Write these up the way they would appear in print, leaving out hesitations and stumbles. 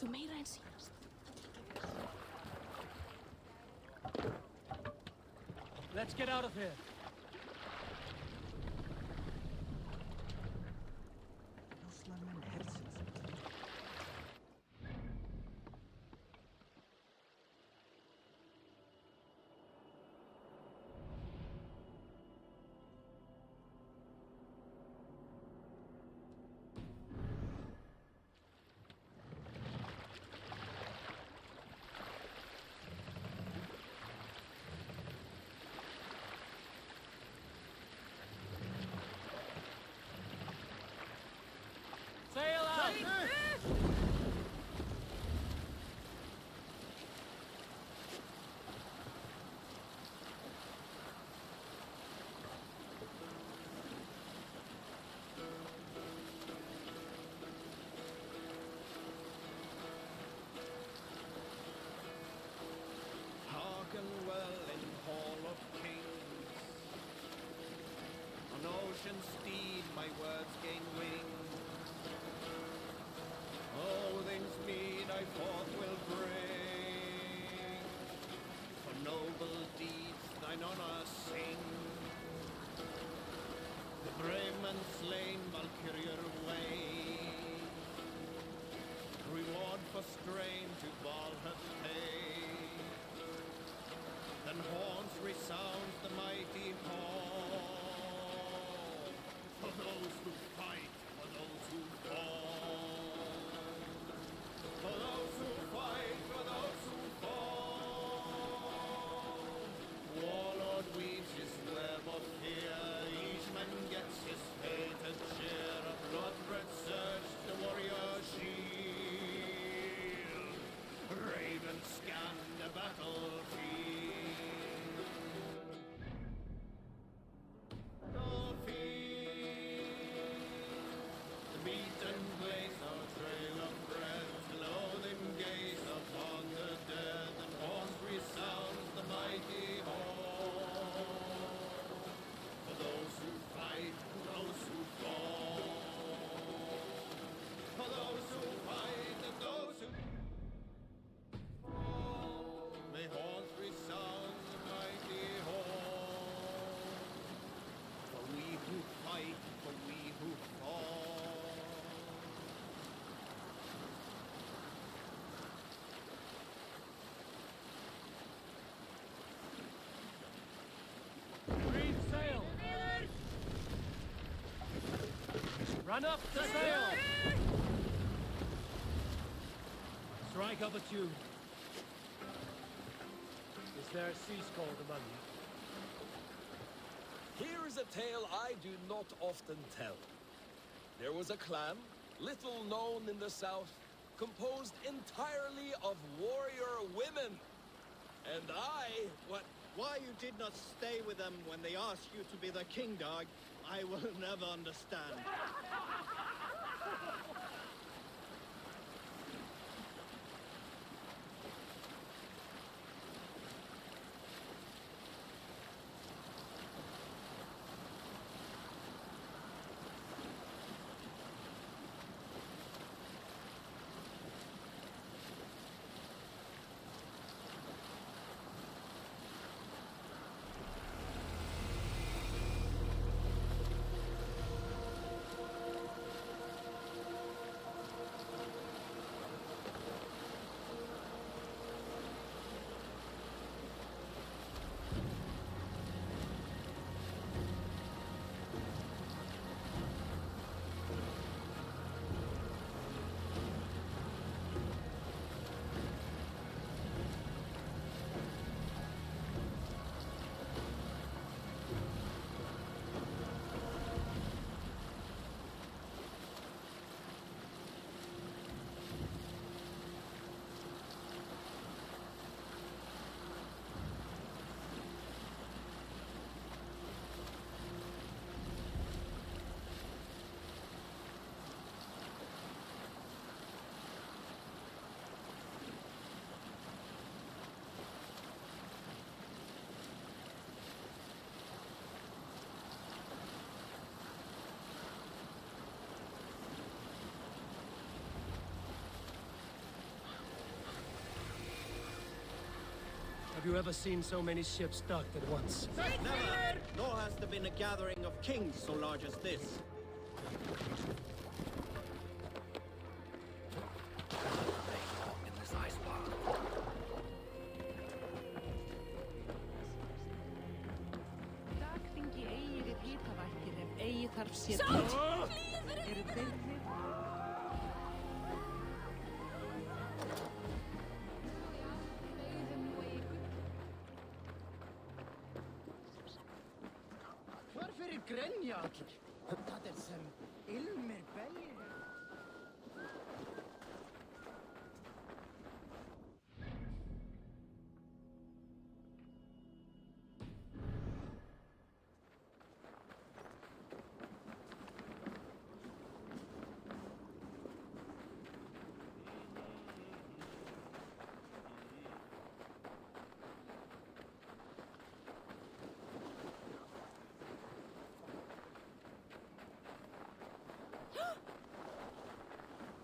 meira en síðast. Let's get out of here. Sail out! Hearken well in Hall of Kings. On ocean steed my words gain wings. Odin's mead I forth will bring. For noble deeds thine honor sing. The brave man slain Valkyrier way. Reward for strain to Valhalla pay. Then horns resounds the mighty hall. For those who fight, for those who fall. For those who fight, for those who fall. Warlord weaves his web of fear. Each man gets his fated share. A blood-red surge, the warrior shield. Ravens scan the battlefield. No fear. The beaten blaze of trail of bread. Loathing gaze upon the dead. And horns resounds the mighty hall. For those who fight, for those who fall. For those who fight and those who may horns resound the mighty hall. For we who fight, for we who fall. Reef sail! Run up the sail! Strike up a tune. Is there a sea scold among you? Here is a tale I do not often tell. There was a clan, little known in the south, composed entirely of warrior women. And Why you did not stay with them when they asked you to be the king dog, I will never understand. you ever seen so many ships docked at once? Never! Nor has there been a gathering of kings so large as this. Dagþingi eigi við hitavættir ef eigi þarf sér eru byrðir. Hvar fyrir grenja allir? Það sem ilmir beljir.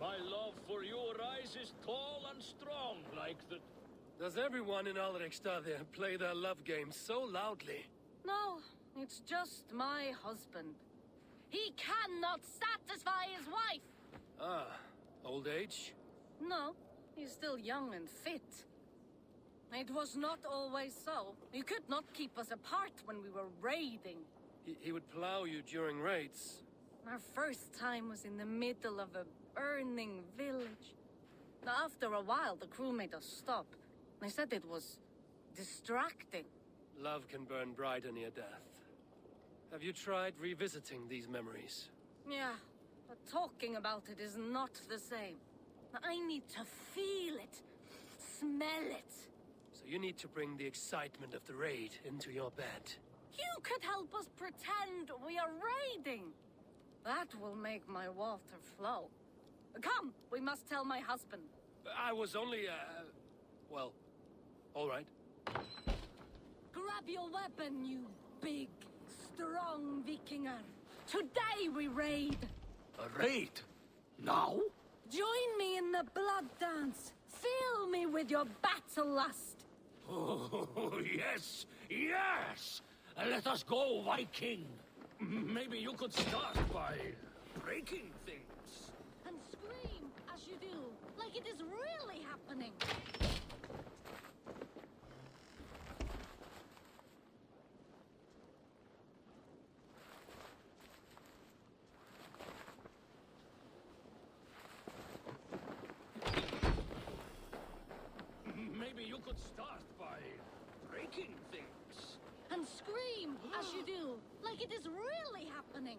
My love for you rises tall and strong like the... Does everyone in Alrekstadir play their love game so loudly? No, it's just my husband. He cannot satisfy his wife! Ah, old age? No, he's still young and fit. It was not always so. He could not keep us apart when we were raiding. He would plow you during raids. Our first time was in the middle of a burning village. After a while, the crew made us stop. They said it was distracting. Love can burn brighter near death. Have you tried revisiting these memories? Yeah, but talking about it is not the same. I need to feel it, smell it. So you need to bring the excitement of the raid into your bed. You could help us pretend we are raiding. That will make my water flow. Come, we must tell my husband. I was only, well, all right. Grab your weapon, you big, strong Vikinger. Today we raid. A raid? Now? Join me in the blood dance. Fill me with your battle lust. Oh, yes, yes! Let us go, Viking! Maybe you could start by breaking things. And scream as you do, like it is really happening. Maybe you could start by breaking things. And scream as you do, like it is really happening.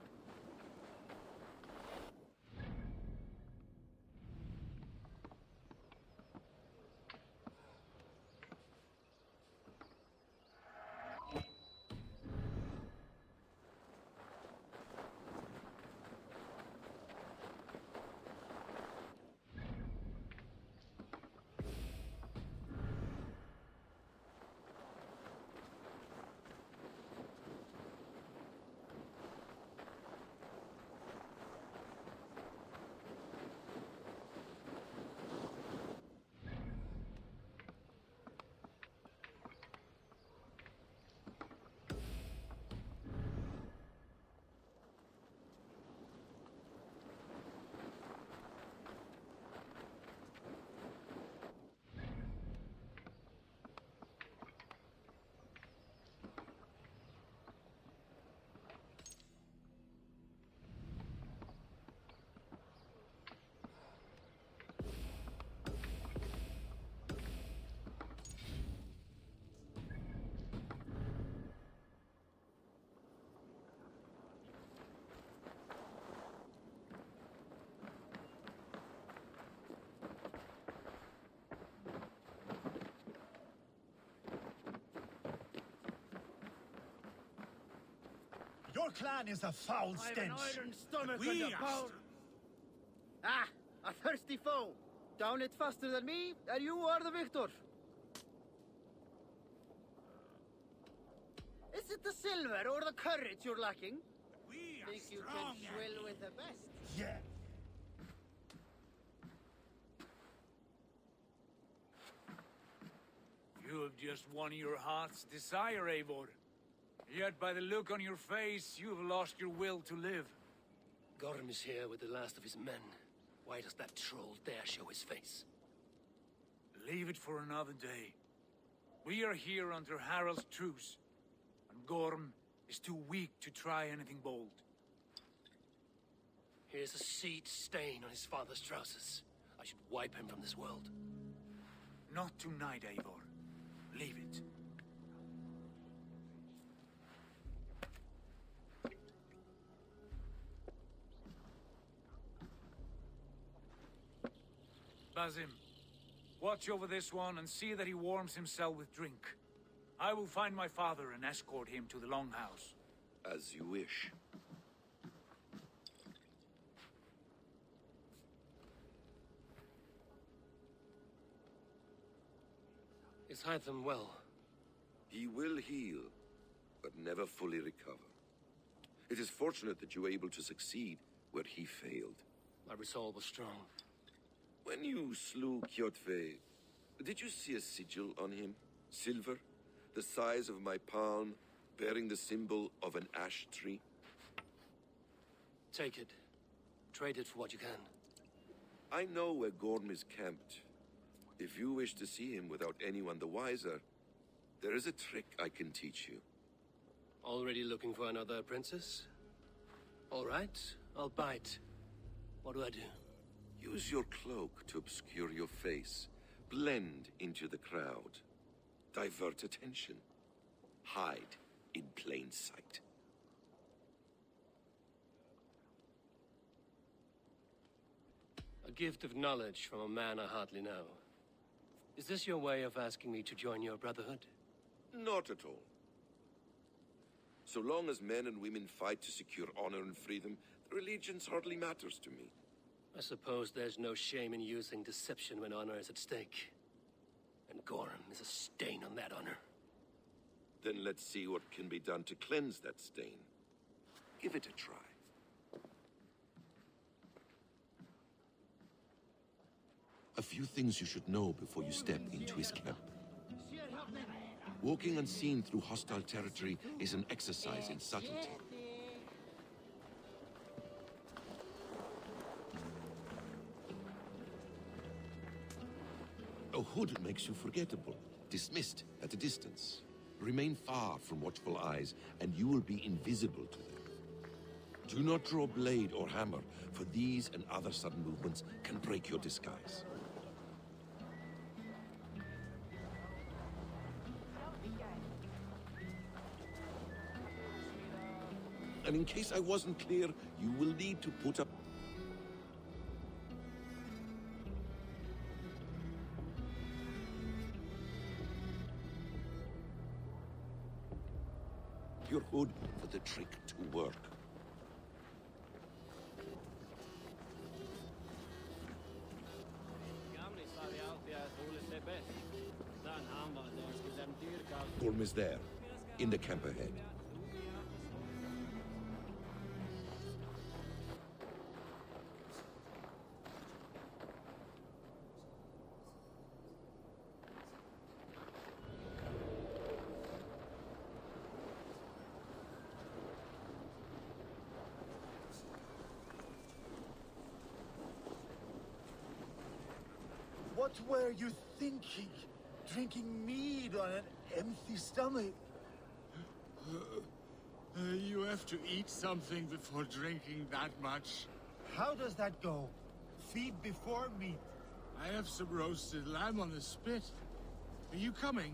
Your clan is a foul I have stench. an iron stomach We and a are power. Ah, a thirsty foe. Down it faster than me, and you are the victor. Is it the silver or the courage you're lacking? We are Think you can strong. swill with the best? Yeah. You have just won your heart's desire, Eivor. Yet by the look on your face, you have lost your will to live. Gorm is here with the last of his men. Why does that troll dare show his face? Leave it for another day. We are here under Harald's truce, and Gorm is too weak to try anything bold. Here's a seed stain on his father's trousers. I should wipe him from this world. Not tonight, Eivor. Leave it. Basim, watch over this one and see that he warms himself with drink. I will find my father and escort him to the Longhouse. As you wish. Is Hytham well? He will heal, but never fully recover. It is fortunate that you were able to succeed where he failed. My resolve was strong. When you slew Kjotve, did you see a sigil on him? Silver, the size of my palm, bearing the symbol of an ash tree? Take it. Trade it for what you can. I know where Gorm is camped. If you wish to see him without anyone the wiser, there is a trick I can teach you. Already looking for another princess? All right, I'll bite. What do I do? Use your cloak to obscure your face. Blend into the crowd. Divert attention. Hide in plain sight. A gift of knowledge from a man I hardly know. Is this your way of asking me to join your brotherhood? Not at all. So long as men and women fight to secure honor and freedom, their allegiance hardly matters to me. I suppose there's no shame in using deception when honor is at stake. And Gorm is a stain on that honor. Then let's see what can be done to cleanse that stain. Give it a try. A few things you should know before you step into his camp. Walking unseen through hostile territory is an exercise in subtlety. A hood makes you forgettable, dismissed at a distance. Remain far from watchful eyes, and you will be invisible to them. Do not draw blade or hammer, for these and other sudden movements can break your disguise. And in case I wasn't clear, you will need to put up... your hood for the trick to work. Gorm is there, in the camp ahead. What were you thinking? Drinking mead on an empty stomach? You have to eat something before drinking that much. How does that go? Feed before meat. I have some roasted lamb on the spit. Are you coming?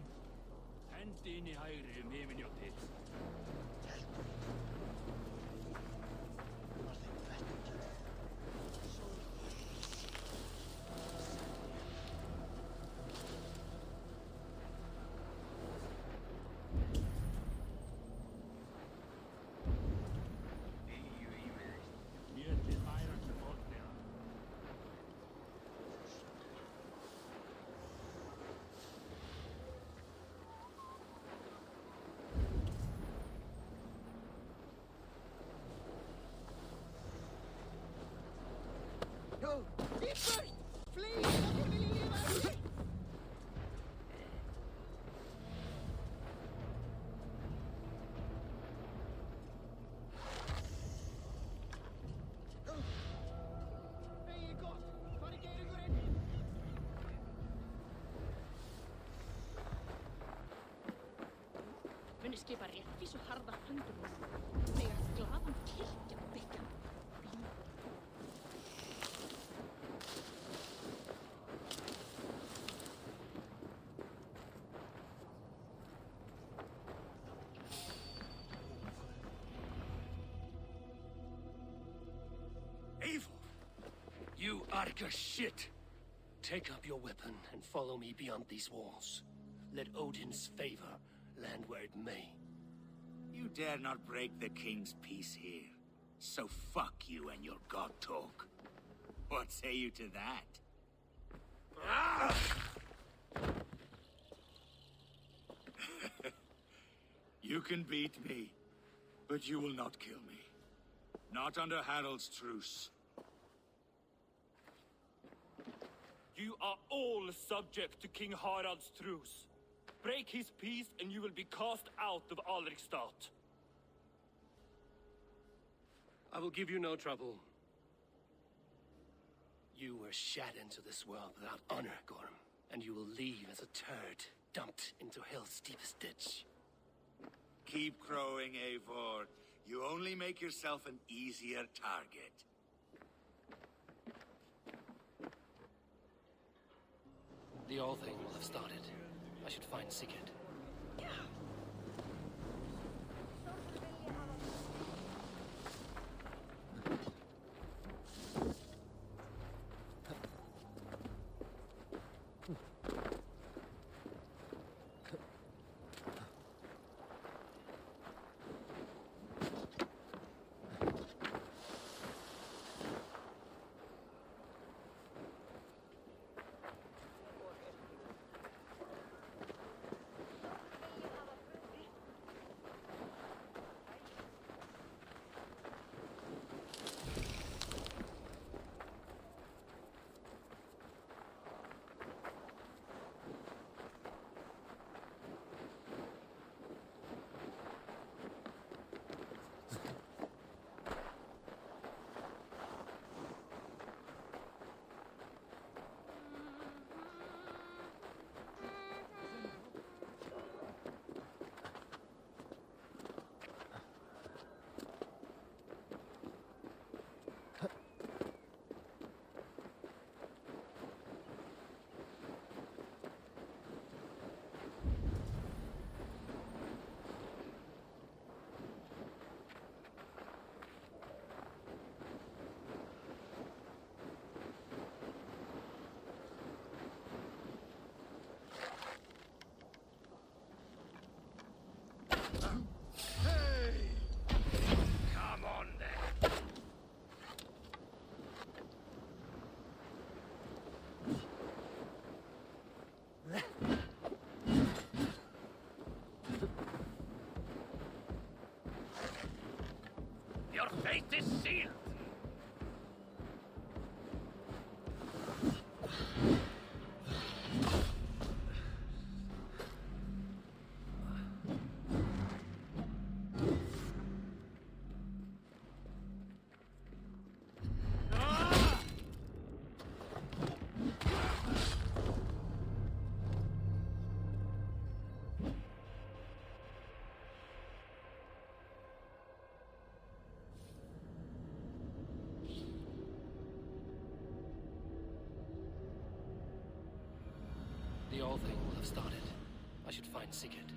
No! Eat first! Flee! skipa réttvísu harða höndum þegar glaðan kirkja byggja. Eivor! You Arga shit! Take up your weapon and follow me beyond these walls. Let Odin's favor land where it may. You dare not break the king's peace here. So fuck you and your god talk. What say you to that? Ah! You can beat me, but you will not kill me. Not under Harald's truce. You are all subject to King Harald's truce. Break his peace and you will be cast out of Alrikstad. I will give you no trouble. You were shat into this world without honor, Gorm, and you will leave as a turd, dumped into hell's deepest ditch. Keep crowing, Eivor. You only make yourself an easier target. The All Thing will have started. I should find Sigurd. Your fate is sealed! The All Thing will have started. I should find Sigurd.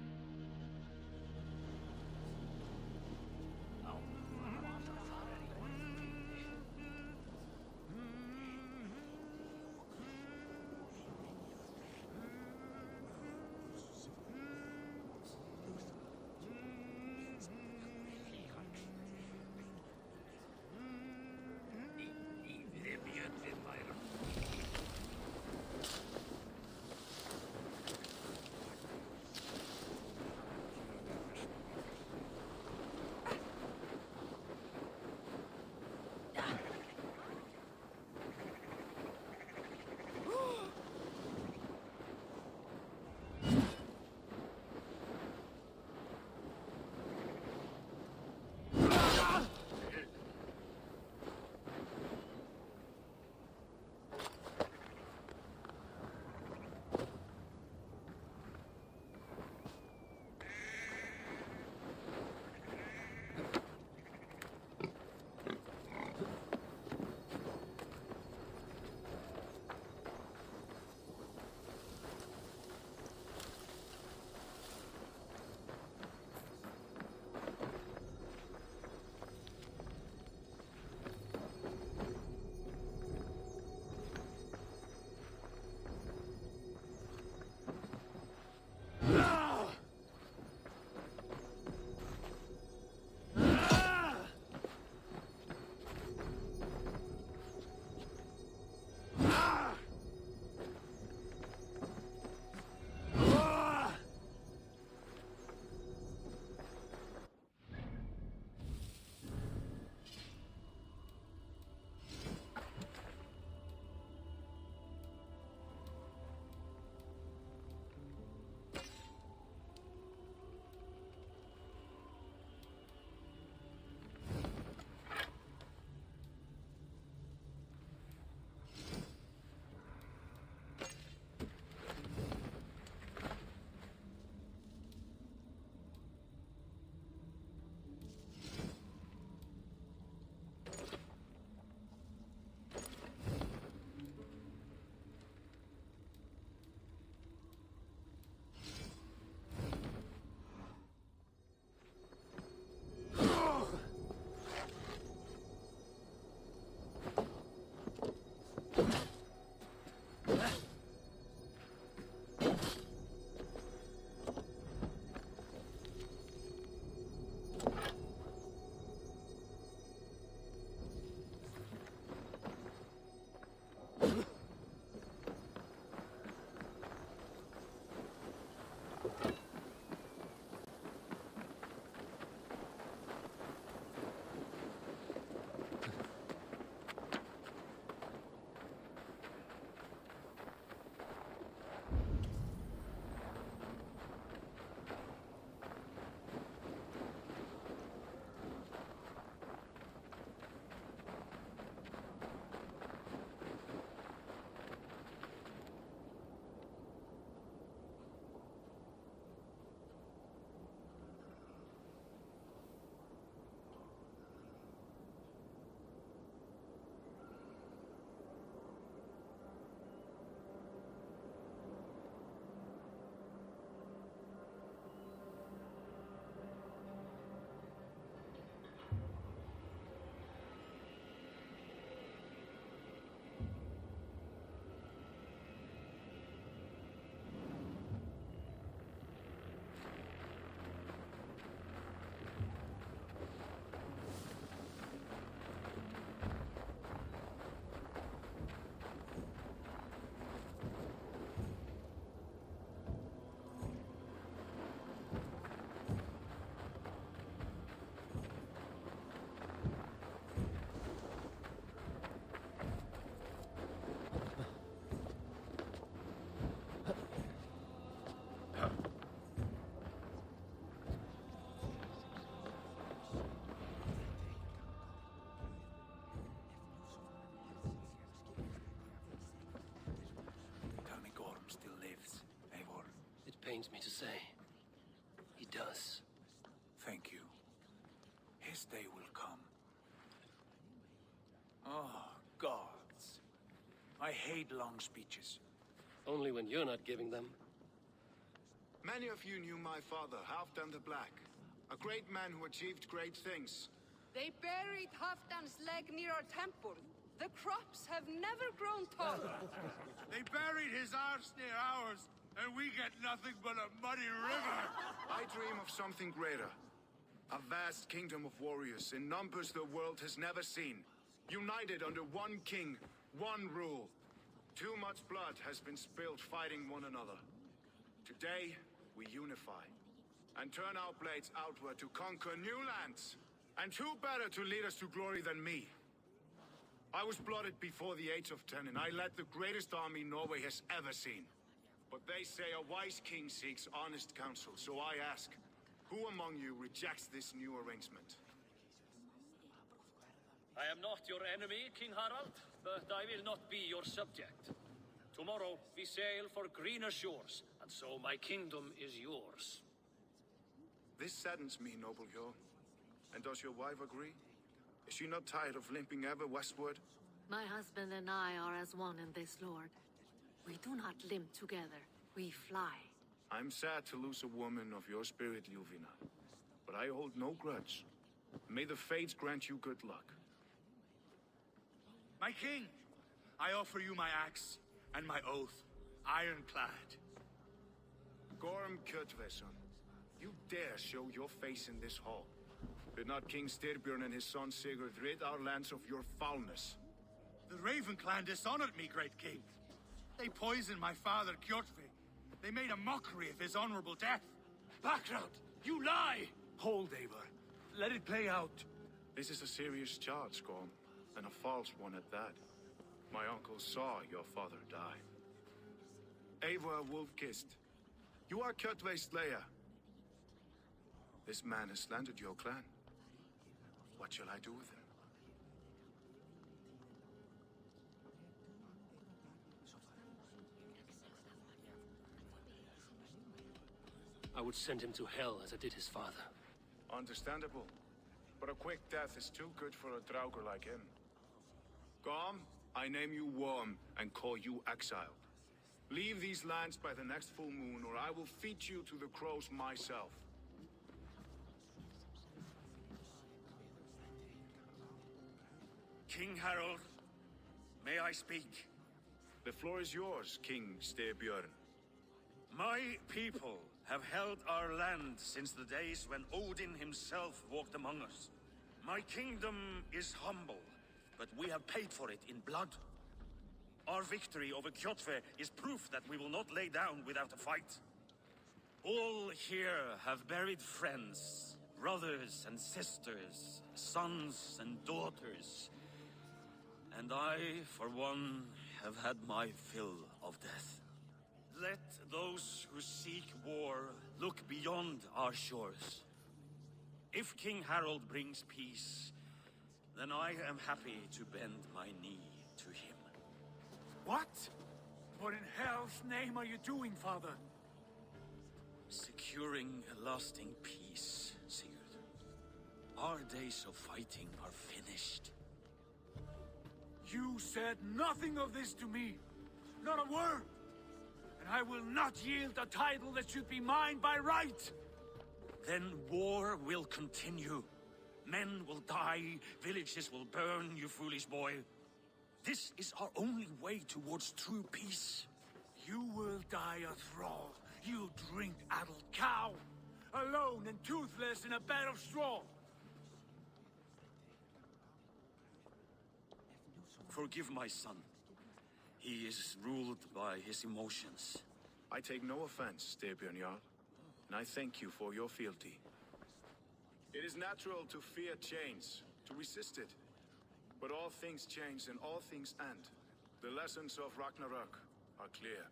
pains me to say. He does. Thank you. His day will come. Oh, gods. I hate long speeches. Only when you're not giving them. Many of you knew my father, Halfdan the Black. A great man who achieved great things. They buried Halfdan's leg near our temple. The crops have never grown taller. They buried his arse near ours, and we get nothing but a muddy river. I dream of something greater. A vast kingdom of warriors in numbers the world has never seen. United under one king, one rule. Too much blood has been spilled fighting one another. Today, we unify and turn our blades outward to conquer new lands. And who better to lead us to glory than me? I was blooded before the age of 10, and I led the greatest army Norway has ever seen. But they say a wise king seeks honest counsel, so I ask, who among you rejects this new arrangement? I am not your enemy, King Harald, but I will not be your subject. Tomorrow we sail for greener shores, and so my kingdom is yours. This saddens me, noble Jarl. And does your wife agree? Is she not tired of limping ever westward? My husband and I are as one in this, Lord. We do not limp together. We fly. I'm sad to lose a woman of your spirit, Ljuvina. But I hold no grudge. May the fates grant you good luck. My king, I offer you my axe and my oath, ironclad. Gorm Kjötveson, you dare show your face in this hall. Did not King Styrbjörn and his son Sigurd rid our lands of your foulness? The Raven clan dishonored me, great king. They poisoned my father, Kjotve. They made a mockery of his honorable death. Background! You lie! Hold, Eivor. Let it play out. This is a serious charge, Gorm, and a false one at that. My uncle saw your father die. Eivor Wolf-Kissed, you are Kjotve's slayer. This man has slandered your clan. What shall I do with him? I would send him to hell as I did his father. Understandable. But a quick death is too good for a Draugr like him. Gorm, I name you Worm and call you exiled. Leave these lands by the next full moon, or I will feed you to the crows myself. King Harold, may I speak? The floor is yours, King Styrbjörn. My people have held our land since the days when Odin himself walked among us. My kingdom is humble, but we have paid for it in blood. Our victory over Kjotve is proof that we will not lay down without a fight. All here have buried friends, brothers and sisters, sons and daughters. And I, for one, have had my fill of death. Let those who seek war look beyond our shores. If King Harold brings peace, then I am happy to bend my knee to him. What? What in hell's name are you doing, father? Securing a lasting peace, Sigurd. Our days of fighting are finished. You said nothing of this to me. Not a word. And I will not yield a title that should be mine by right. Then war will continue. Men will die, villages will burn, you foolish boy. This is our only way towards true peace. You will die a thrall. You drink-addled cow. Alone and toothless in a bed of straw. Forgive my son. He is ruled by his emotions. I take no offense, Styrbjörn Jarl, and I thank you for your fealty. It is natural to fear change, to resist it. But all things change and all things end. The lessons of Ragnarok are clear.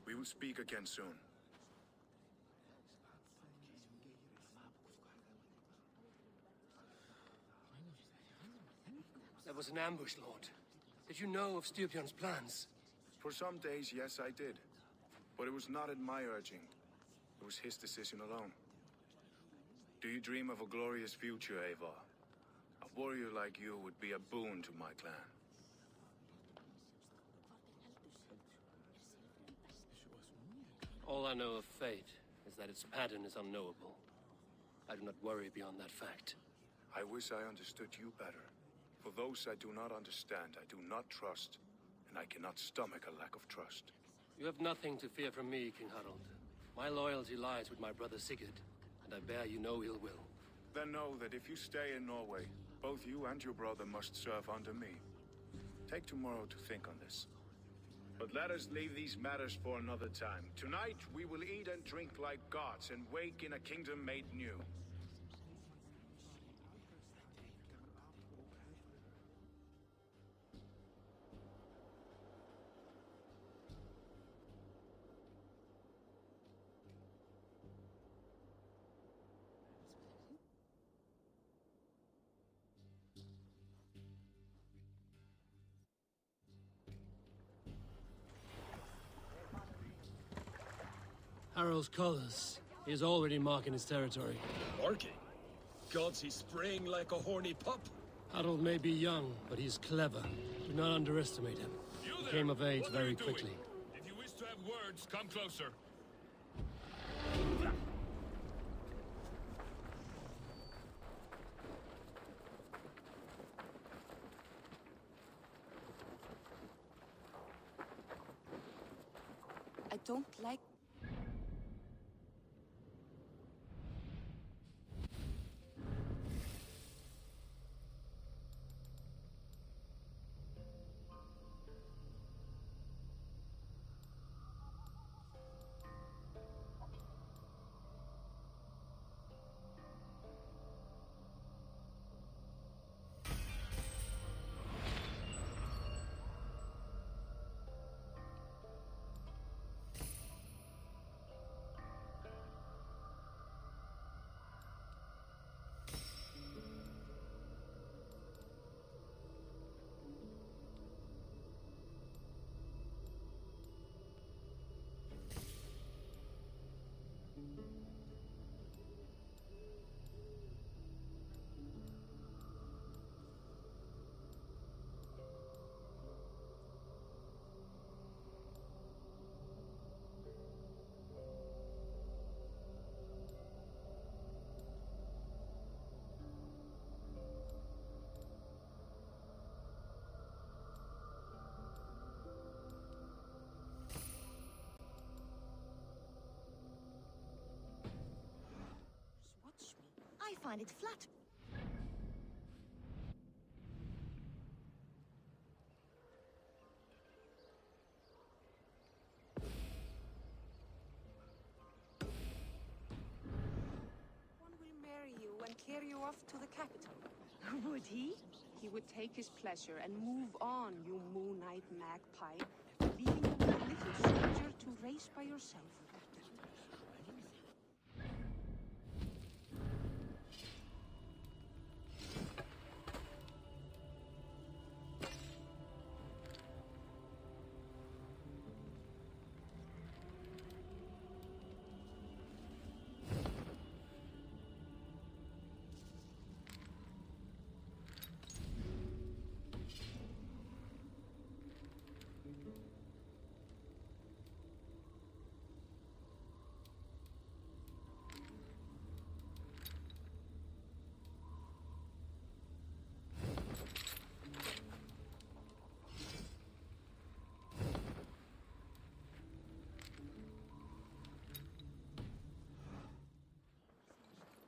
We will speak again soon. That was an ambush, Lord. Did you know of Styrbjörn's plans? For some days, yes, I did. But it was not at my urging. It was his decision alone. Do you dream of a glorious future, Eivor? A warrior like you would be a boon to my clan. All I know of fate is that its pattern is unknowable. I do not worry beyond that fact. I wish I understood you better. For those I do not understand, I do not trust, and I cannot stomach a lack of trust. You have nothing to fear from me, King Harald. My loyalty lies with my brother Sigurd, and I bear you no ill will. Then know that if you stay in Norway, both you and your brother must serve under me. Take tomorrow to think on this. But let us leave these matters for another time. Tonight, we will eat and drink like gods and wake in a kingdom made new. Harald's colors. He is already marking his territory. Marking? Gods, he's spraying like a horny pup. Harald may be young, but he's clever. Do not underestimate him. He came of age very quickly. If you wish to have words, come closer. I don't like... I find it flat. One will marry you and carry you off to the capital. Would he? He would take his pleasure and move on, you moon-eyed magpie, leaving you a little soldier to race by yourself.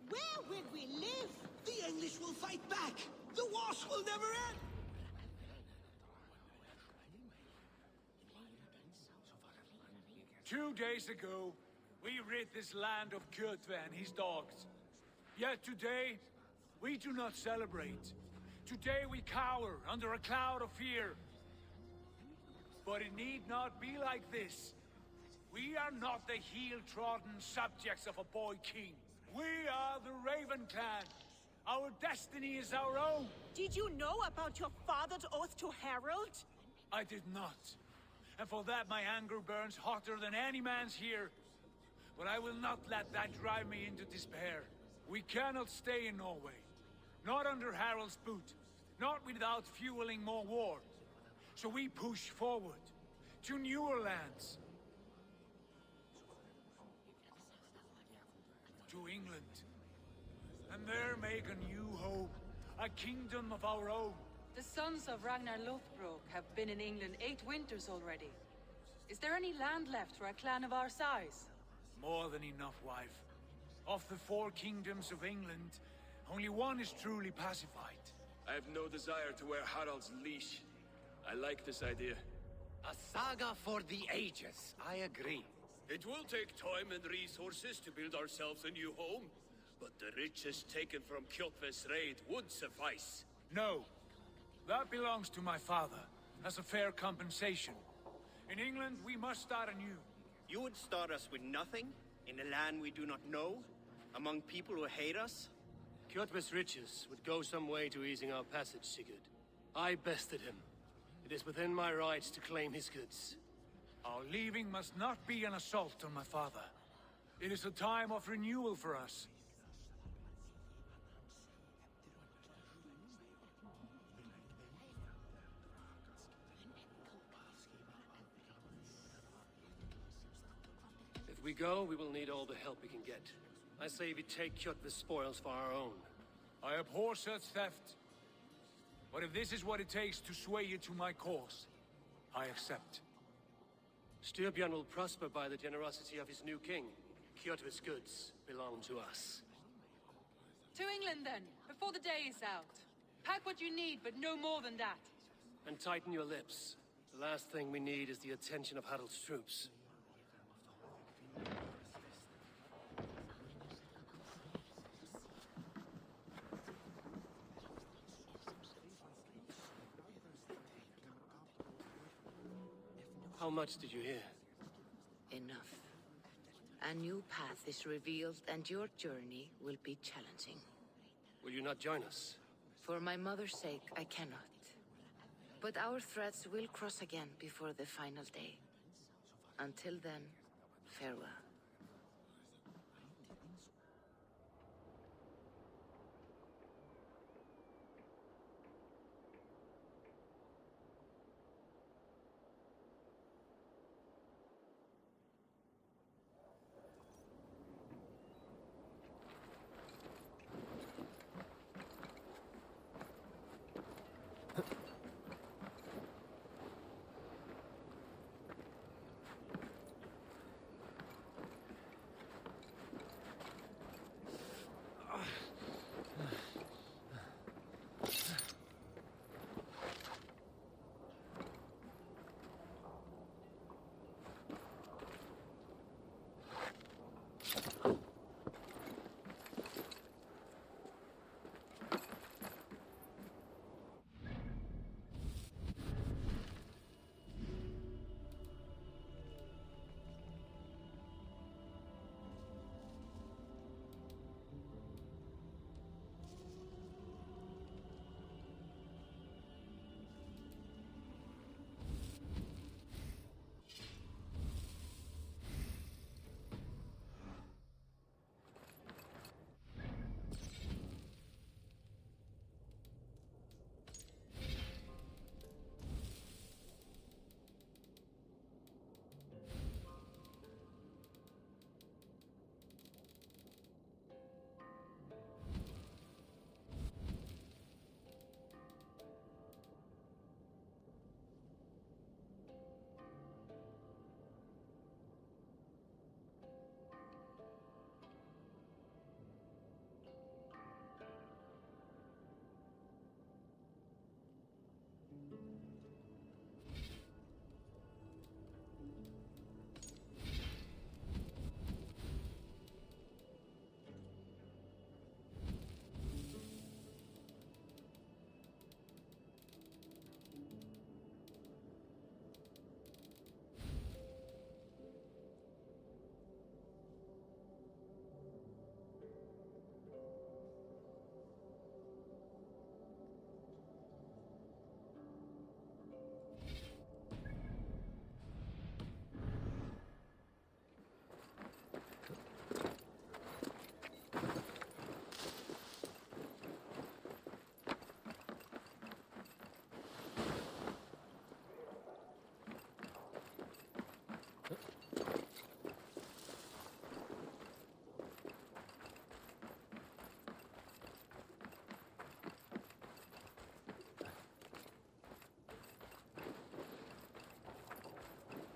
Where will we live? The English will fight back! The wars will never end! 2 days ago, we rid this land of Kjotve and his dogs. Yet today, we do not celebrate. Today we cower under a cloud of fear. But it need not be like this. We are not the heel-trodden subjects of a boy king. We are the Raven Clan. Our destiny is our own. Did you know about your father's oath to Harold? I did not. And for that my anger burns hotter than any man's here. But I will not let that drive me into despair. We cannot stay in Norway. Not under Harald's boot. Not without fueling more war. So we push forward. To newer lands. To England. And there make a new home. A kingdom of our own. The sons of Ragnar Lothbrok have been in England 8 winters already. Is there any land left for a clan of our size? More than enough, wife. Of the 4 kingdoms of England, only one is truly pacified. I have no desire to wear Harald's leash. I like this idea. A saga for the ages, I agree. It will take time and resources to build ourselves a new home, but the riches taken from Kjotve's raid would suffice. No. That belongs to my father, as a fair compensation. In England, we must start anew. You would start us with nothing? In a land we do not know? Among people who hate us? Kjotve's riches would go some way to easing our passage, Sigurd. I bested him. It is within my rights to claim his goods. Our leaving must not be an assault on my father. It is a time of renewal for us. If we go, we will need all the help we can get. I say we take Kjotve's spoils for our own. I abhor such theft. But if this is what it takes to sway you to my cause, I accept. Styrbjörn will prosper by the generosity of his new king. Kjotve's goods belong to us. To England then, before the day is out. Pack what you need, but no more than that. And tighten your lips. The last thing we need is the attention of Harald's troops. How much did you hear? Enough. A new path is revealed, and your journey will be challenging. Will you not join us? For my mother's sake, I cannot. But our threads will cross again before the final day. Until then, farewell.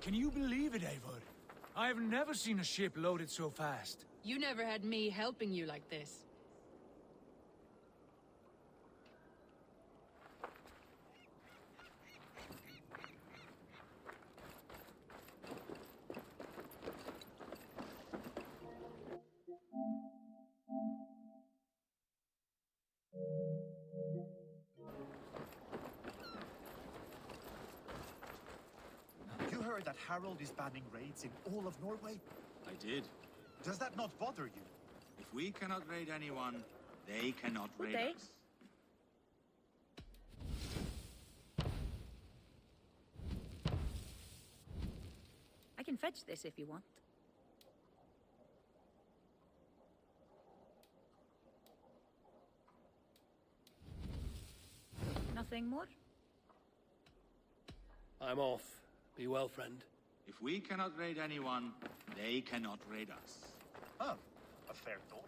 Can you believe it, Eivor? I have never seen a ship loaded so fast. You never had me helping you like this. You heard that Harold is banning raids in all of Norway? I did. Does that not bother you? If we cannot raid anyone, they cannot raid day. us. I can fetch this if you want. Nothing more? I'm off. Be well, friend. If we cannot raid anyone, they cannot raid us. Oh, a fair thought.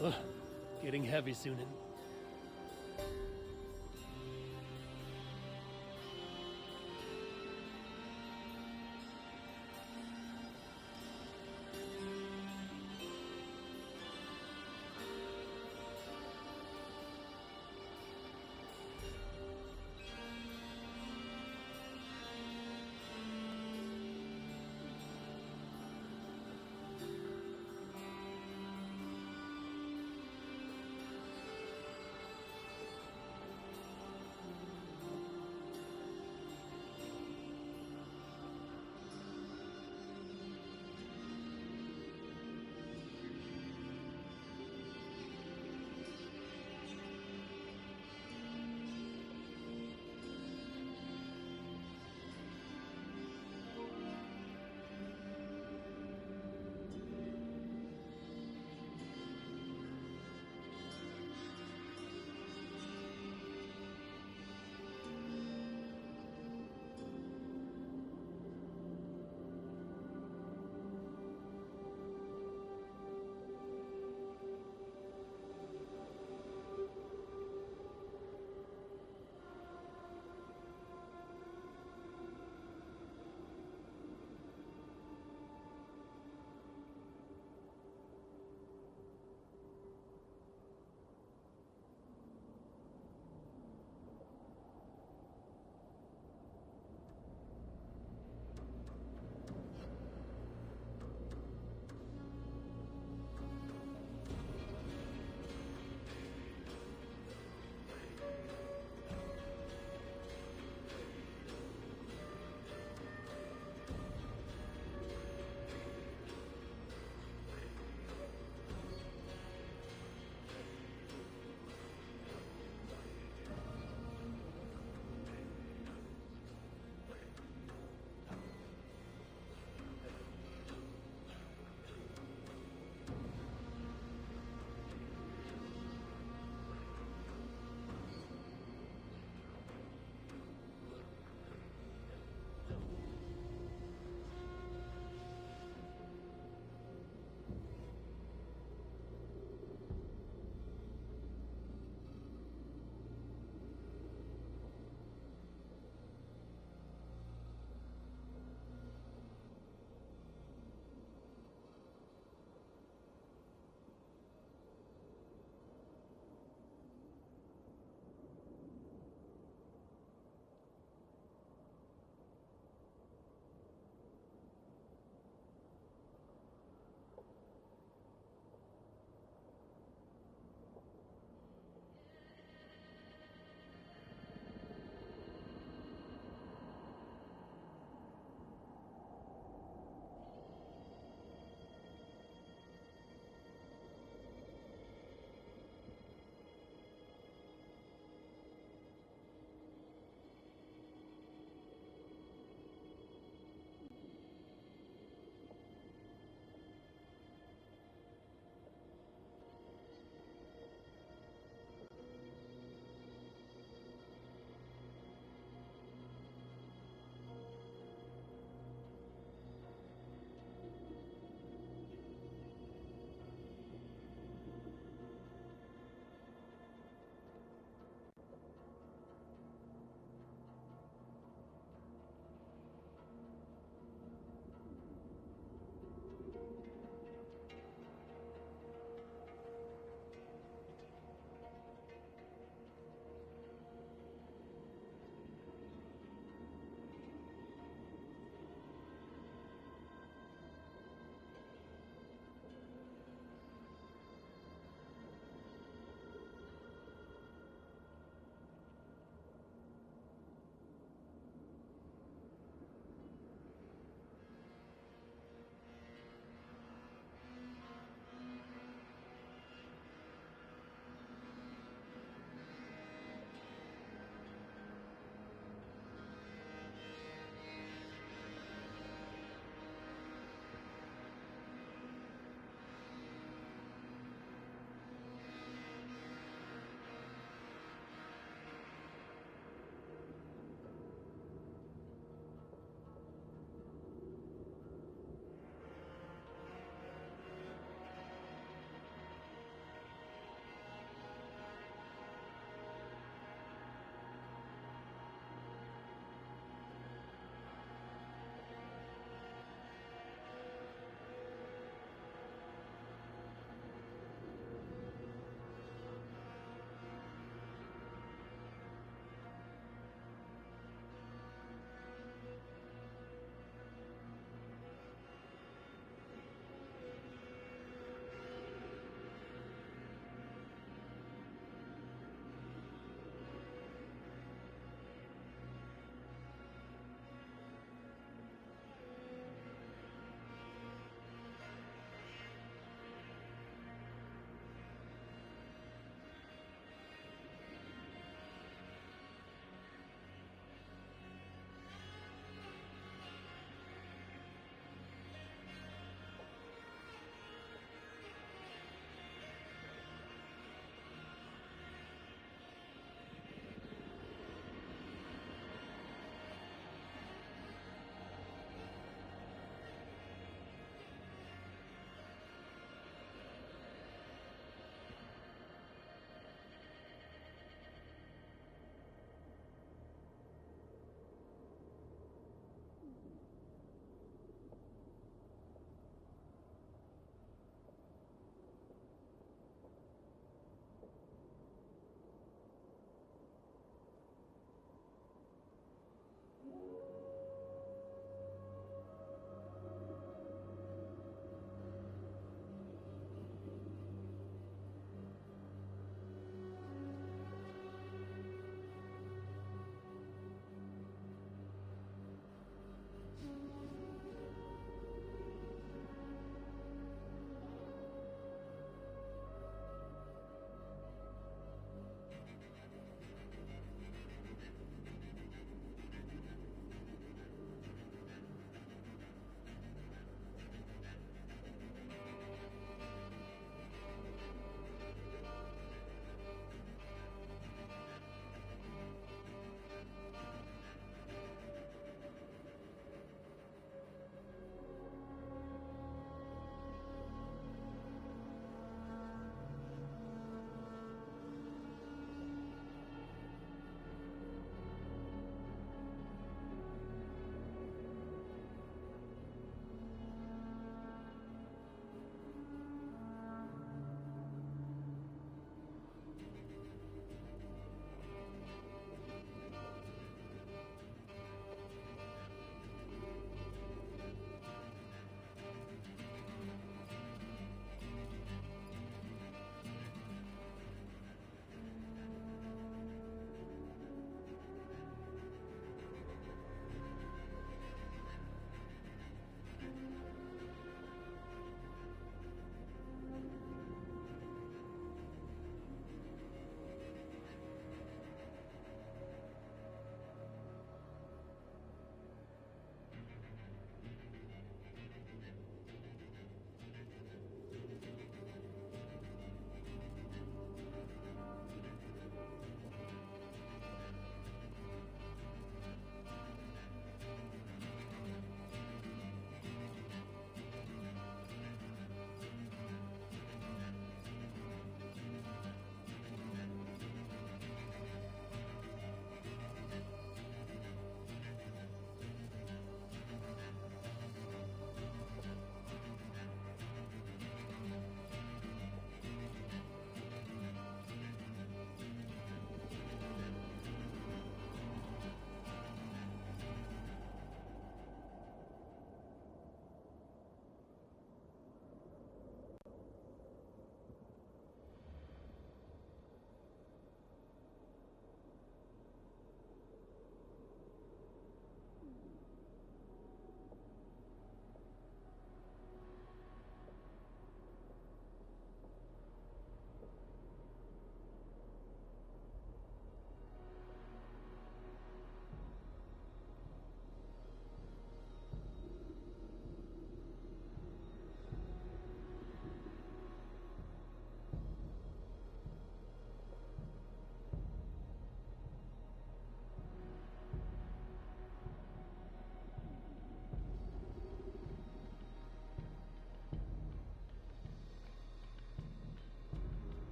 Ugh, getting heavy soon.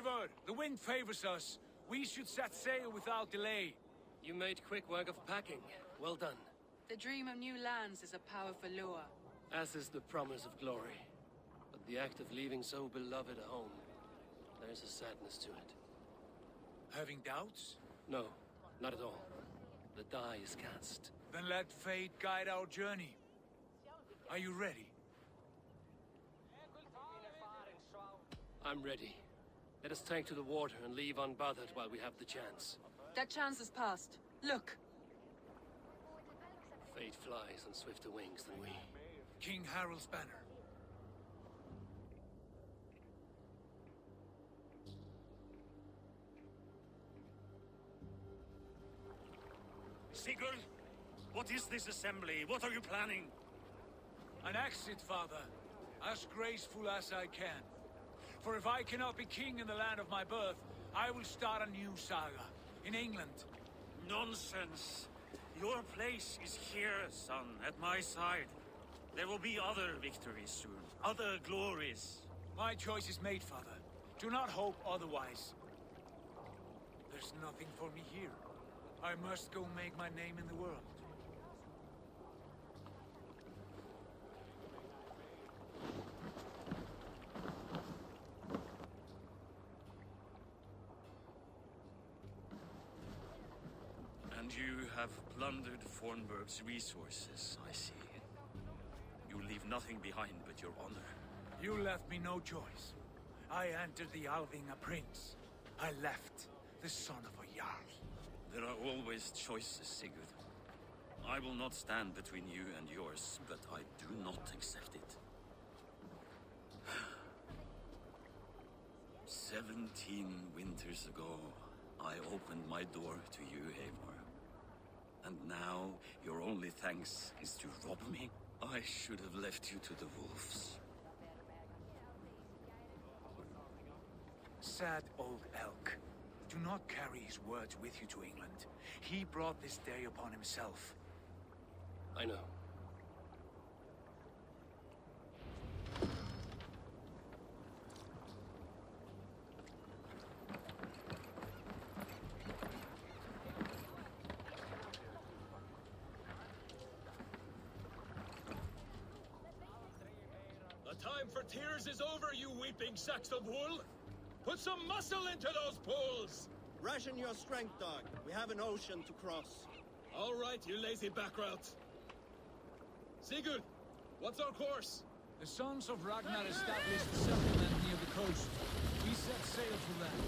Eivor, the wind favors us. We should set sail without delay. You made quick work of packing. Well done. The dream of new lands is a powerful lure. As is the promise of glory. But the act of leaving so beloved a home, there's a sadness to it. Having doubts? No, not at all. The die is cast. Then let fate guide our journey. Are you ready? I'm ready. Let us take to the water and leave unbothered while we have the chance. That chance is past. Look! Fate flies on swifter wings than we. King Harald's banner. Sigurd, what is this assembly? What are you planning? An exit, father. As graceful as I can. For if I cannot be king in the land of my birth, I will start a new saga. In England. Nonsense. Your place is here, son, at my side. There will be other victories soon. Other glories. My choice is made, father. Do not hope otherwise. There's nothing for me here. I must go make my name in the world. And you have plundered Fornburg's resources, I see. You leave nothing behind but your honor. You left me no choice. I entered the Alving a prince. I left the son of a Jarl. There are always choices, Sigurd. I will not stand between you and yours, but I do not accept it. 17 winters ago, I opened my door to you, Eivor. And now, your only thanks is to rob me? I should have left you to the wolves. Sad old elk. Do not carry his words with you to England. He brought this day upon himself. I know. The time for tears is over, you weeping sacks of wool! Put some muscle into those pulls! Ration your strength, dog. We have an ocean to cross. All right, you lazy backrout. Sigurd, what's our course? The sons of Ragnar established a settlement near the coast. We set sail for them.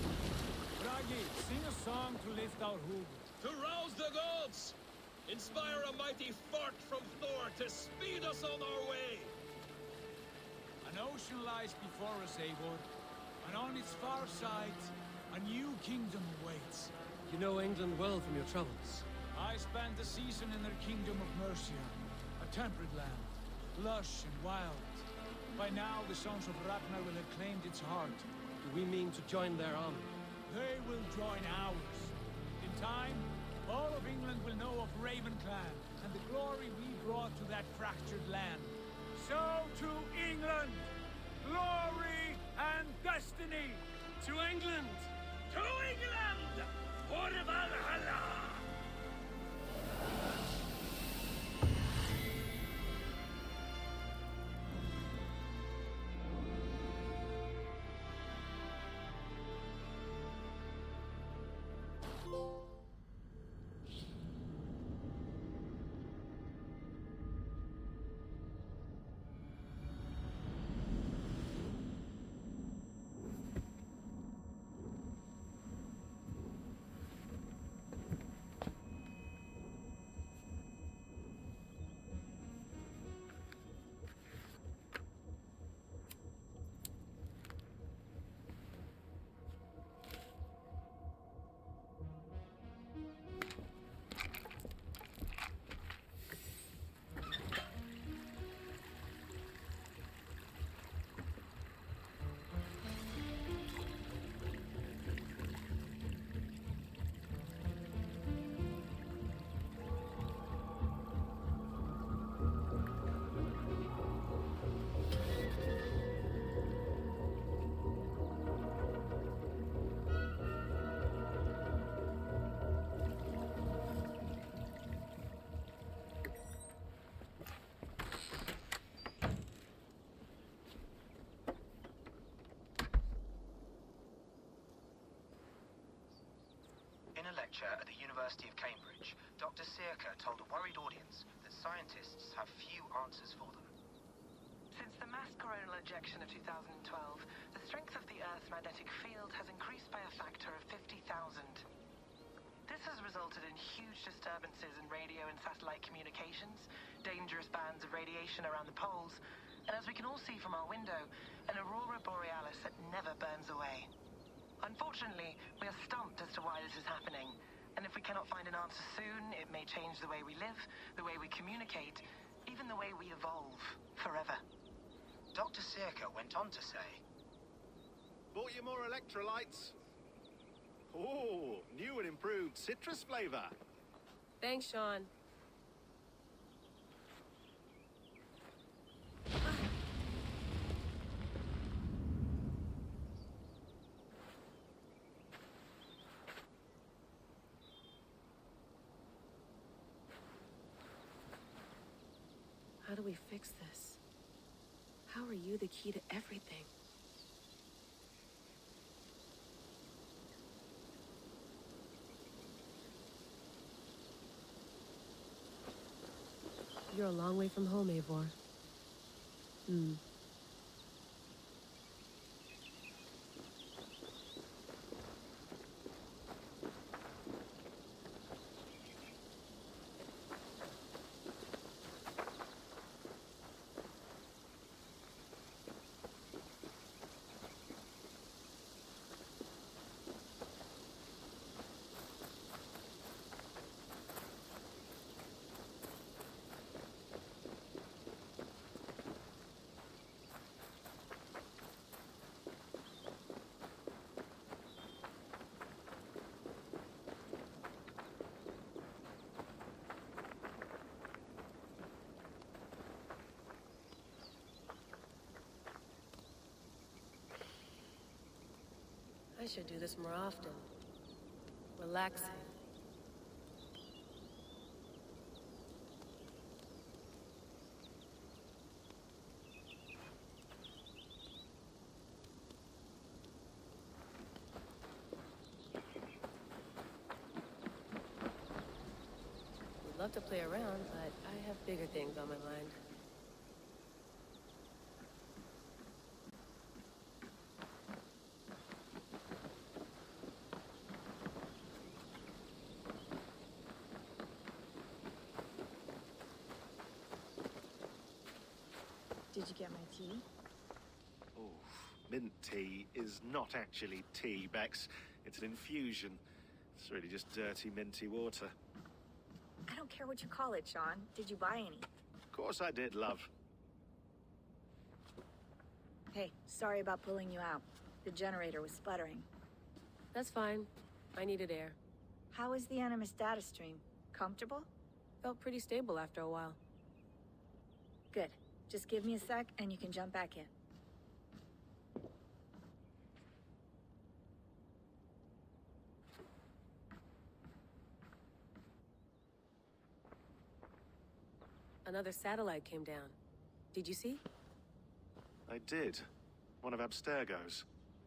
Bragi, sing a song to lift our hoof. To rouse the gods! Inspire a mighty fart from Thor to speed us on our way! An ocean lies before us, Eivor. And on its far side, a new kingdom awaits. You know England well from your travels. I spent a season in their kingdom of Mercia. A temperate land, lush and wild. By now, the sons of Ragnar will have claimed its heart. Do we mean to join their army? They will join ours. In time, all of England will know of Ravenclan and the glory we brought to that fractured land. So to England, glory and destiny! To England! To England! For Valhalla! researcher at the University of Cambridge, Dr. Circa told a worried audience that scientists have few answers for them. Since the mass coronal ejection of 2012, the strength of the Earth's magnetic field has increased by a factor of 50,000. This has resulted in huge disturbances in radio and satellite communications, dangerous bands of radiation around the poles, and as we can all see from our window, an aurora borealis that never burns away. Unfortunately, we are stumped as to why this is happening, and if we cannot find an answer soon, it may change the way we live, the way we communicate, even the way we evolve forever. Dr. Circa went on to say, Bought you more electrolytes? Oh, new and improved citrus flavor. Thanks, Sean. How do we fix this? How are you the key to everything? You're a long way from home, Eivor. I should do this more often. Relaxing. Would love to play around, but I have bigger things on my mind. Did you get my tea? Oh, mint tea is not actually tea, Bex. It's an infusion. It's really just dirty, minty water. I don't care what you call it, Sean. Did you buy any? Of course I did, love. Hey, sorry about pulling you out. The generator was sputtering. That's fine. I needed air. How is the Animus data stream? Comfortable? Felt pretty stable after a while. Good. Just give me a sec and you can jump back in. Another satellite came down. Did you see? I did. One of Abstergo's.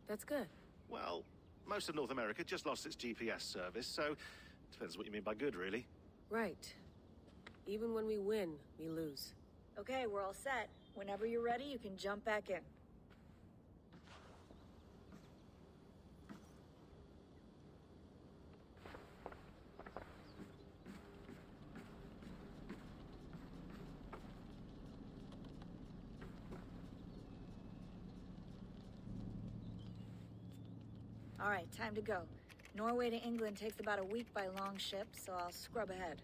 That's good. Well, most of North America just lost its GPS service, so depends what you mean by good, really. Right. Even when we win, we lose. Okay, we're all set. Whenever you're ready, you can jump back in. All right, time to go. Norway to England takes about a week by long ship, so I'll scrub ahead.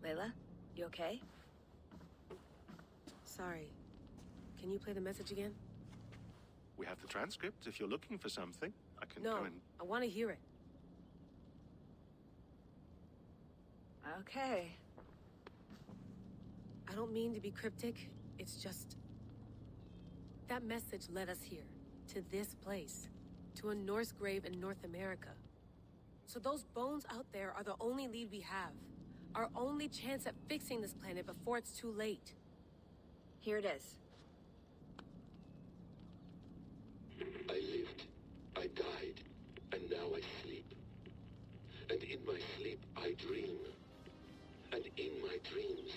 Layla, you okay? Sorry. Can you play the message again? We have the transcript if you're looking for something. I can No, go and... I want to hear it. Okay. I don't mean to be cryptic. It's just... that message led us here. To this place. To a Norse grave in North America. So those bones out there are the only lead we have. Our only chance at fixing this planet before it's too late. Here it is. I lived, I died, and now I sleep. And in my sleep I dream. And in my dreams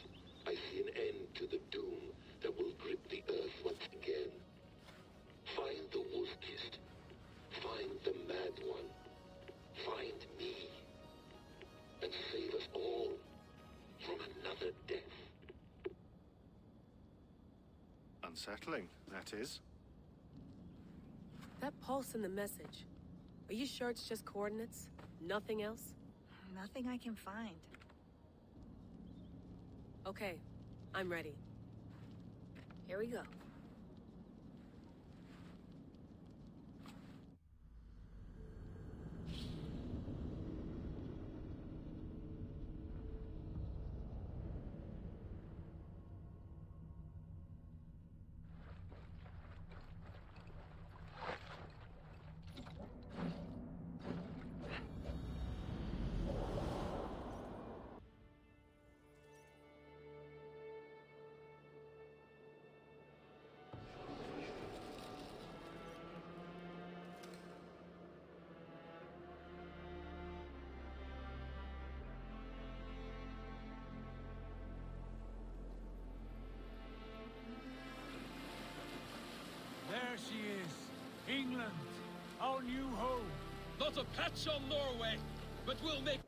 I see an end to the doom that will grip the earth once again. Find the wolf-kissed. Find the mad one. Find me. And save us all from another death. Unsettling, that is. That pulse in the message. Are you sure it's just coordinates? Nothing else? Nothing I can find. Okay, I'm ready. Here we go. There she is. England. Our new home. Not a patch on Norway, but we'll make...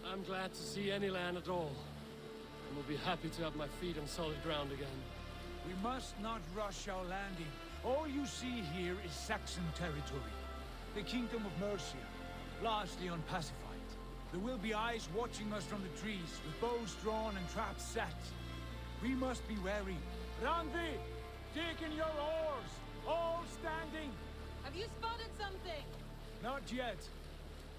I'm glad to see any land at all. And will be happy to have my feet on solid ground again. We must not rush our landing. All you see here is Saxon territory. The Kingdom of Mercia, largely unpacified. There will be eyes watching us from the trees, with bows drawn and traps set. We must be wary. Randi! Dig in your oars! All standing! Have you spotted something? Not yet.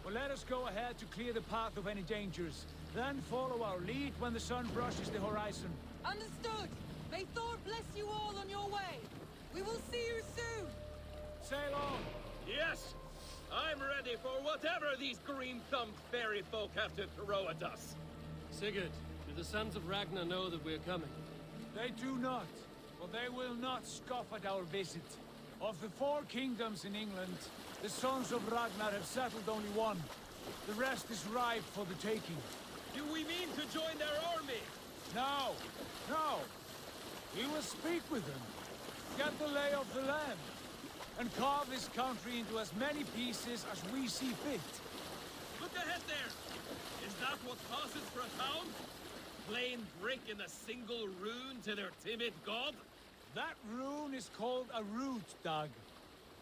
But let us go ahead to clear the path of any dangers. Then follow our lead when the sun brushes the horizon. Understood! May Thor bless you all on your way! We will see you soon! Sail on! Yes! I'm ready for whatever these green-thumbed fairy folk have to throw at us. Sigurd, do the sons of Ragnar know that we're coming? They do not, but they will not scoff at our visit. Of the 4 kingdoms in England, the sons of Ragnar have settled only one. The rest is ripe for the taking. Do we mean to join their army? No! No! We will speak with them, get the lay of the land, and carve this country into as many pieces as we see fit. Look ahead there! Is that what passes for a town? Plain brick in a single rune to their timid god? That rune is called a root, Dag.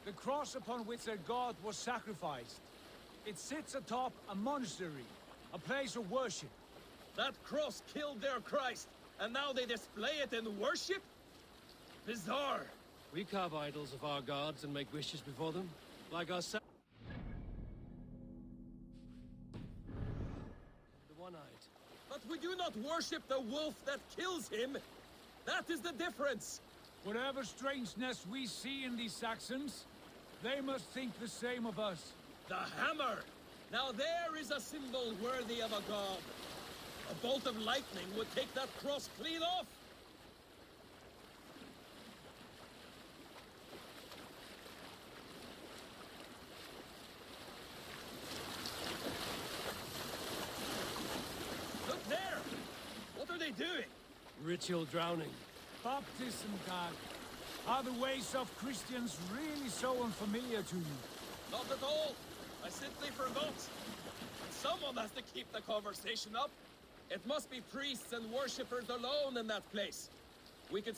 The cross upon which their god was sacrificed. It sits atop a monastery, a place of worship. That cross killed their Christ, and now they display it in worship? Bizarre. We carve idols of our gods and make wishes before them, like our the one-eyed. But we do not worship the wolf that kills him. That is the difference. Whatever strangeness we see in these Saxons, they must think the same of us. The hammer! Now there is a symbol worthy of a god. A bolt of lightning would take that cross clean off. Look there! What are they doing? Ritual drowning. Baptism, Dag. Are the ways of Christians really so unfamiliar to you? Not at all. I simply forgot. Someone has to keep the conversation up. It must be priests and worshippers alone in that place. We could...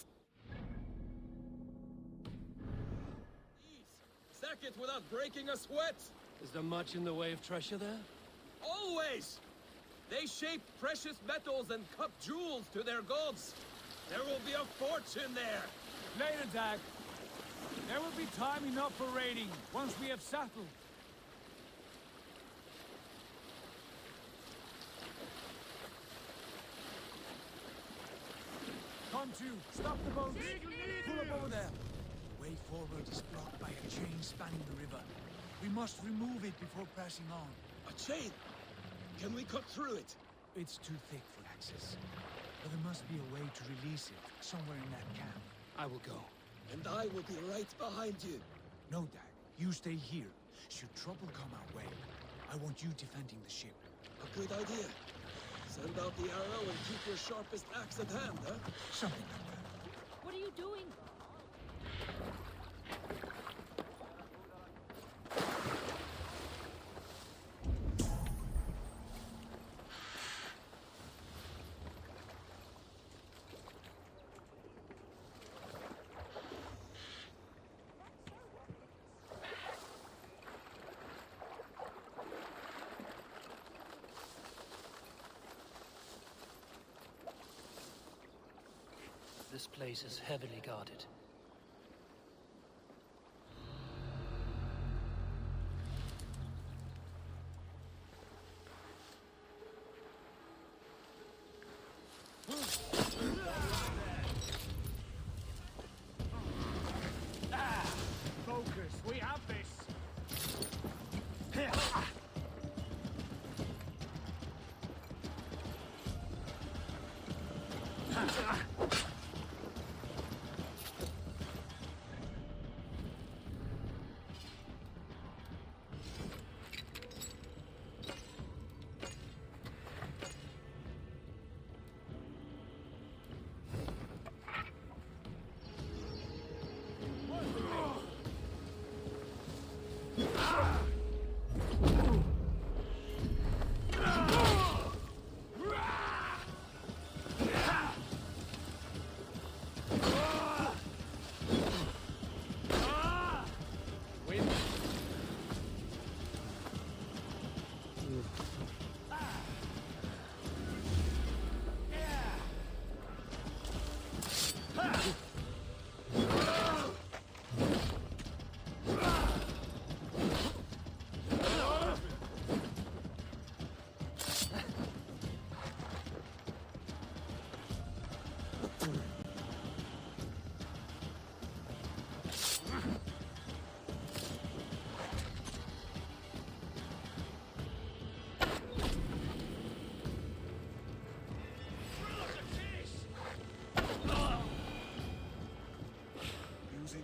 Sack it without breaking a sweat. Is there much in the way of treasure there? Always! They shape precious metals and cut jewels to their gods. There will be a fortune there. Later, Dag. There will be time enough for raiding, once we have settled. 2, stop the boats! Pull up over there! Way forward is blocked by a chain spanning the river. We must remove it before pressing on. A chain? Can we cut through it? It's too thick for access. But there must be a way to release it, somewhere in that camp. I will go. And I will be right behind you. No, Dad. You stay here. Should trouble come our way, I want you defending the ship. A good idea. Send out the arrow and keep your sharpest axe at hand, huh? Something like that. What are you doing? This place is heavily guarded. Focus, we have this!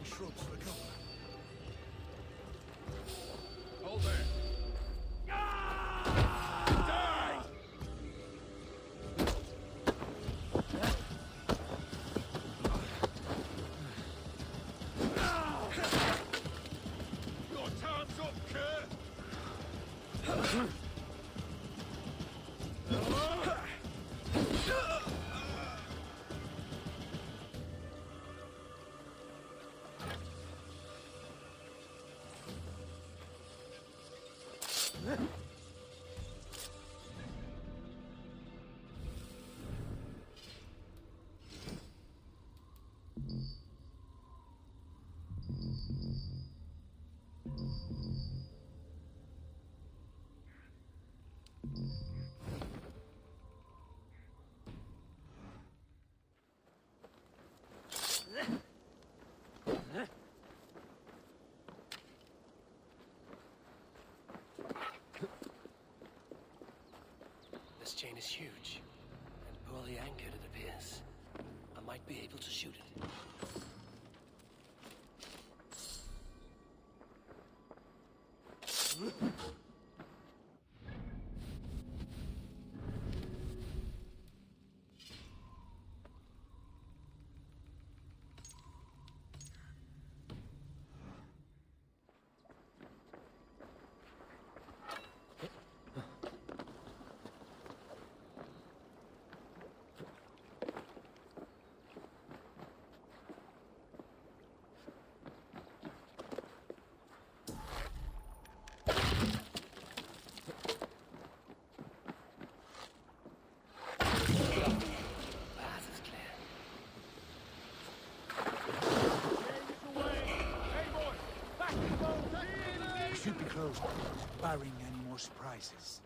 Shrubs for cover. Hold there. Die! Your time's up, Kerr! This chain is huge, and poorly anchored, it appears. I might be able to shoot it. Should be closed, barring any more surprises.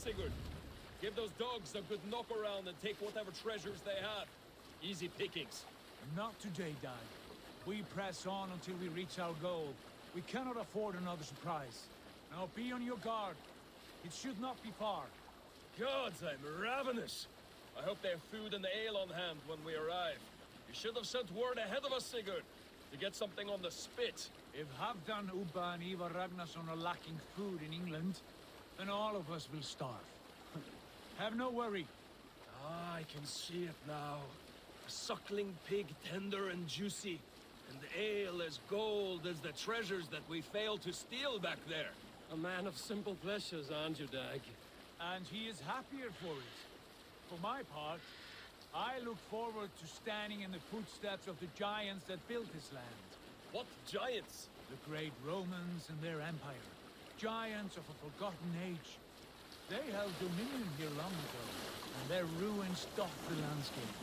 Sigurd. Give those dogs a good knock around and take whatever treasures they have. Easy pickings. Not today, Dag. We press on until we reach our goal. We cannot afford another surprise. Now be on your guard. It should not be far. Gods, I'm ravenous. I hope they have food and ale on hand when we arrive. You should have sent word ahead of us, Sigurd, to get something on the spit. If Halfdan, Ubba and Ivar Ragnarsson are lacking food in England, then all of us will starve. Have no worry. Ah, I can see it now. A suckling pig, tender and juicy. And ale as gold as the treasures that we failed to steal back there. A man of simple pleasures, aren't you, Dag? And he is happier for it. For my part, I look forward to standing in the footsteps of the giants that built this land. What giants? The great Romans and their empire. Giants of a forgotten age. They held dominion here long ago, and their ruins dot the landscape.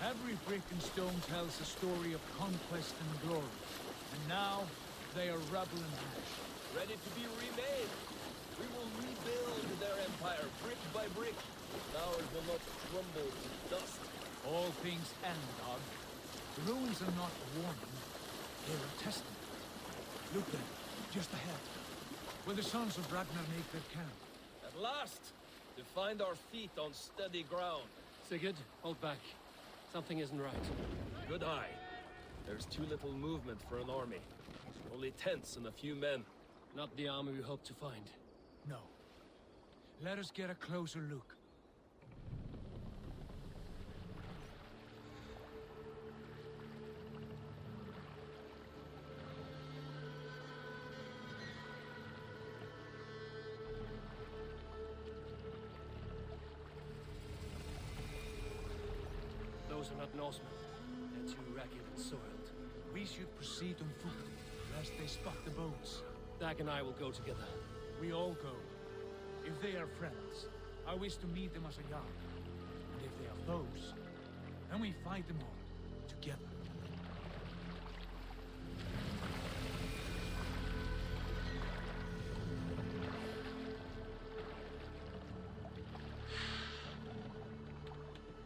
Every brick and stone tells a story of conquest and glory. And now, they are rubble and ash. Ready to be remade. We will rebuild their empire brick by brick. Ours will not crumble to dust. All things end, Dog. The ruins are not a warning. They're a testament. Look there, just ahead. Where the sons of Ragnar make their camp. At last! To find our feet on steady ground. Sigurd, hold back. Something isn't right. Good eye. There's too little movement for an army. Only tents and a few men. Not the army we hope to find. No. Let us get a closer look. Those are not Norsemen. They're too ragged and soiled. We should proceed on foot, lest they spot the boats. Dag and I will go together. We all go. If they are friends, I wish to meet them as a yard. And if they are foes, then we fight them all, together.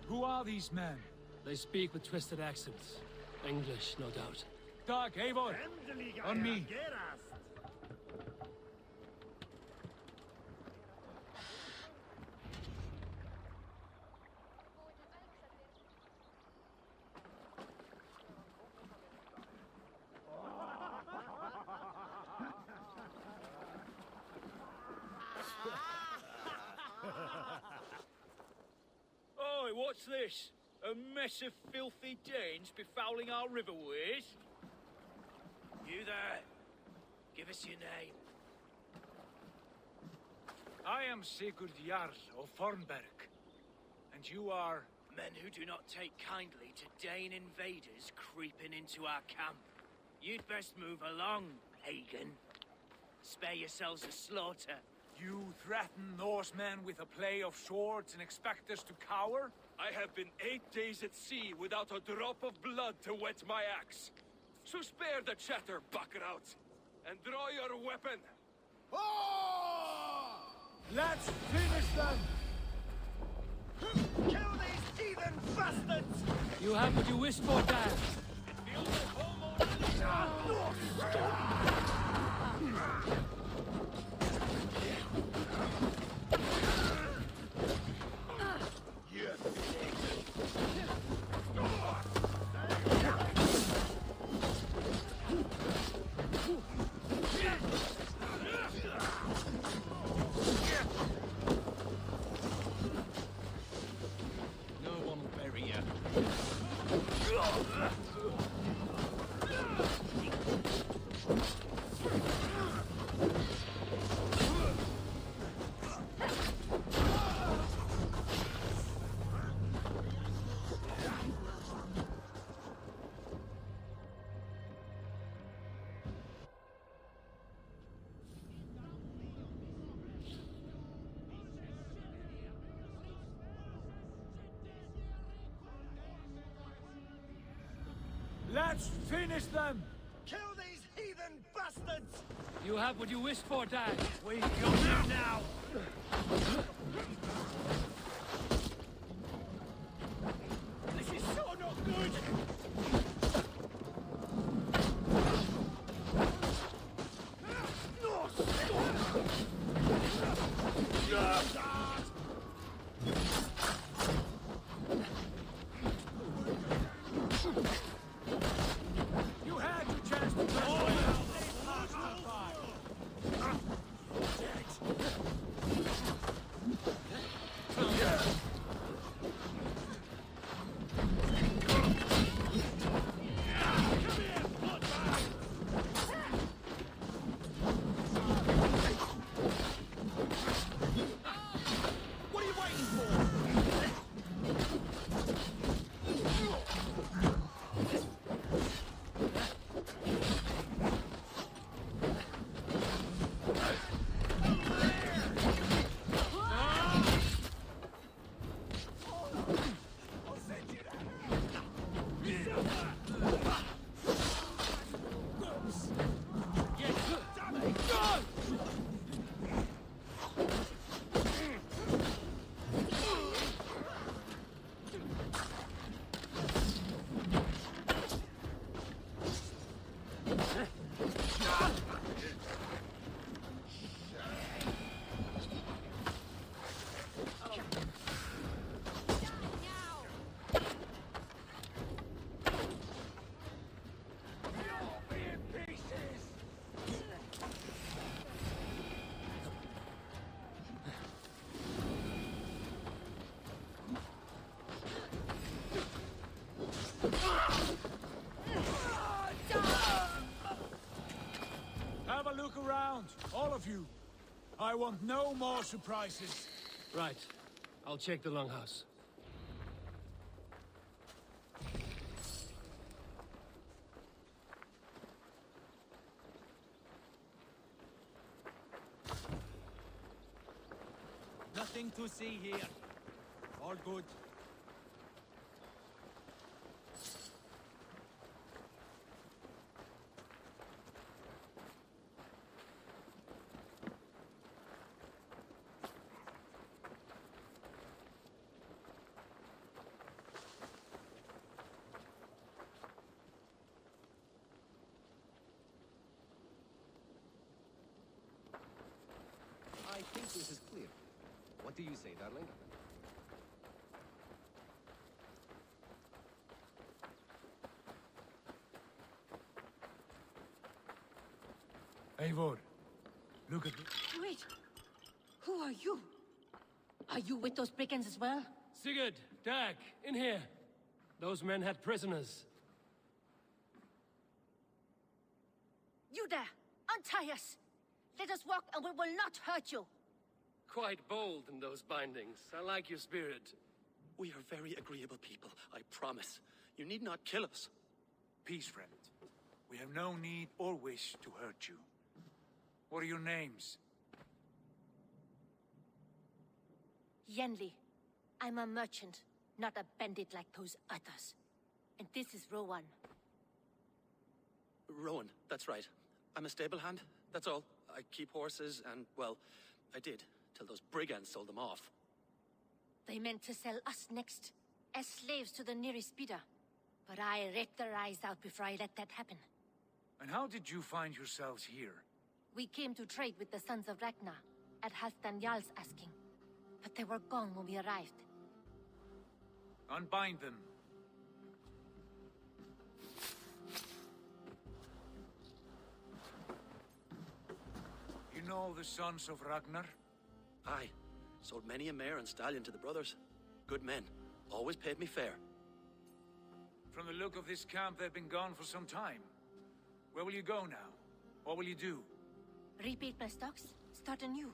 Who are these men? They speak with twisted accents. English, no doubt. Dag, Eivor! On me! Oi, what's this? A mess of filthy Danes befouling our riverways? You there. Give us your name. I am Sigurd Jarl of Fornberg. And you are... Men who do not take kindly to Dane invaders creeping into our camp. You'd best move along, Hagen. Spare yourselves a slaughter. You threaten Norsemen with a play of swords and expect us to cower? I have been 8 days at sea without a drop of blood to wet my axe. So spare the chatter, buckraut, and draw your weapon. Oh! Let's finish them! Kill these heathen bastards! You have what you wished for, Dag. Let's finish them! Kill these heathen bastards! You have what you wished for, Dag. We got them now! This is so not good! You had your chance to press the bell. They passed us by. What are you waiting for? Have a look around, all of you. I want no more surprises. Right. I'll check the longhouse. Nothing to see here. All good. I think this is clear. What do you say, darling? Eivor, look at me. Wait! Who are you? Are you with those brigands as well? Sigurd, Dag, in here. Those men had prisoners. You there! Untie us! Let us walk and we will not hurt you! Quite bold in those bindings. I like your spirit. We are very agreeable people, I promise. You need not kill us. Peace, friend. We have no need or wish to hurt you. What are your names? Yenli. I'm a merchant, not a bandit like those others. And this is Rowan. Rowan, that's right. I'm a stable hand, that's all. I keep horses and, well, I did, till those brigands sold them off. They meant to sell us next, as slaves to the nearest speeder. But I ripped their eyes out before I let that happen. And how did you find yourselves here? We came to trade with the Sons of Ragnar, at Halfdan Jarl's asking. But they were gone when we arrived. Unbind them. You know the Sons of Ragnar? Aye. Sold many a mare and stallion to the brothers. Good men. Always paid me fair. From the look of this camp, they've been gone for some time. Where will you go now? What will you do? Rebuild my stocks, start anew.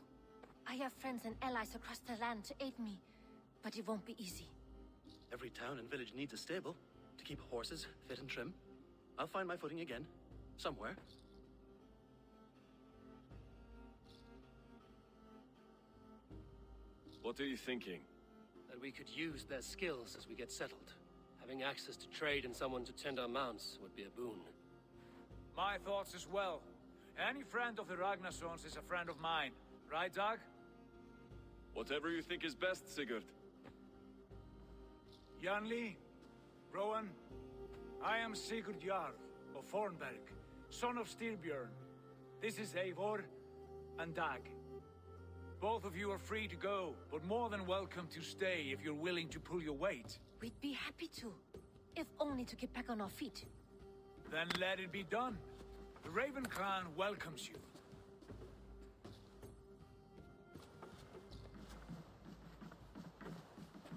I have friends and allies across the land to aid me, but it won't be easy. Every town and village needs a stable to keep horses fit and trim. I'll find my footing again. Somewhere. What are you thinking? That we could use their skills as we get settled. Having access to trade and someone to tend our mounts would be a boon. My thoughts as well. Any friend of the Ragnarsons is a friend of mine. Right, Dag? Whatever you think is best, Sigurd. Janli, Rowan, I am Sigurd Jarl of Fornberg, son of Styrbjörn. This is Eivor and Dag. Both of you are free to go, but more than welcome to stay if you're willing to pull your weight. We'd be happy to, if only to get back on our feet. Then let it be done. The Raven Clan welcomes you.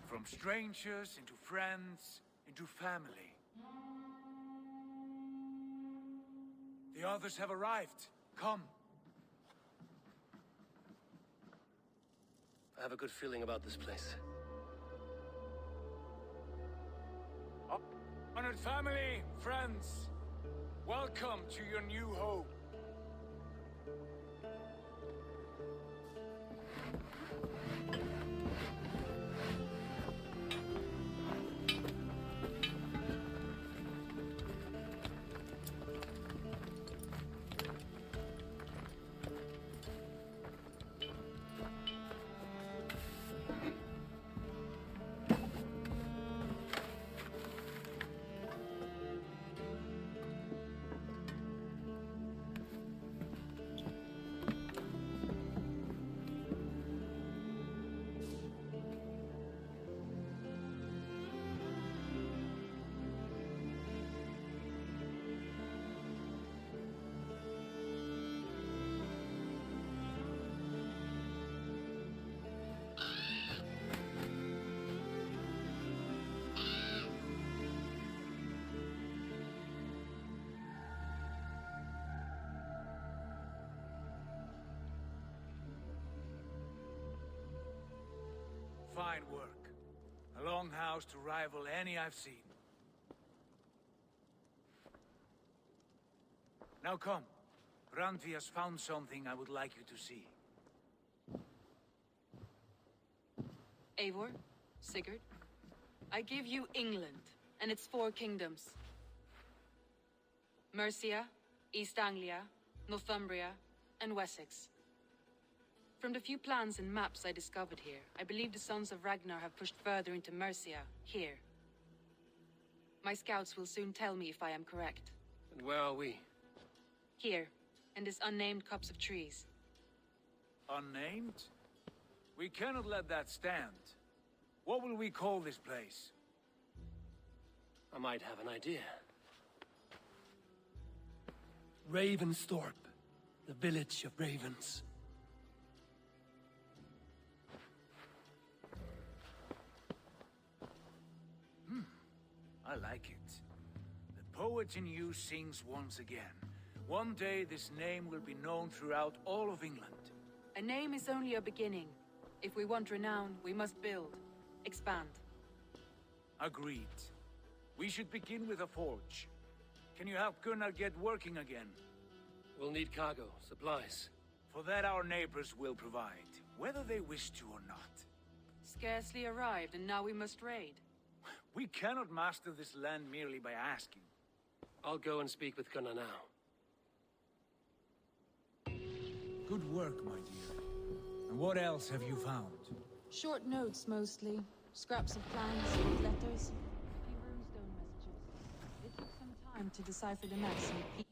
From strangers into friends, into family. The others have arrived. Come. I have a good feeling about this place. Honored family, friends, welcome to your new home. Fine work. A longhouse to rival any I've seen. Now come. Randvi has found something I would like you to see. Eivor, Sigurd, I give you England and its 4 kingdoms. Mercia, East Anglia, Northumbria, and Wessex. From the few plans and maps I discovered here, I believe the Sons of Ragnar have pushed further into Mercia, here. My scouts will soon tell me if I am correct. And where are we? Here, in this unnamed copse of trees. Unnamed? We cannot let that stand. What will we call this place? I might have an idea. Ravensthorpe, the village of ravens. I like it. The poet in you sings once again. One day this name will be known throughout all of England. A name is only a beginning. If we want renown, we must build, expand. Agreed. We should begin with a forge. Can you help Gunnar get working again? We'll need cargo, supplies. For that our neighbors will provide, whether they wish to or not. Scarcely arrived, and now we must raid. We cannot master this land merely by asking. I'll go and speak with Gunnar now. Good work, my dear. And what else have you found? Short notes, mostly. Scraps of plans, letters. A few runestone messages. It took some time to decipher the maps and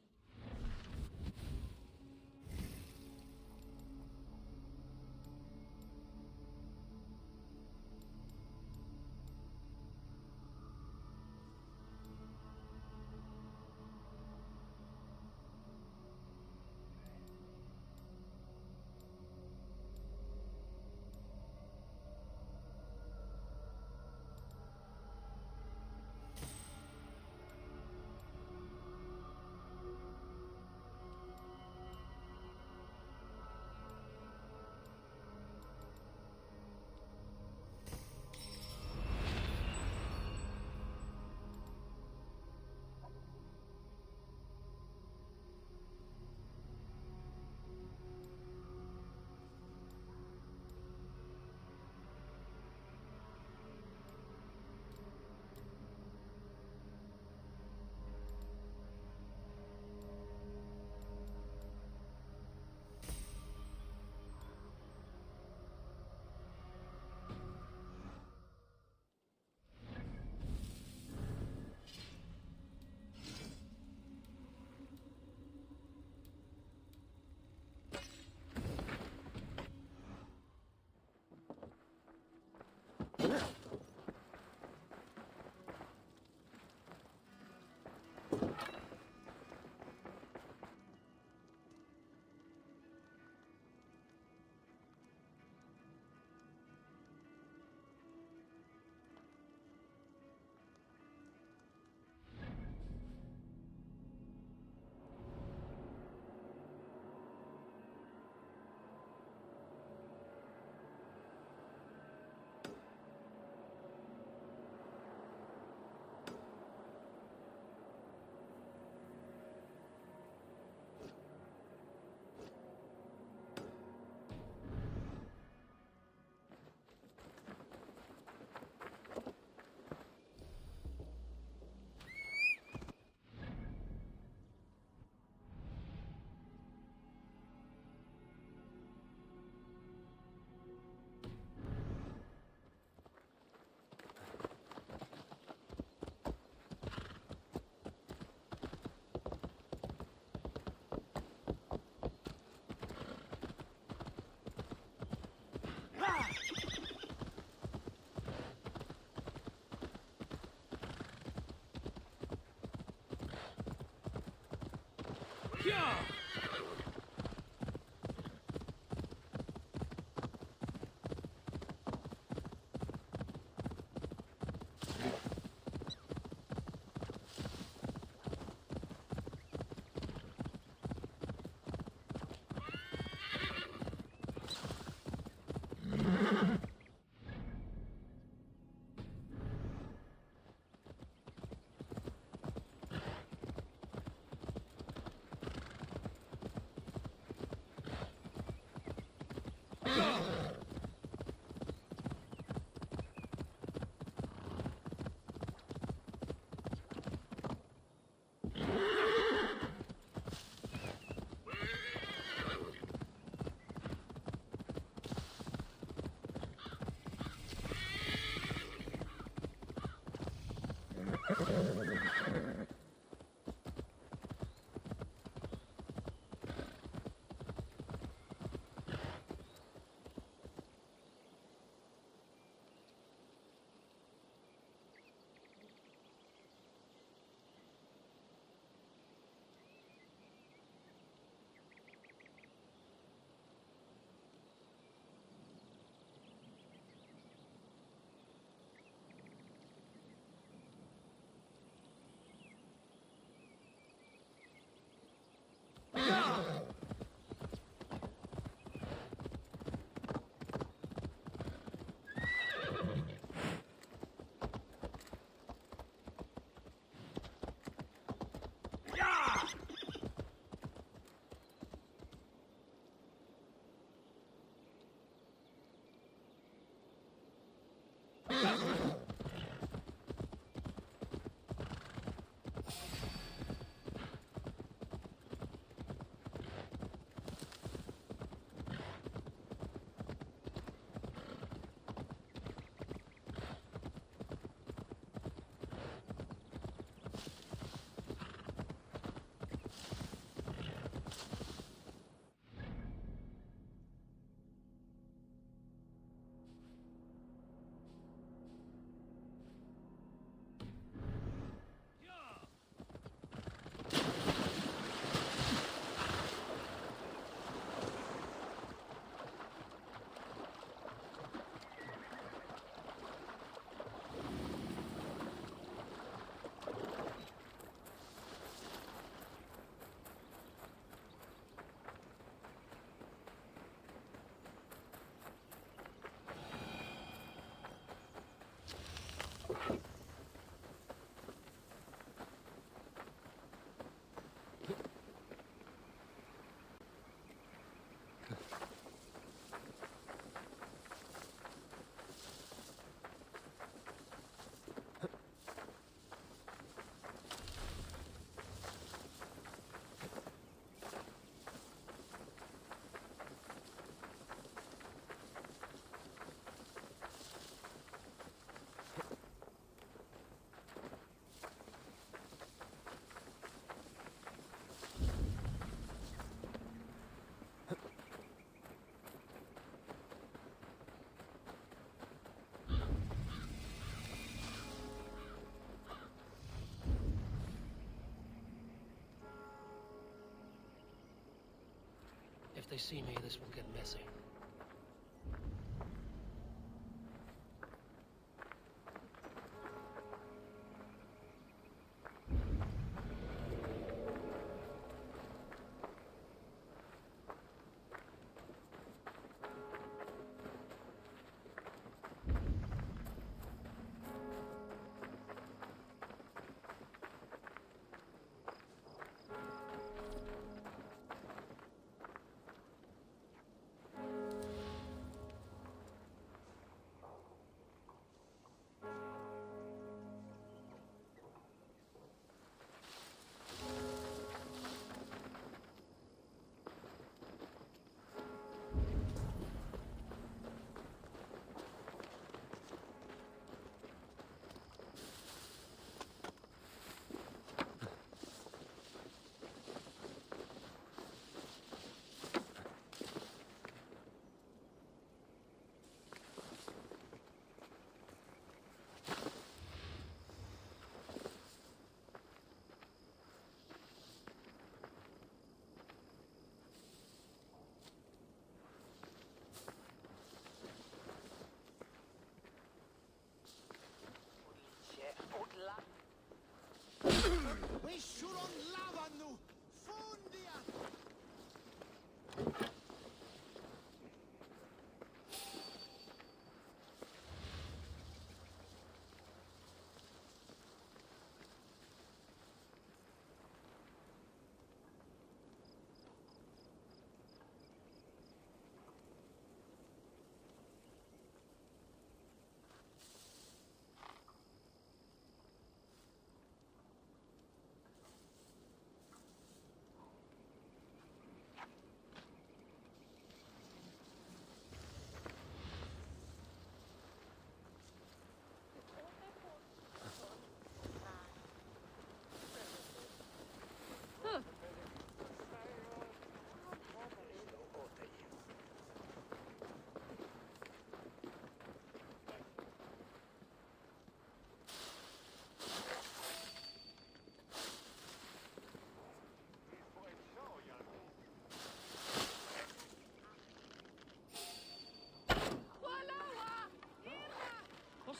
they see me, this will get messy.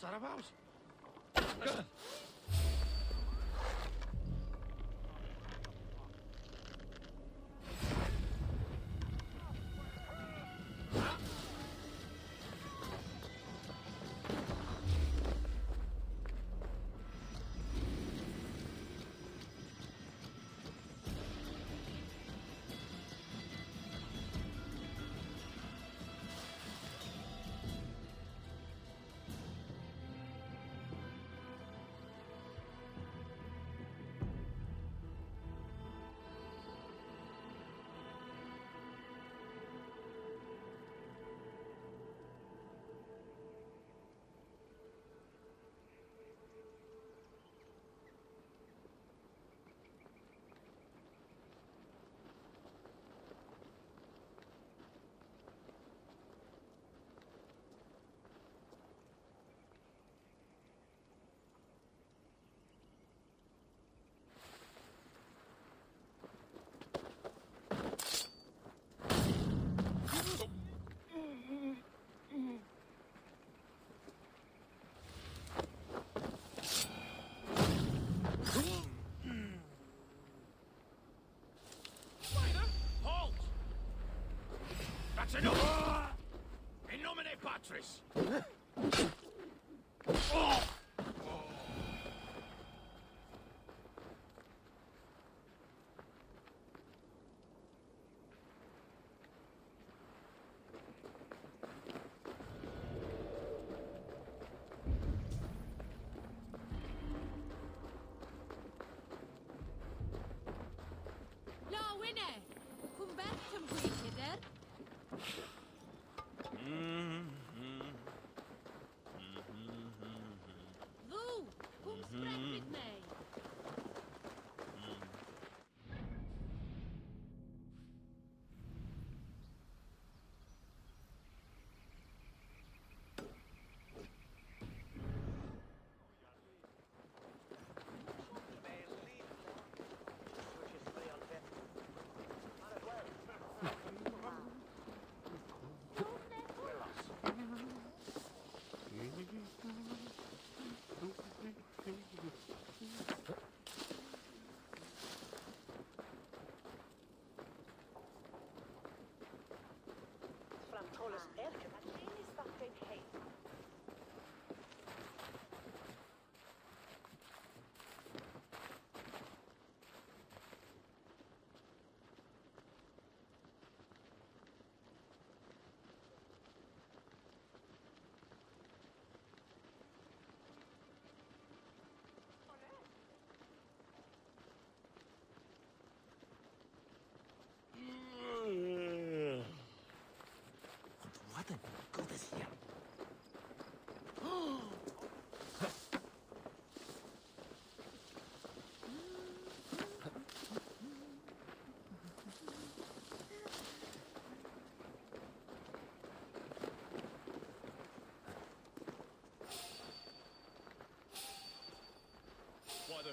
What's that about?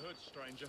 hood, stranger.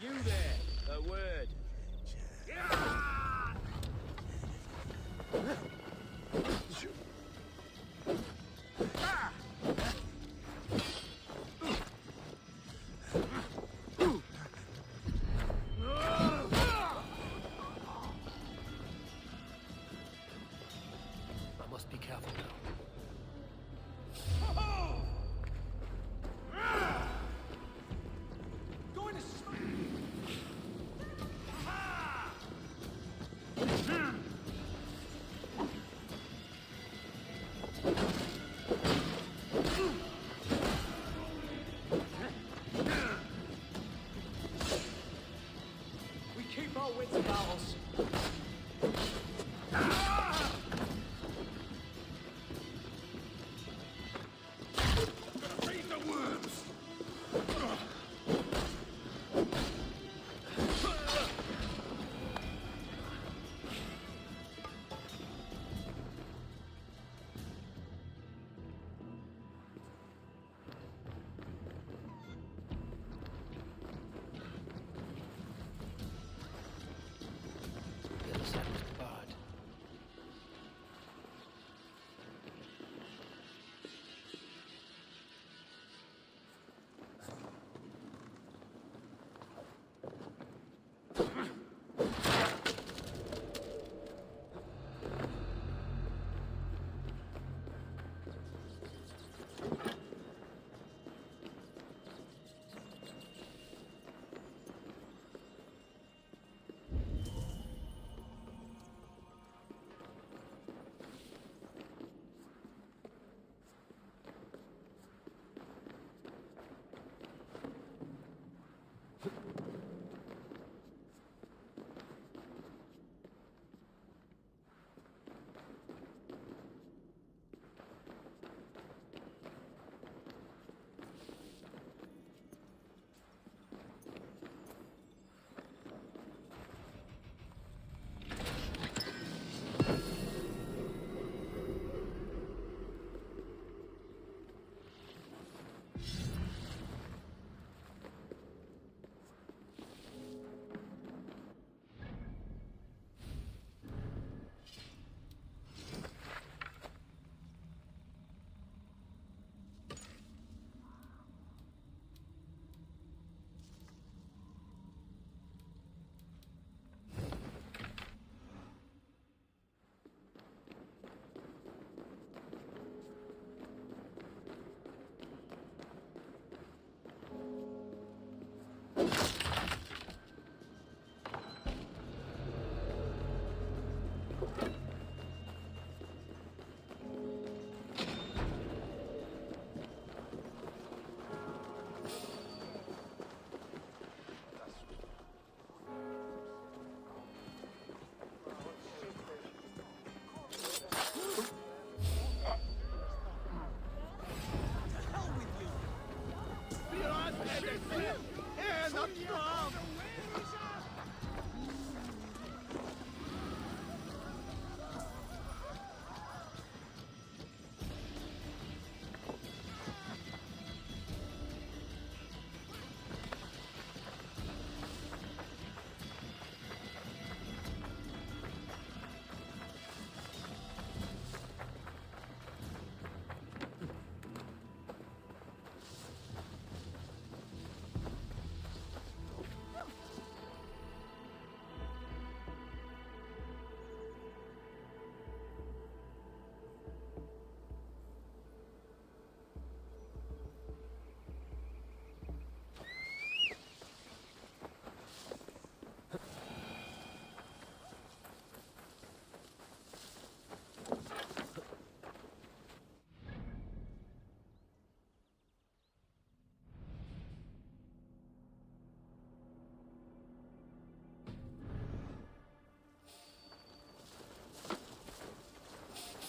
You there, a word. our wits about us. Feed the worms! The other side was barred.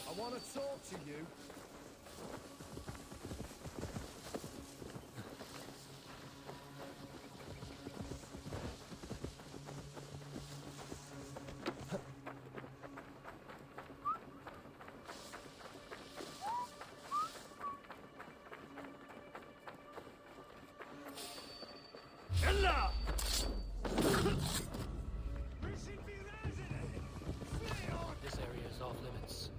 I want to talk to you. Ella! This area is off limits.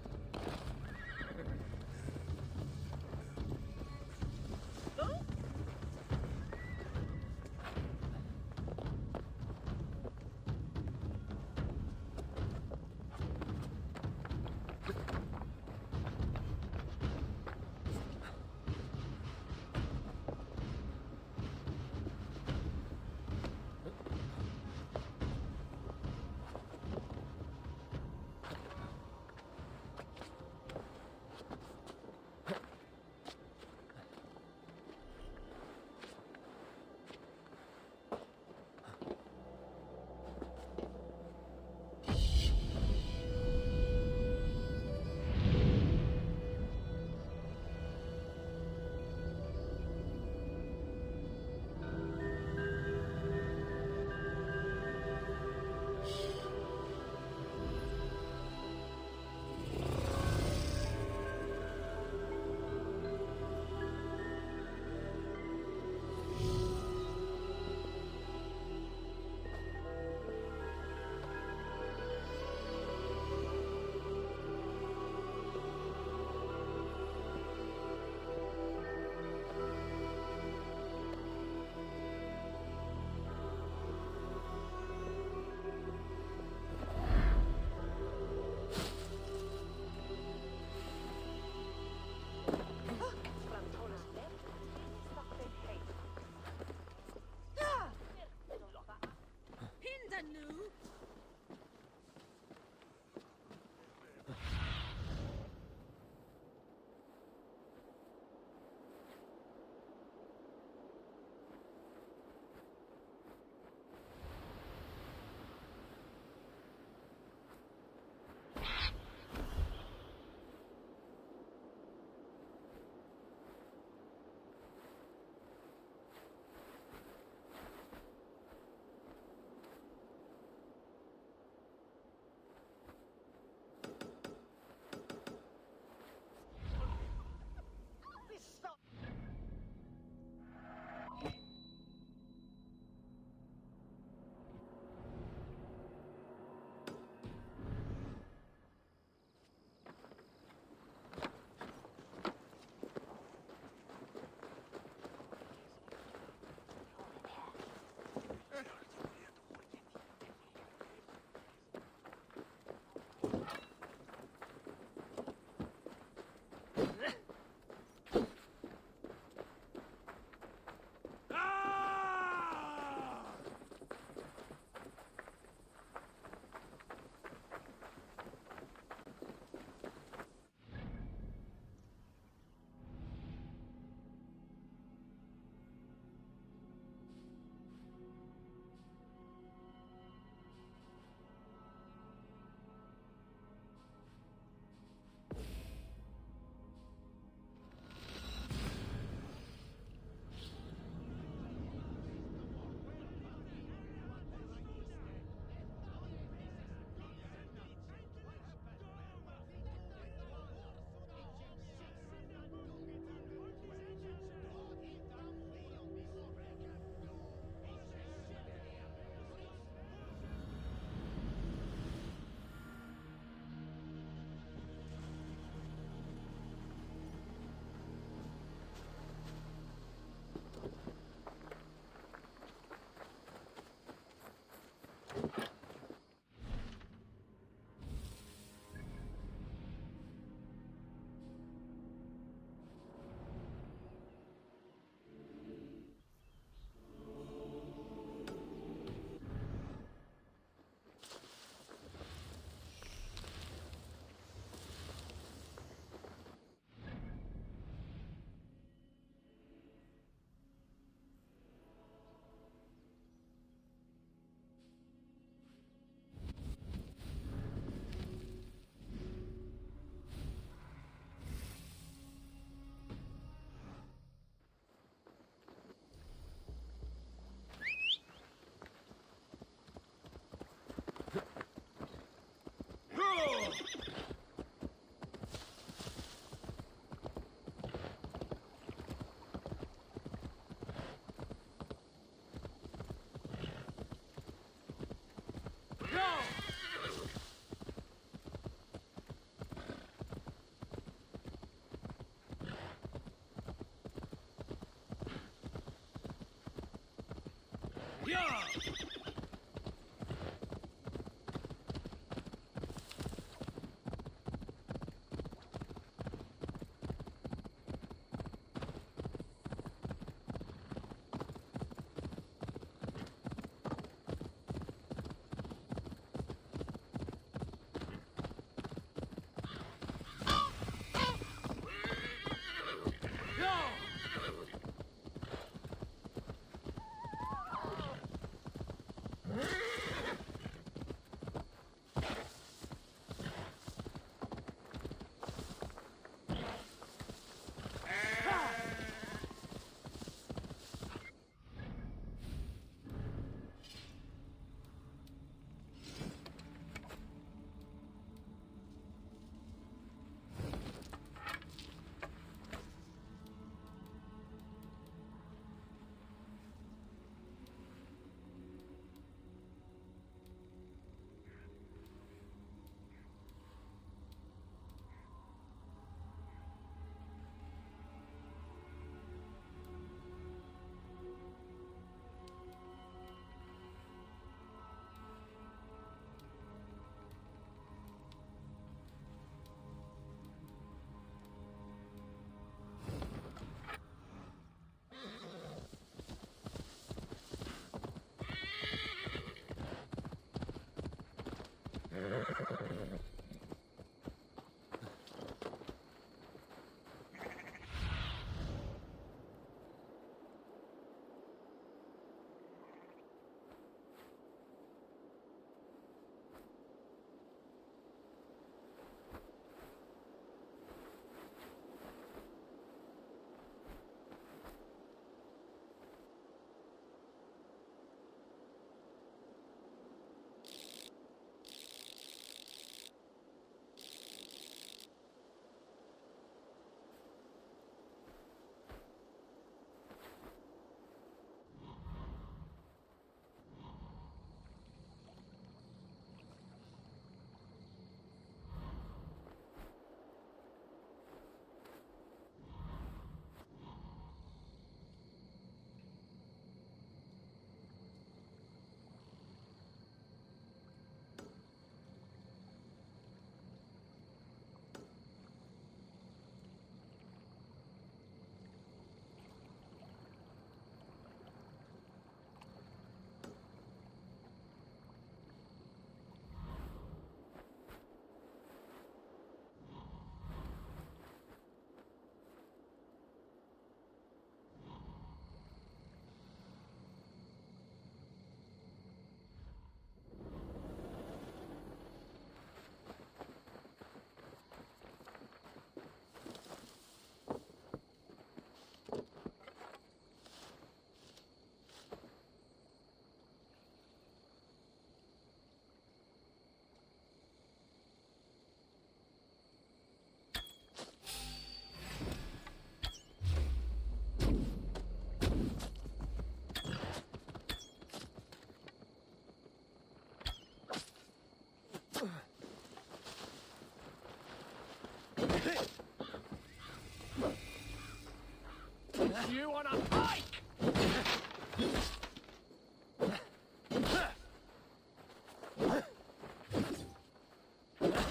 You on a bike!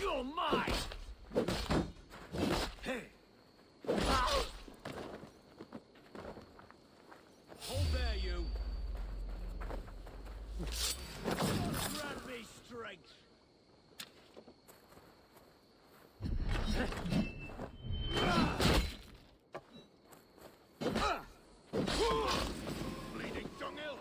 You're mine! Hey! Hold there, you! Grant me strength! Bleeding dunghill!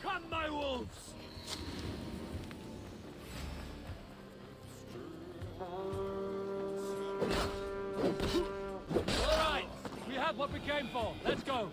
Come, my wolves! All right, we have what we came for. Let's go.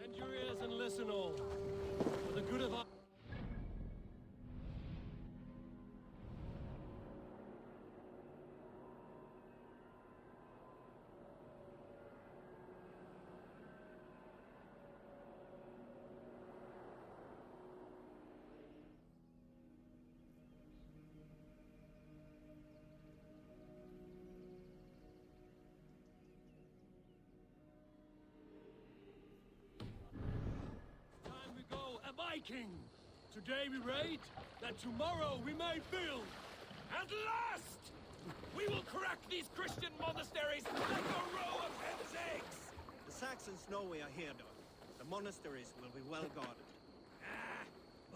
Bend your ears and listen all. For the good of our... Time we go a Viking! Today we raid, that tomorrow we may build! At last! We will crack these Christian monasteries like a row of hen's eggs! The Saxons know we are here, Doug. The monasteries will be well guarded. Ah,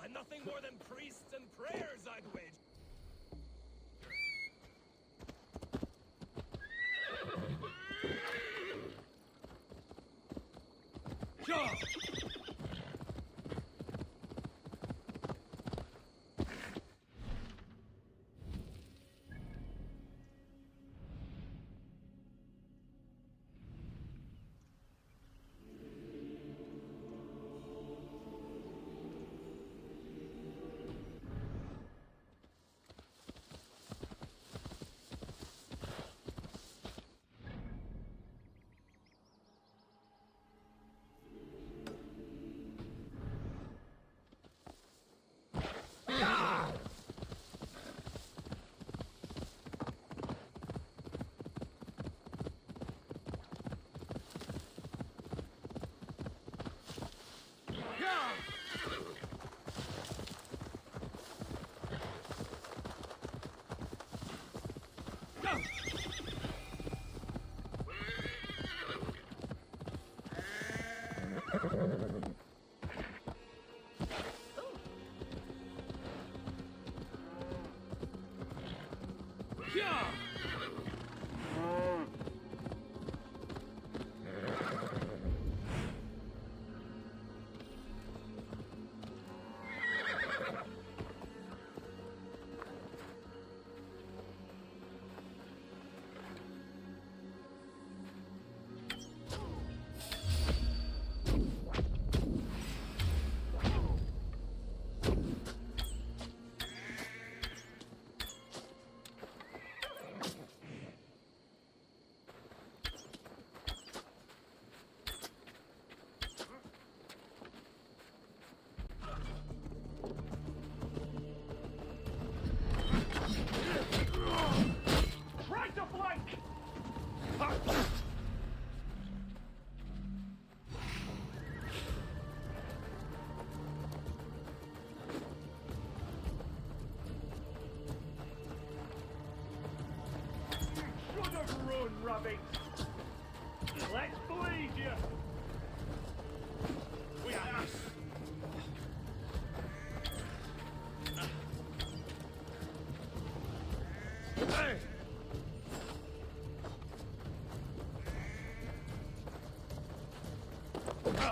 by nothing more than priests and prayers, I'd wager. Sure!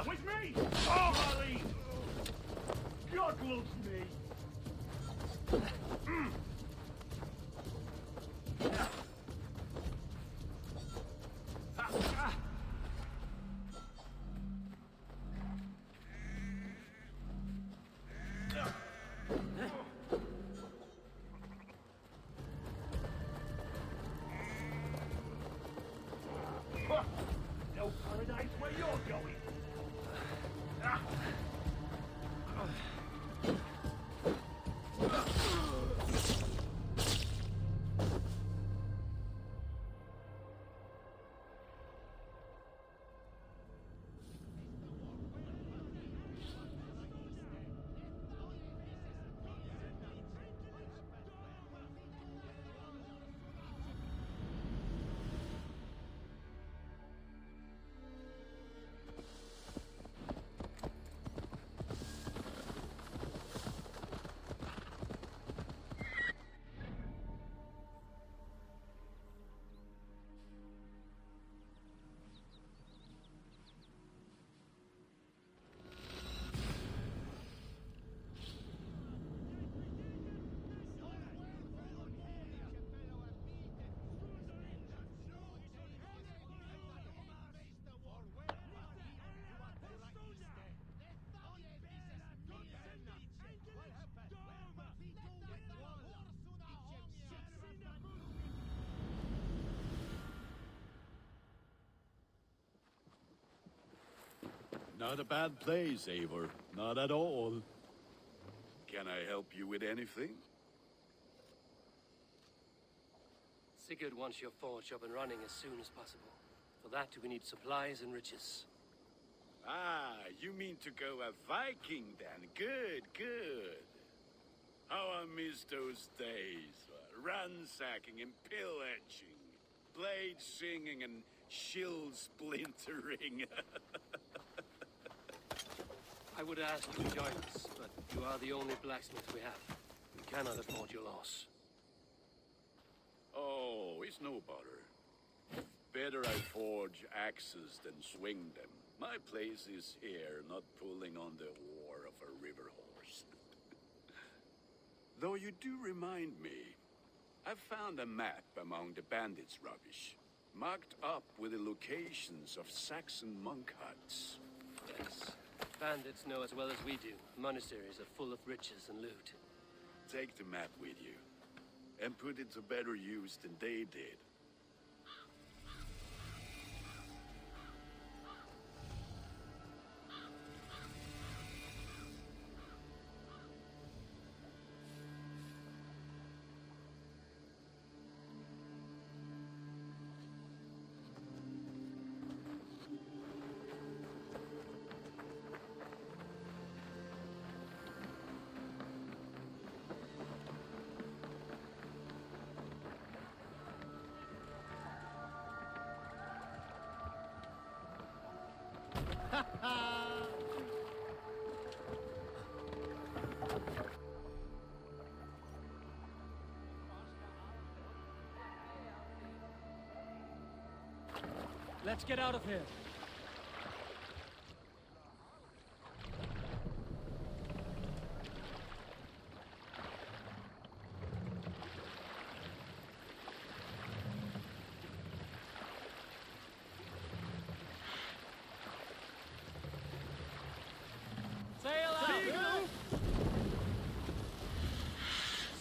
With me! Molly! God loves me! No paradise where you're going! Not a bad place, Eivor. Not at all. Can I help you with anything? Sigurd wants your forge up and running as soon as possible. For that, we need supplies and riches. Ah, you mean to go a Viking then? Good, good. How I miss those days. Ransacking and pillaging. Blade singing and shield splintering. I would ask you to join us, but you are the only blacksmith we have. We cannot afford your loss. Oh, it's no bother. Better I forge axes than swing them. My place is here, not pulling on the oar of a river horse. Though you do remind me, I've found a map among the bandits' rubbish, marked up with the locations of Saxon monk huts. Yes. Bandits know as well as we do. Monasteries are full of riches and loot. Take the map with you, and put it to better use than they did. Let's get out of here. Sail out!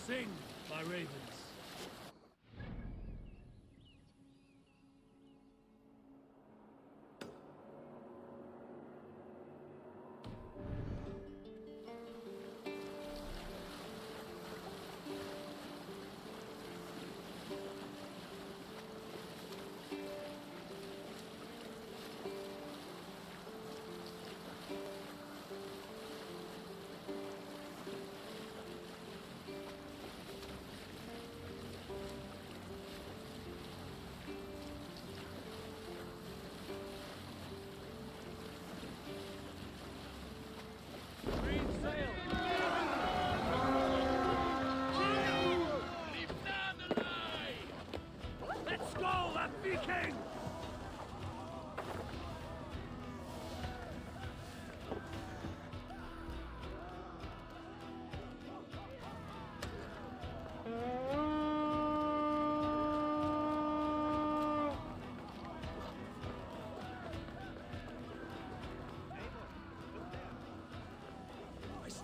Sing, my ravens.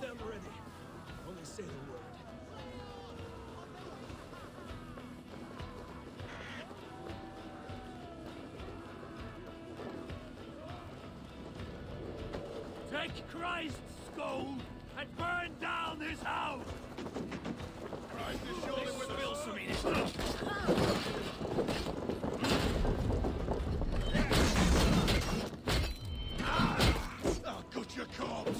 them ready. Only say the word. Take Christ's skull and burn down his house! Christ is surely with Spill us. some in it. I'll cut your corpse.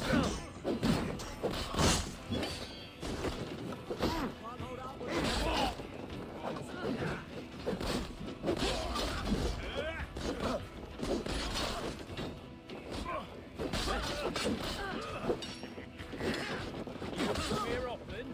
Spear up, then.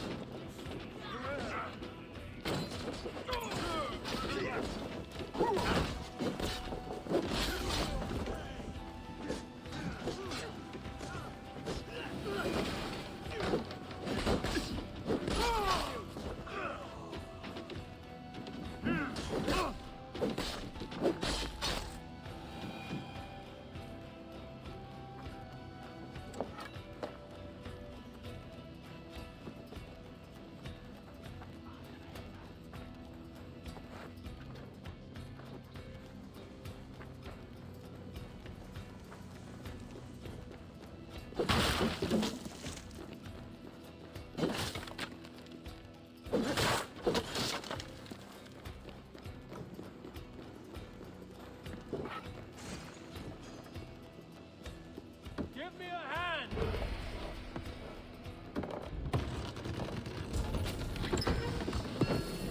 Give me a hand!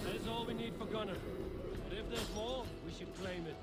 That is all we need for Gunner. But if there's more, we should claim it.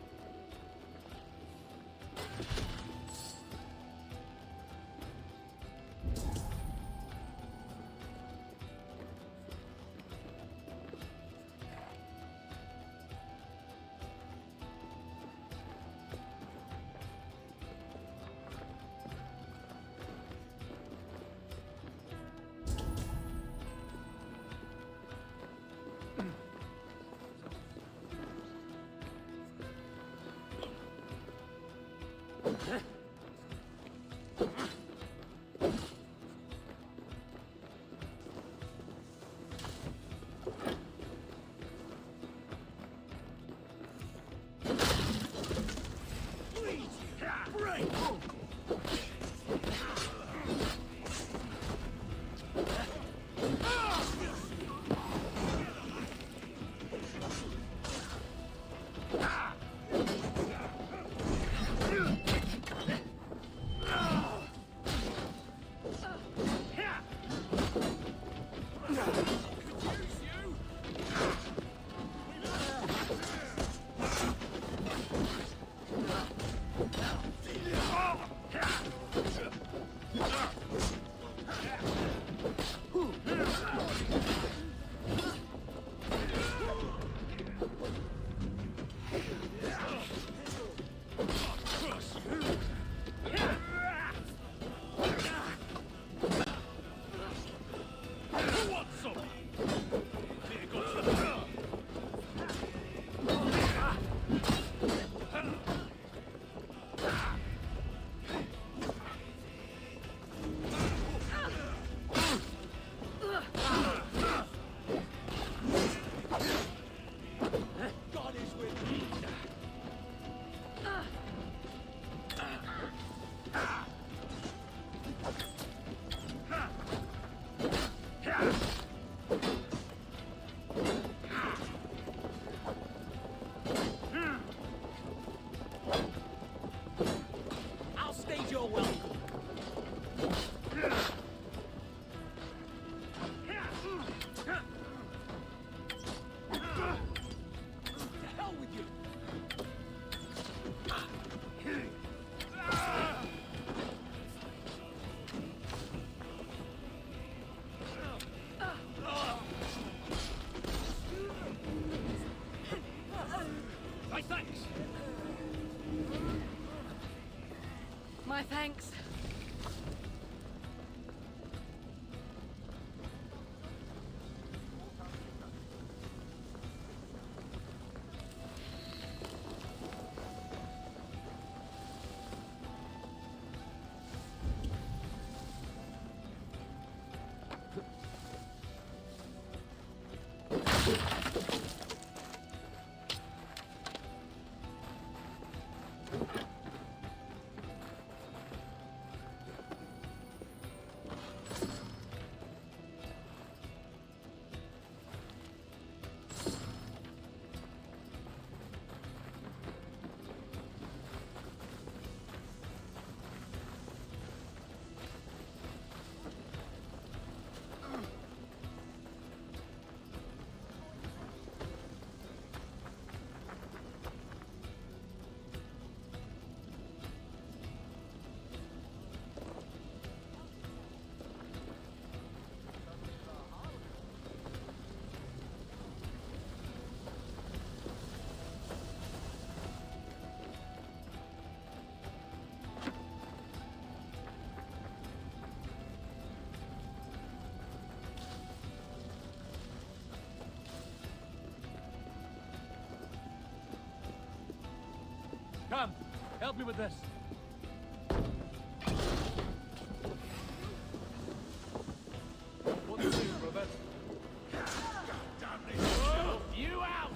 My thanks. Help me with this. What do you do, Robert? You out!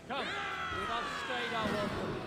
Come, we've outstayed our welcome.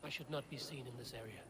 I should not be seen in this area.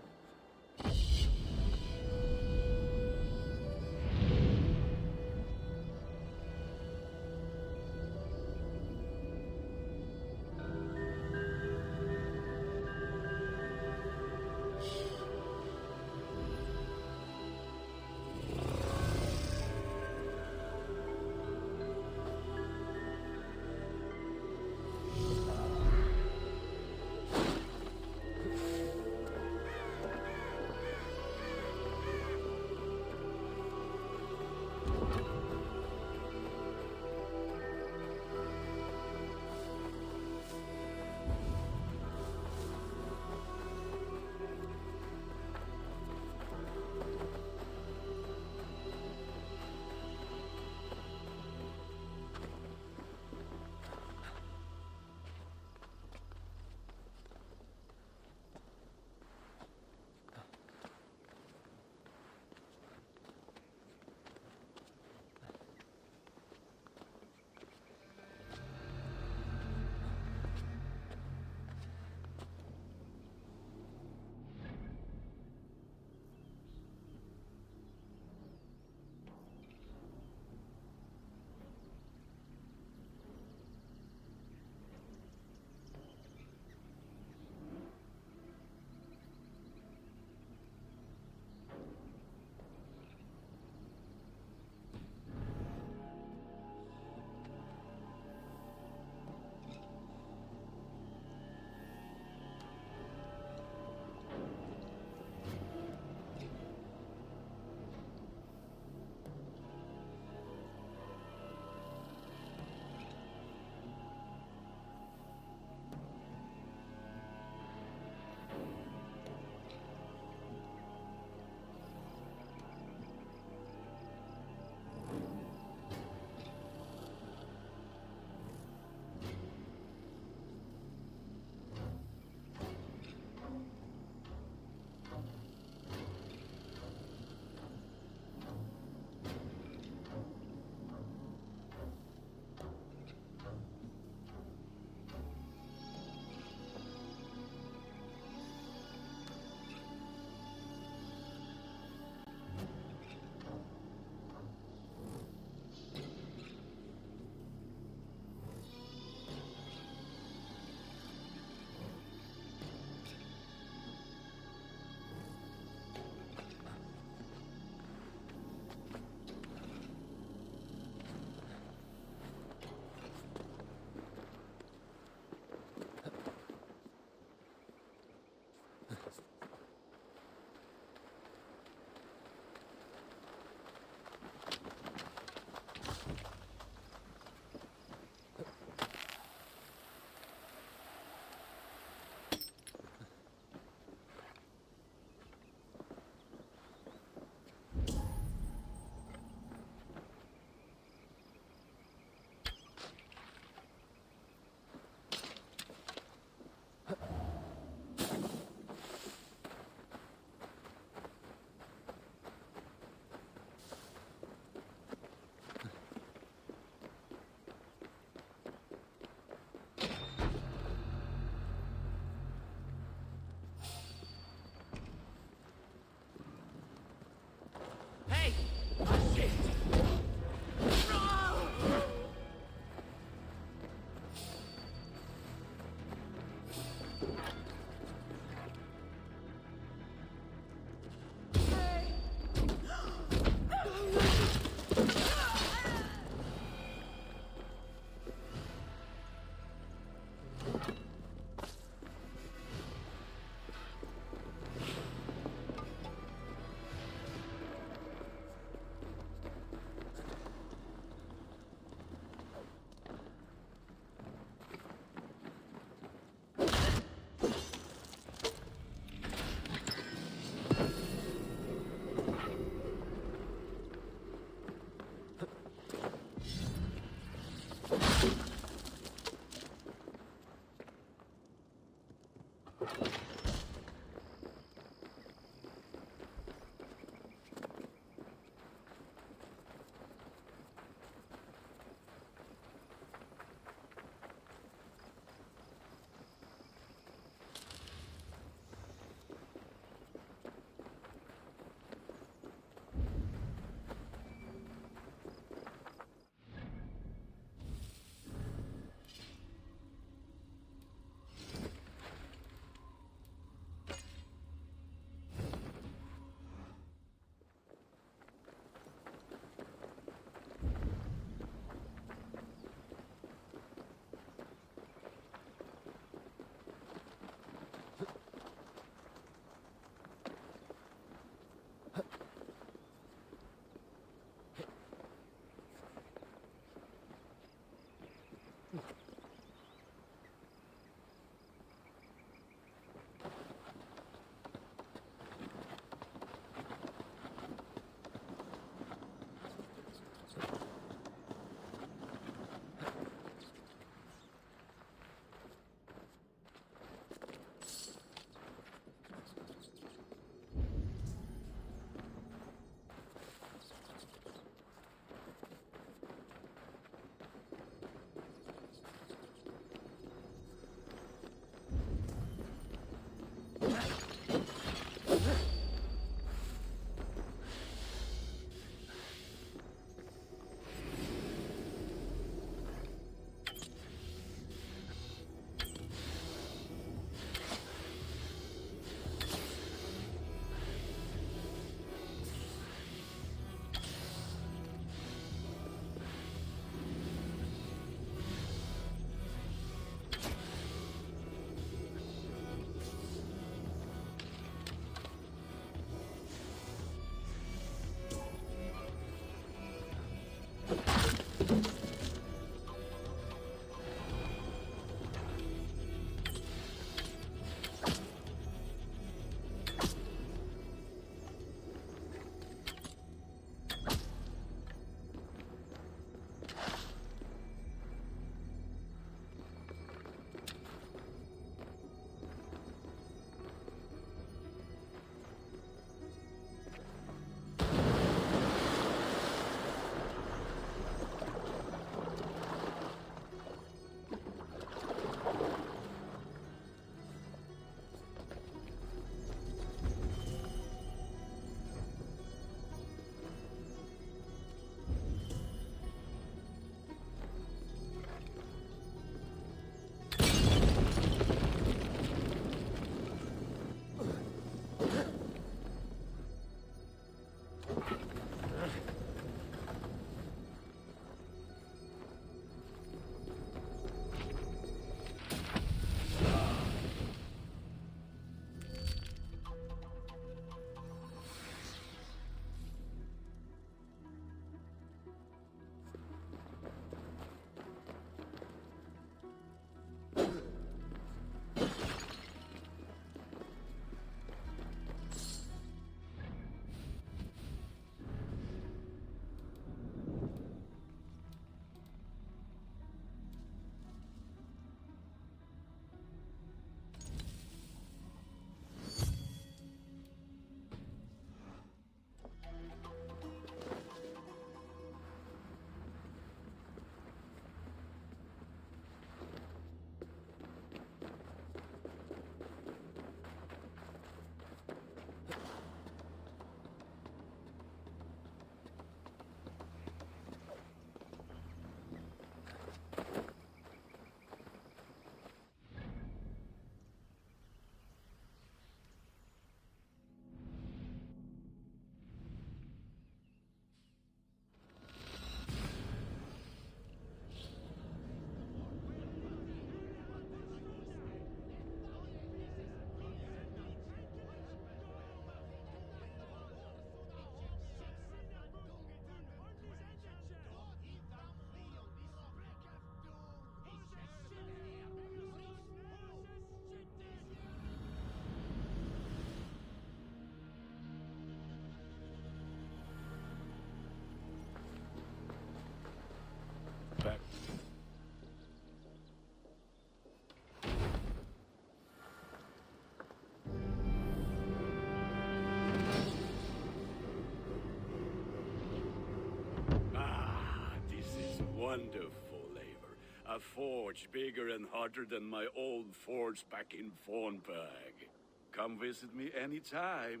Wonderful, Eivor. A forge bigger and hotter than my old forge back in Fornberg. Come visit me anytime.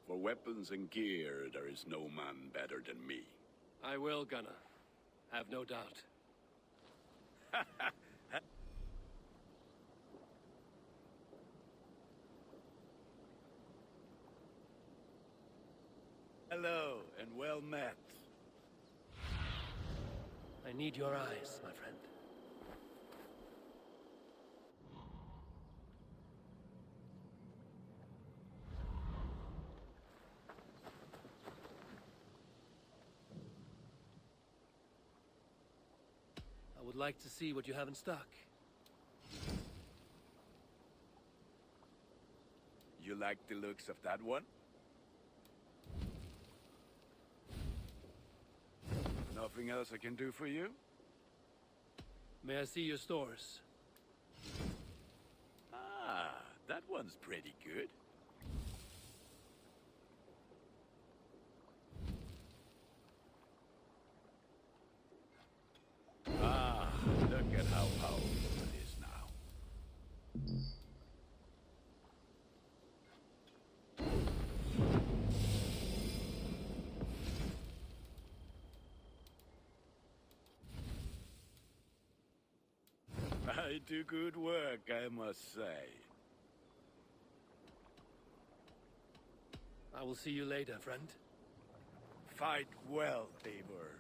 For weapons and gear, there is no man better than me. I will, Gunnar. Have no doubt. Hello, and well met. I need your eyes, my friend. I would like to see what you have in stock. You like the looks of that one? Nothing else I can do for you? May I see your stores? Ah, that one's pretty good. Ah, look at how powerful it is now. I do good work, I must say. I will see you later, friend. Fight well, Eivor.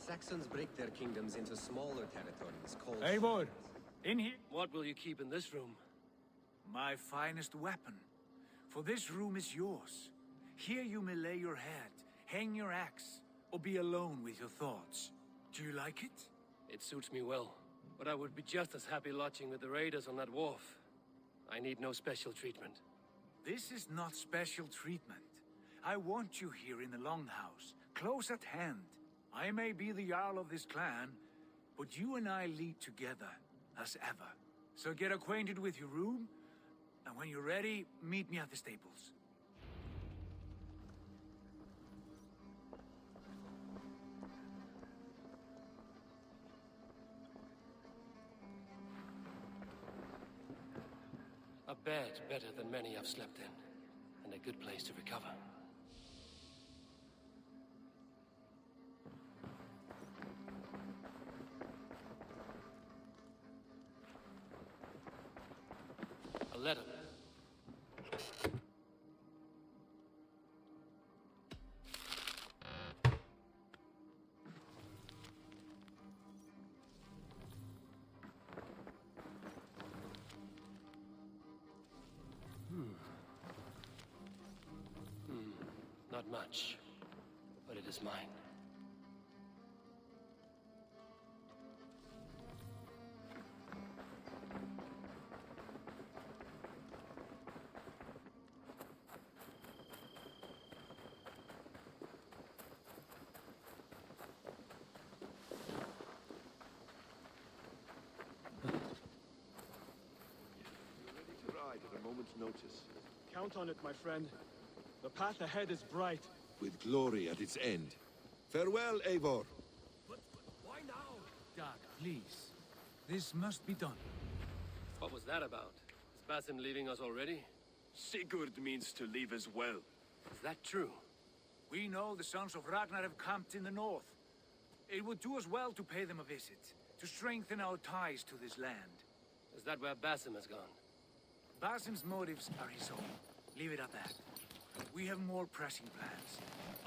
Saxons break their kingdoms into smaller territories called... Eivor, in here. What will you keep in this room? My finest weapon. For this room is yours. Here you may lay your head, hang your axe, or be alone with your thoughts. Do you like it? It suits me well, but I would be just as happy lodging with the raiders on that wharf. I need no special treatment. This is not special treatment. I want you here in the Longhouse, close at hand. I may be the Jarl of this clan, but you and I lead together, as ever. So get acquainted with your room, and when you're ready, meet me at the stables. A bed better than many I've slept in, and a good place to recover. A letter. Not much, but it is mine. Ride at a moment's notice. Count on it, my friend. The path ahead is bright. With glory at its end. Farewell, Eivor. But why now? Dag, please. This must be done. What was that about? Is Basim leaving us already? Sigurd means to leave as well. Is that true? We know the sons of Ragnar have camped in the north. It would do us well to pay them a visit, to strengthen our ties to this land. Is that where Basim has gone? Basim's motives are his own. Leave it at that. We have more pressing plans.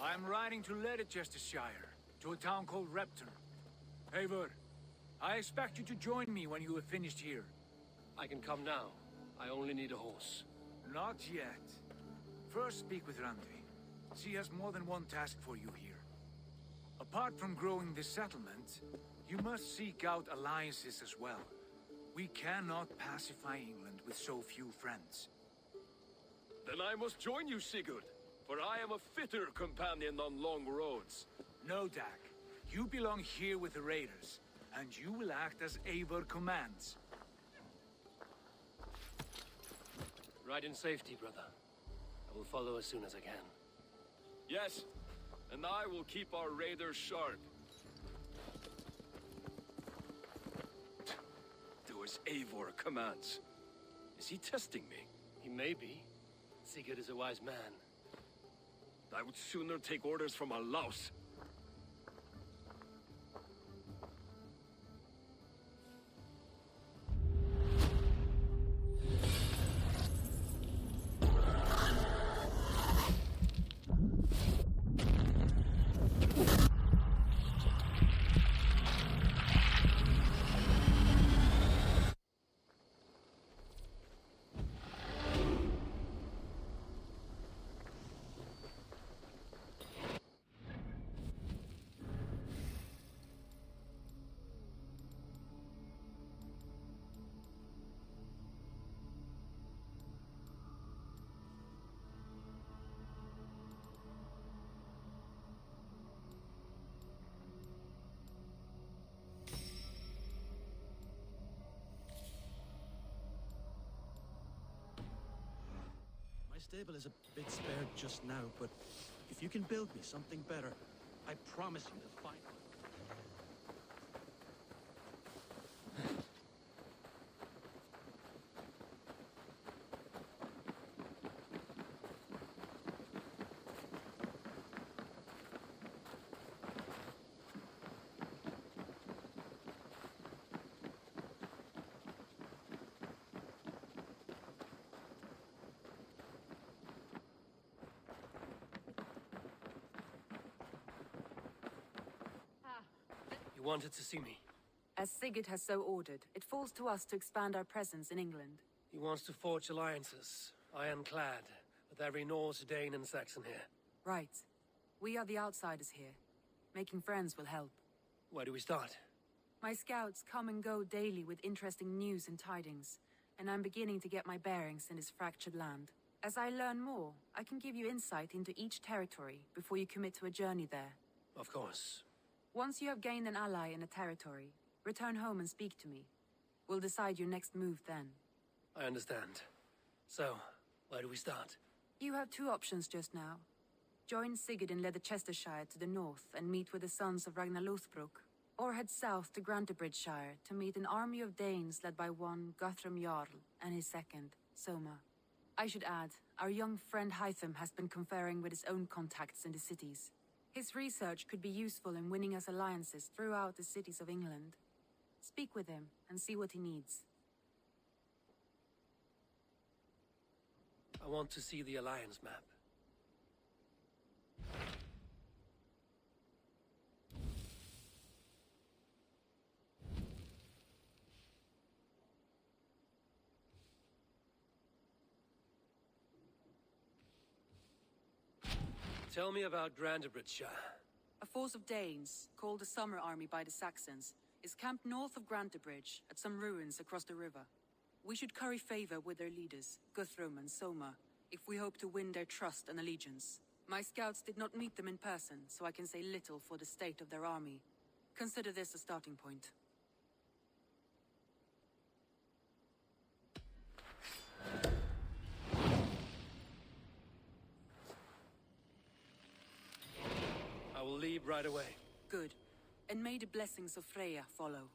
I'm riding to Leicestershire, to a town called Repton. Eivor, I expect you to join me when you have finished here. I can come now. I only need a horse. Not yet. First speak with Randvi. She has more than one task for you here. Apart from growing this settlement, you must seek out alliances as well. We cannot pacify England with so few friends. Then I must join you, Sigurd, for I am a fitter companion on long roads. No, Dag. You belong here with the raiders, and you will act as Eivor commands. Ride in safety, brother. I will follow as soon as I can. Yes, and I will keep our raiders sharp. Do as Eivor commands. Is he testing me? He may be. Sigurd is a wise man. I would sooner take orders from a louse. Stable is a bit spared just now, but if you can build me something better, I promise you to find one. You wanted to see me? As Sigurd has so ordered, it falls to us to expand our presence in England. He wants to forge alliances, ironclad, with every Norse, Dane, and Saxon here. Right. We are the outsiders here. Making friends will help. Where do we start? My scouts come and go daily with interesting news and tidings, and I'm beginning to get my bearings in this fractured land. As I learn more, I can give you insight into each territory before you commit to a journey there. Of course. Once you have gained an ally in a territory, return home and speak to me. We'll decide your next move then. I understand. So, where do we start? You have two options just now. Join Sigurd in Leicestershire to the north and meet with the sons of Ragnar Lothbrok, or head south to Grantebridgeshire to meet an army of Danes led by one Guthrum Jarl and his second, Soma. I should add, our young friend Hytham has been conferring with his own contacts in the cities. His research could be useful in winning us alliances throughout the cities of England. Speak with him and see what he needs. I want to see the Alliance map. Tell me about Grantebridgeshire. A force of Danes, called the Summer Army by the Saxons, is camped north of Grantebridge at some ruins across the river. We should curry favor with their leaders, Guthrum and Soma, if we hope to win their trust and allegiance. My scouts did not meet them in person, so I can say little for the state of their army. Consider this a starting point. I will leave right away. Good. And may the blessings of Freya follow.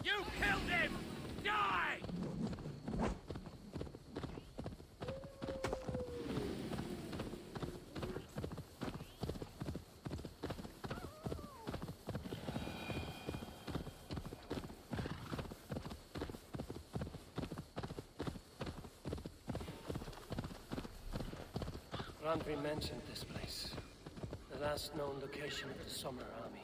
You killed him! Die! Randvi mentioned this place. The last known location of the Summer Army.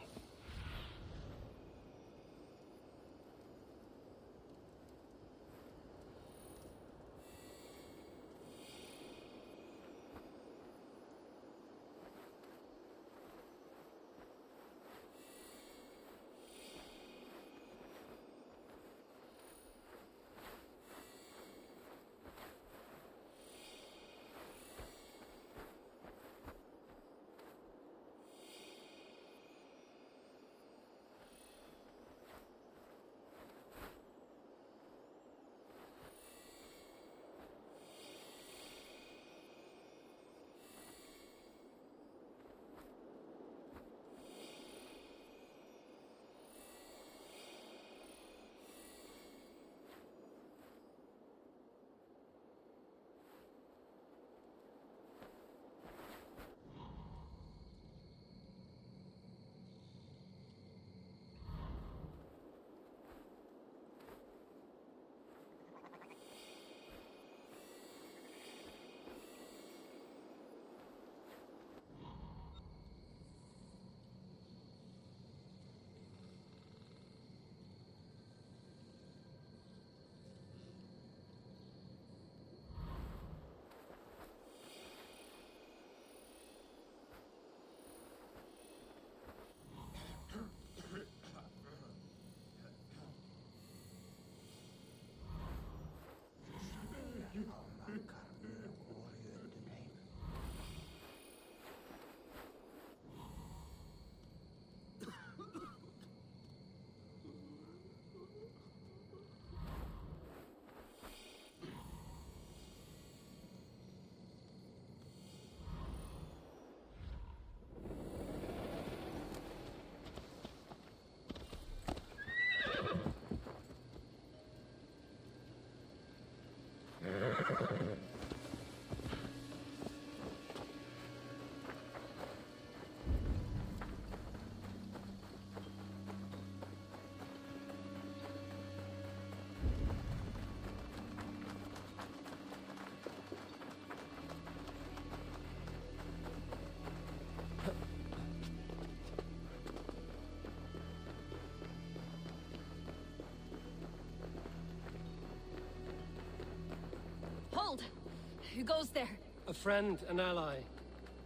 Who goes there? A friend, an ally.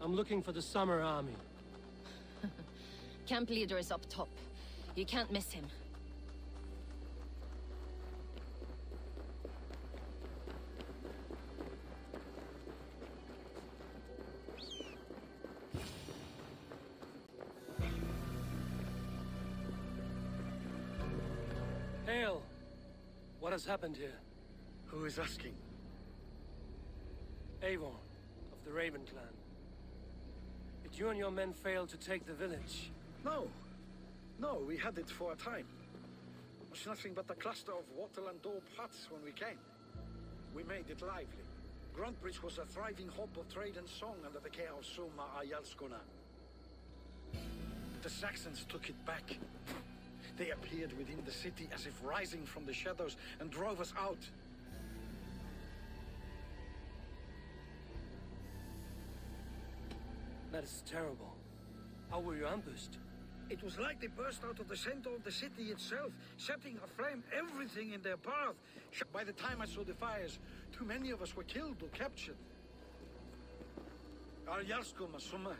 I'm looking for the Summer Army. Camp leader is up top. You can't miss him. Hail! What has happened here? Who is asking? Avon, of the Raven clan. Did you and your men fail to take the village? No. No, we had it for a time. It was nothing but a cluster of wattle and daub huts when we came. We made it lively. Gruntbridge was a thriving hub of trade and song under the care of Suma Ayalskuna. The Saxons took it back. They appeared within the city as if rising from the shadows and drove us out. That is terrible. How were you ambushed? It was like they burst out of the center of the city itself, setting aflame everything in their path. By the time I saw the fires, too many of us were killed or captured. Our Yarskuma, Suma,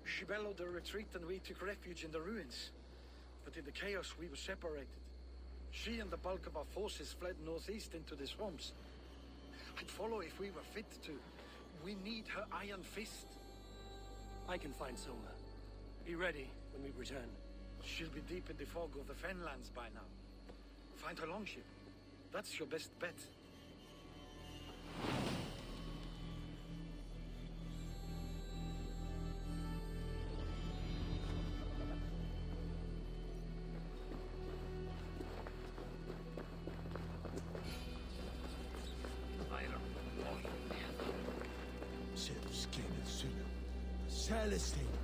she bellowed a retreat and we took refuge in the ruins. But in the chaos, we were separated. She and the bulk of our forces fled northeast into the swamps. I'd follow if we were fit to. We need her iron fist. I can find Soma. Be ready when we return. She'll be deep in the fog of the Fenlands by now. Find her longship. That's your best bet. Celestine.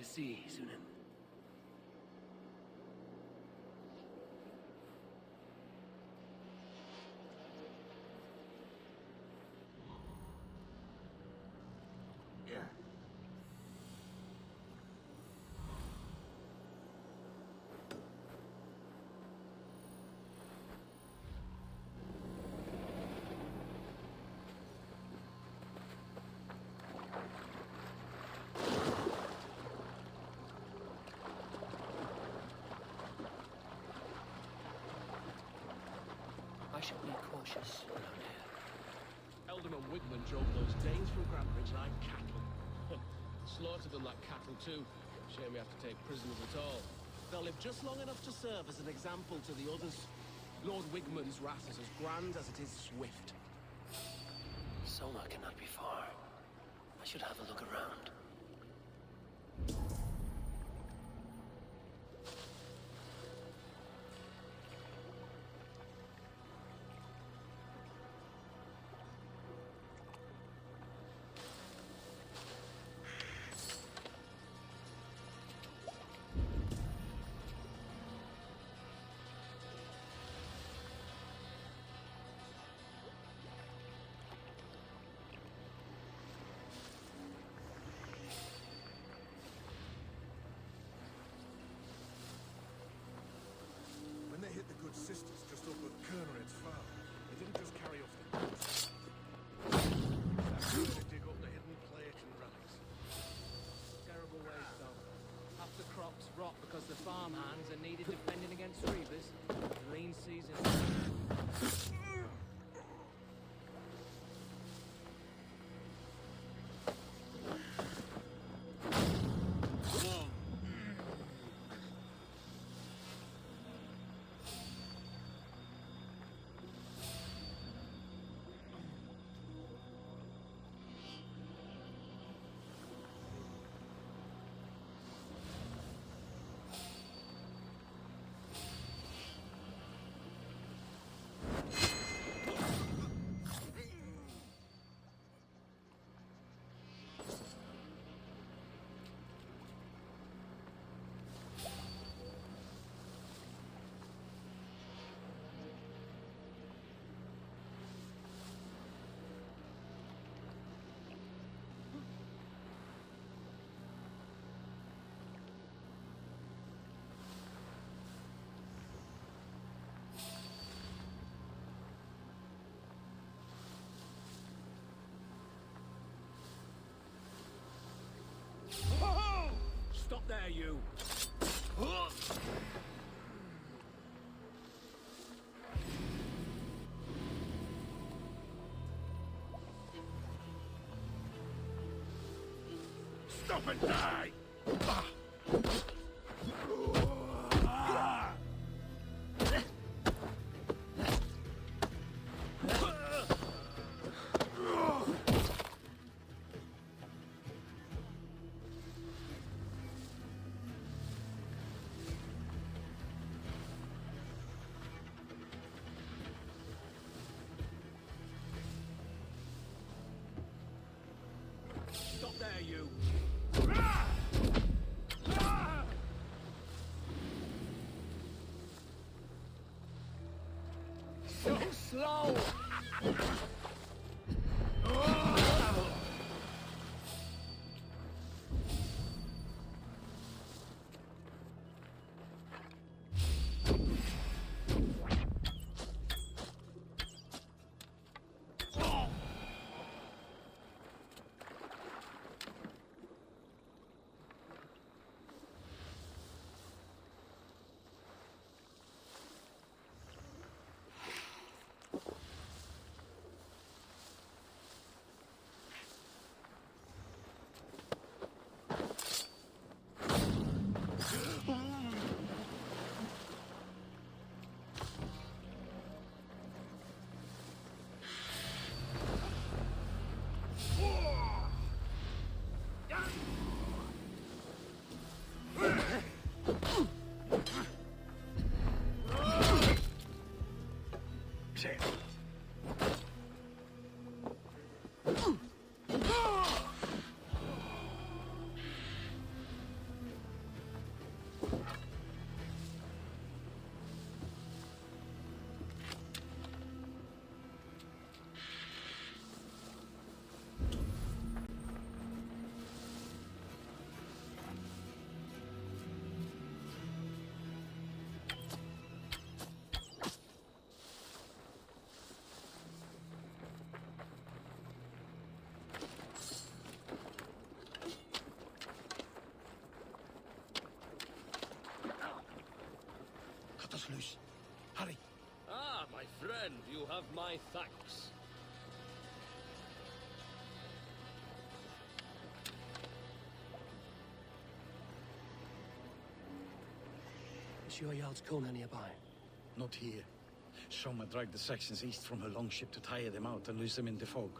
sea, Sunan. Yeah. I should be cautious around here. Ealdorman Wigman drove those Danes from Grantbridge like cattle. Slaughtered them like cattle too. Shame we have to take prisoners at all. They'll live just long enough to serve as an example to the others. Lord Wigman's wrath is as grand as it is swift. Soma cannot be far. I should have a look around. When they hit the good sisters just up at Kernered's farm, they didn't just carry off the goods. That's where they dig up the hidden plate and relics. Terrible waste though. Half the crops rot because the farm hands are needed defending against reavers. Lean season. Stop there, you! Stop and die! Stop there, you! So slow! Cut us loose. Hurry. Ah, my friend, you have my thanks. Is your Jarl's Kona nearby? Not here. Soma dragged the Saxons east from her longship to tire them out and lose them in the fog.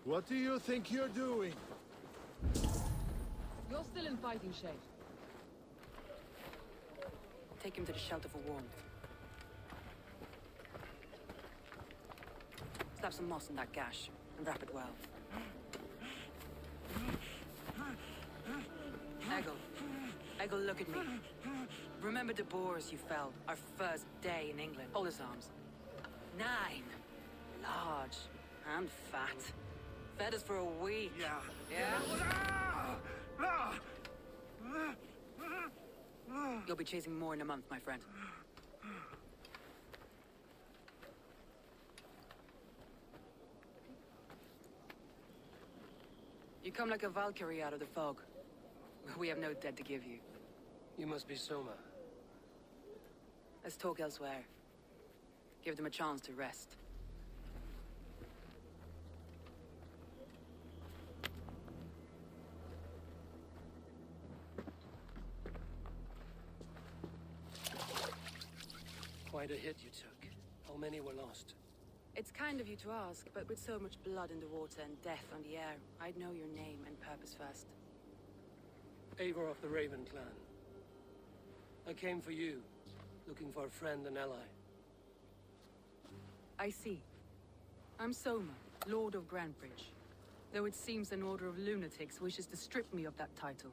What do you think you're doing? You're still in fighting shape. Take him to the shelter for warmth. Slap some moss in that gash and wrap it well. Eggle, look at me. Remember the boars you felled our first day in England? Hold his arms. 9. Large and fat. Fed us for a week. Yeah? You'll be chasing more in a month, my friend. You come like a Valkyrie out of the fog. We have no dead to give you. You must be Soma. Let's talk elsewhere. Give them a chance to rest. Quite a hit you took. How many were lost? It's kind of you to ask, but with so much blood in the water and death on the air, I'd know your name and purpose first. Eivor of the Raven clan. I came for you, looking for a friend and ally. I see. I'm Soma, Lord of Grantbridge. Though it seems an order of lunatics wishes to strip me of that title.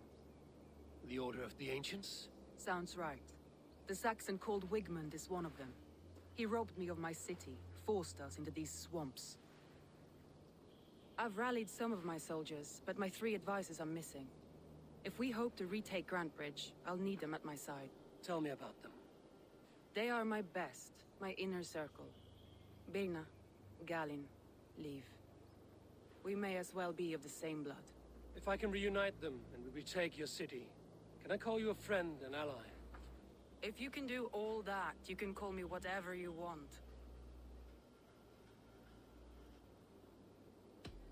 The Order of the Ancients? Sounds right. The Saxon called Wigmund is one of them. He robbed me of my city, forced us into these swamps. I've rallied some of my soldiers, but my 3 advisors are missing. If we hope to retake Grantbridge, I'll need them at my side. Tell me about them. They are my best, my inner circle. Birna, Galin, Leave. We may as well be of the same blood. If I can reunite them and we retake your city, can I call you a friend and ally? If you can do all that, you can call me whatever you want.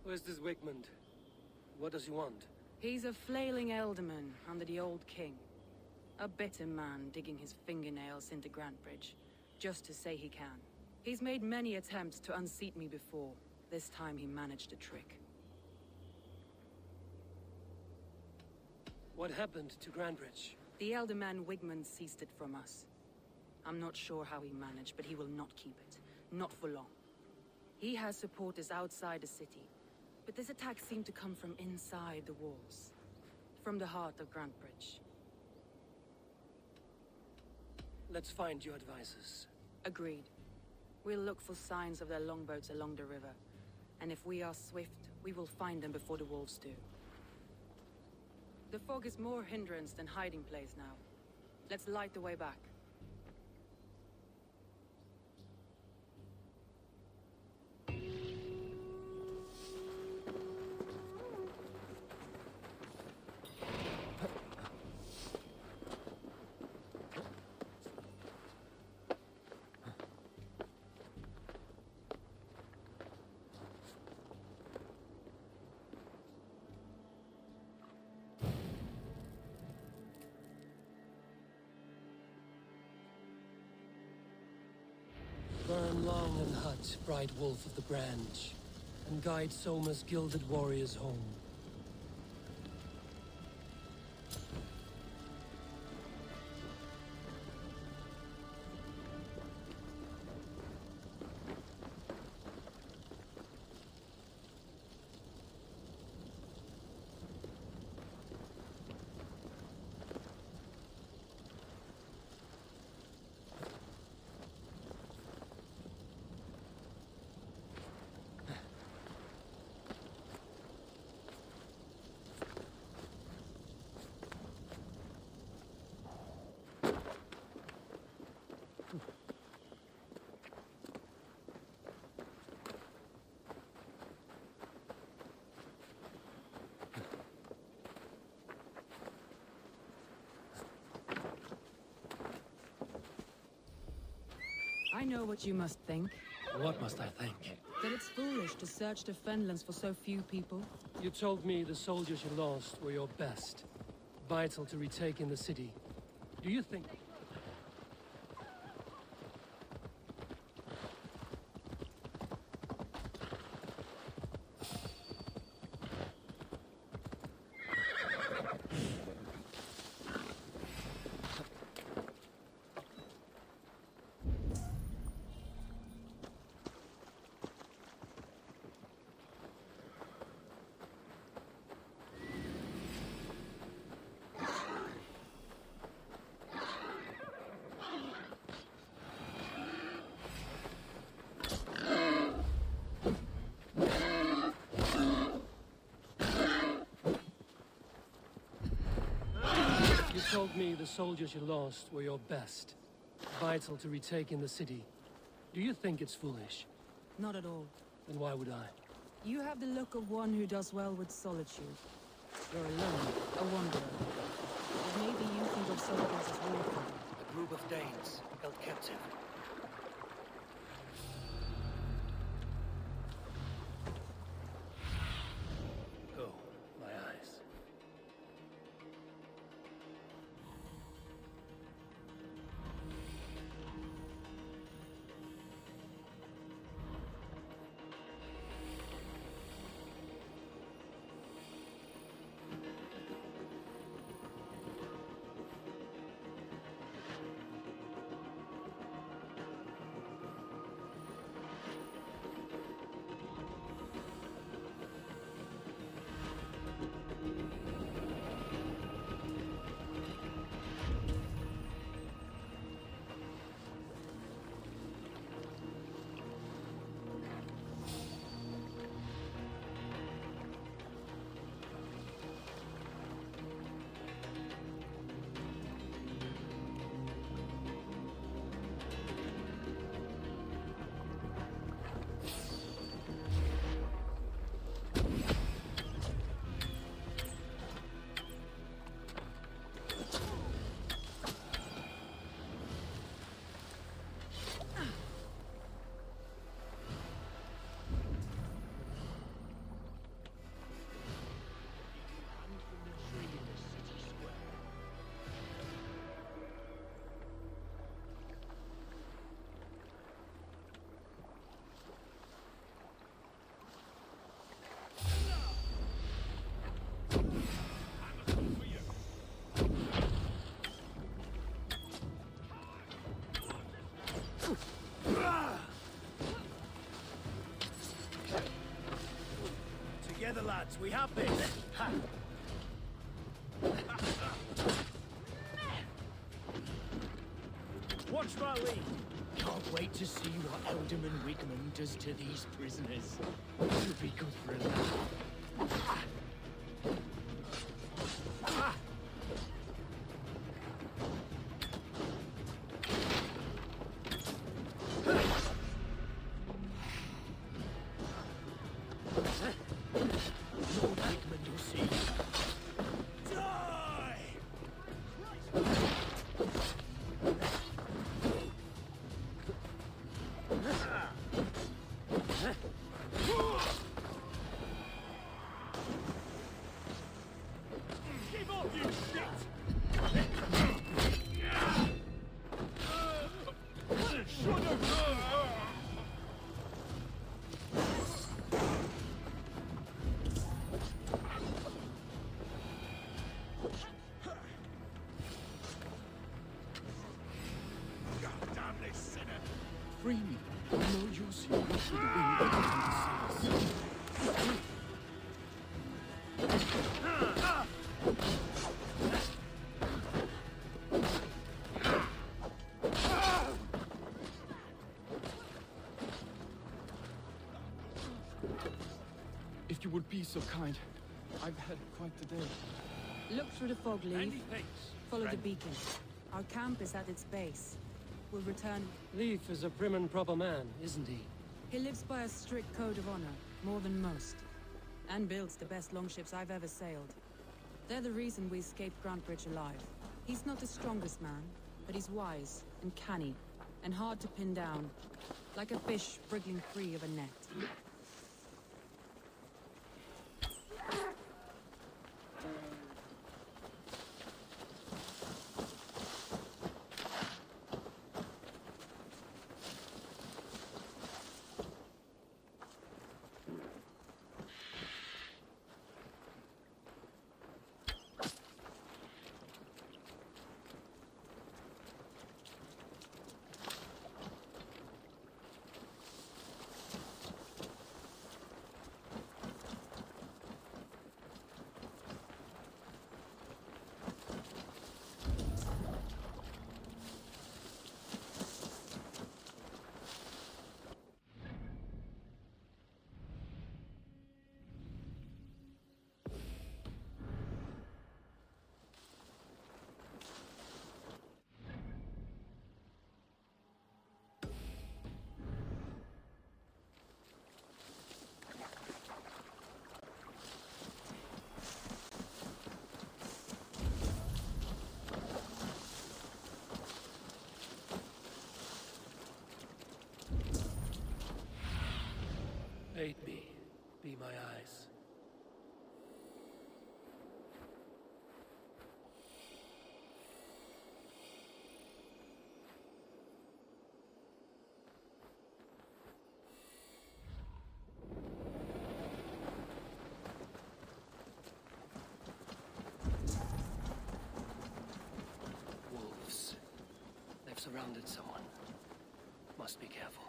Where's this Wigmund? What does he want? He's a flailing elderman under the old king. A bitter man digging his fingernails into Grantbridge, just to say he can. He's made many attempts to unseat me before. This time he managed a trick. What happened to Grantbridge? The elder man Wigmund seized it from us. I'm not sure how he managed, but he will not keep it. Not for long. He has supporters outside the city, but this attack seemed to come from inside the walls. From the heart of Grantbridge. Let's find your advisors. Agreed. We'll look for signs of their longboats along the river. And if we are swift, we will find them before the wolves do. The fog is more hindrance than hiding place now. Let's light the way back. Burn long and hut, bright wolf of the branch, and guide Soma's gilded warriors home. I know what you must think. What must I think? That it's foolish to search the Fenlands for so few people. You told me the soldiers you lost were your best. Vital to retaking the city. Do you think... You told me the soldiers you lost were your best. Vital to retaking the city. Do you think it's foolish? Not at all. Then why would I? You have the look of one who does well with solitude. You're alone, a wanderer. But maybe you think of soldiers as warfare. A group of Danes held captive. Oh, my eyes. Together, lads, we have this. Ha. Watch my lead. Wait to see what Alderman Wigman does to these prisoners. It'll be good for a laugh. Lord Wigman will see you. Die! Give up, you shit! Shut up! Damn this sinner! Free me. I know you'll see what the wind seas. If you would be so kind, I've had quite the day. Look through the fog, Leaf. Handy pace, Follow the friend. beacon. Our camp is at its base. We'll return. Leaf is a prim and proper man, isn't he? He lives by a strict code of honor, more than most. And builds the best longships I've ever sailed. They're the reason we escaped Grantbridge alive. He's not the strongest man, but he's wise and canny, and hard to pin down. Like a fish wriggling free of a net. Aid me. Be my eyes. Wolves. They've surrounded someone. Must be careful.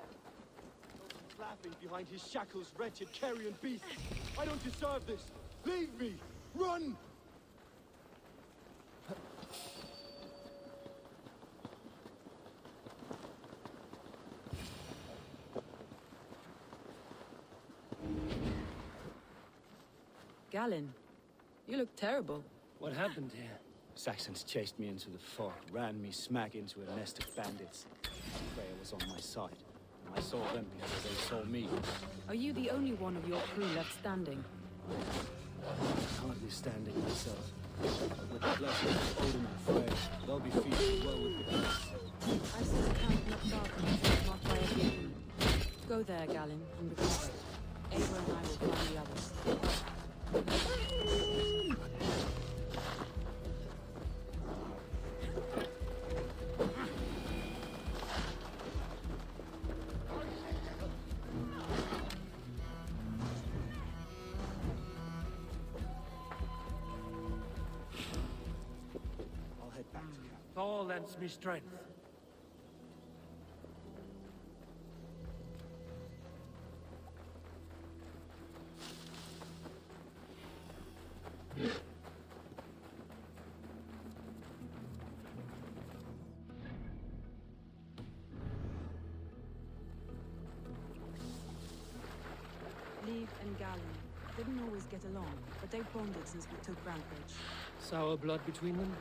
Laughing behind his shackles, wretched carrion beast. I don't deserve this. Leave me. Run! Galen, you look terrible. What happened here? Saxons chased me into the fog, ran me smack into a nest of bandits. Freya was on my side. I saw them before they saw me. Are you the only one of your crew left standing? Hardly standing myself. But with the blessing of Odin and Freya, they'll be feasting well with the gods. I see the camp not far from us, marked by a beacon. Go there, Galen, and recover. Ava and I will find the others. Thor lends me strength. Leaf and Galen didn't always get along, but they've bonded since we took Grantbridge. Sour blood between them?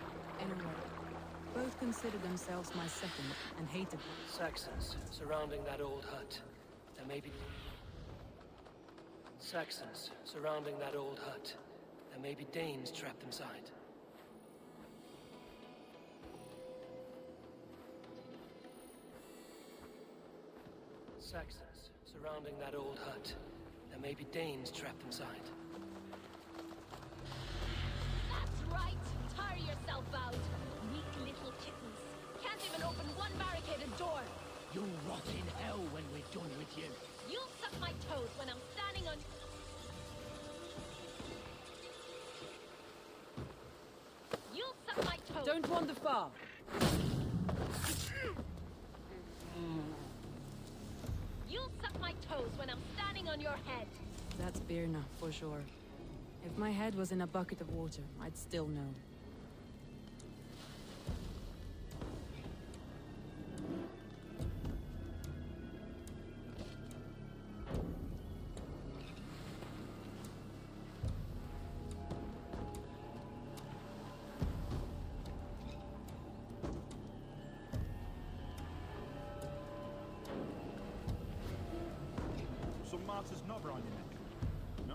In a way. Both considered themselves my second, and hated me. Saxons surrounding that old hut. There may be... Saxons surrounding that old hut. There may be Danes trapped inside. Saxons surrounding that old hut. There may be Danes trapped inside. That's right! Tire yourself out! Weak little kittens. Can't even open one barricaded door! You'll rot in hell when we're done with you. You'll suck my toes when I'm standing on... You'll suck my toes! Don't wander far! You'll suck my toes when I'm standing on your head! That's Birna, for sure. If my head was in a bucket of water, I'd still know. Some martyr's knob around your neck. No?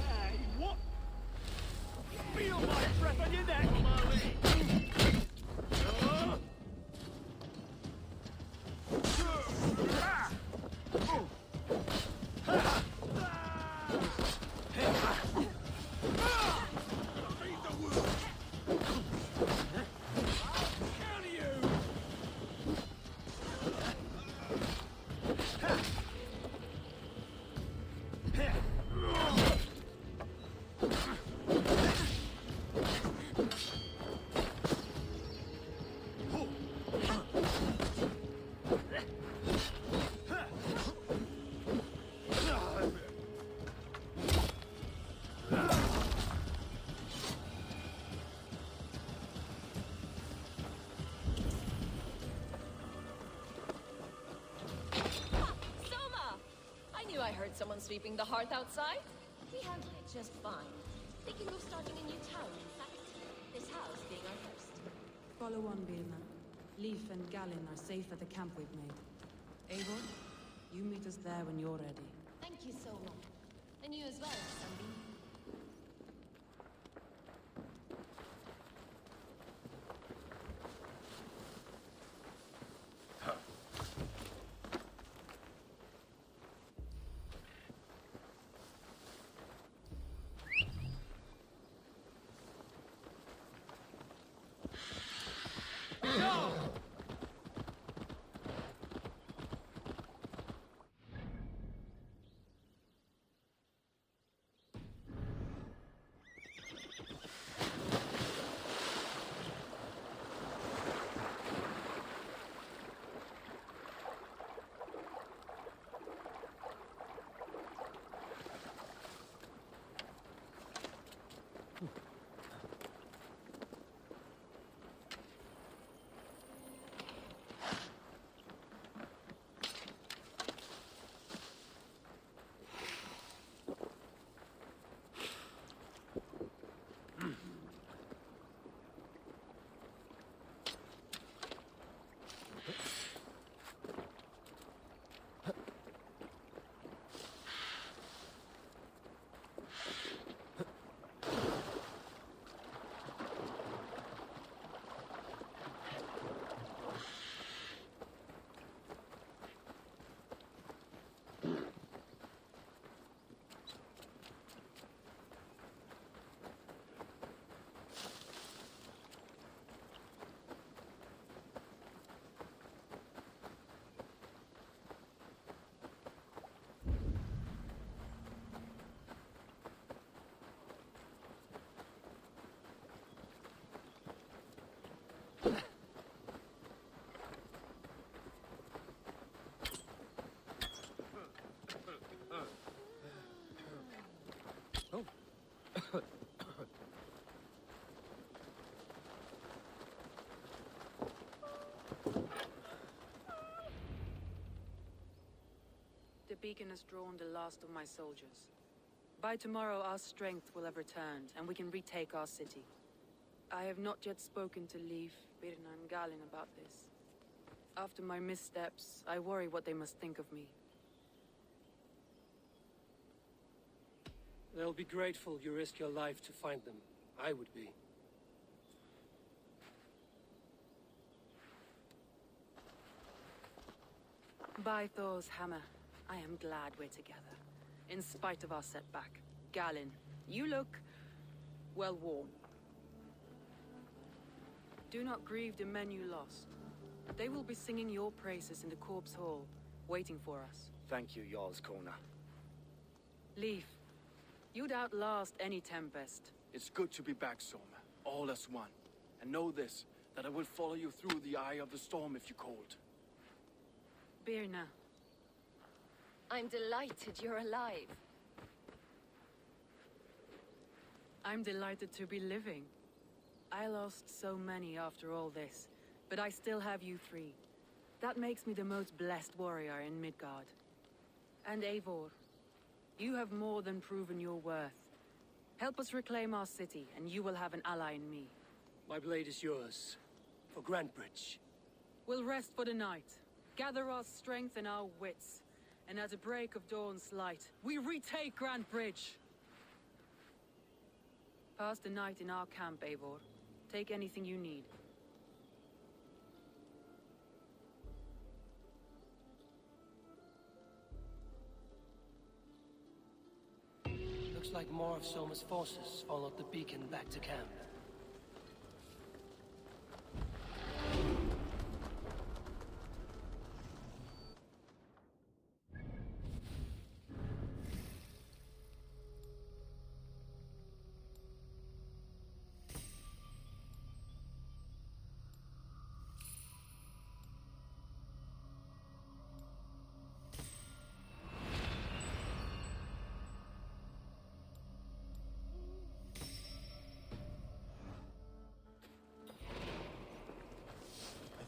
Hey, what? Feel my breath on your neck! I heard someone sweeping the hearth outside. We handled it just fine. Thinking of starting a new town, in fact. This house being our first. Follow on, Birna. Leaf and Galen are safe at the camp we've made. Eivor, you meet us there when you're ready. Thank you so much. And you as well, Sunbeam. the beacon has drawn the last of my soldiers. By tomorrow, our strength will have returned, and we can retake our city. I have not yet spoken to Leif, Birna, and Galin about this. After my missteps, I worry what they must think of me. They'll be grateful you risked your life to find them. I would be. By Thor's hammer, I am glad we're together. In spite of our setback. Galin, you look... well, warm. Do not grieve the men you lost. They will be singing your praises in the Corpse Hall, waiting for us. Thank you, Jarl's Corner. Leif, you'd outlast any tempest. It's good to be back, Soma. All as one. And know this, that I will follow you through the eye of the storm if you called. Birna. I'm delighted you're alive. I'm delighted to be living. I lost so many after all this, but I still have you three. That makes me the most blessed warrior in Midgard. And Eivor, you have more than proven your worth. Help us reclaim our city, and you will have an ally in me. My blade is yours. For Grantbridge. We'll rest for the night, gather our strength and our wits, and at the break of dawn's light, we retake Grantbridge! Pass the night in our camp, Eivor. Take anything you need. Looks like more of Soma's forces followed the beacon back to camp.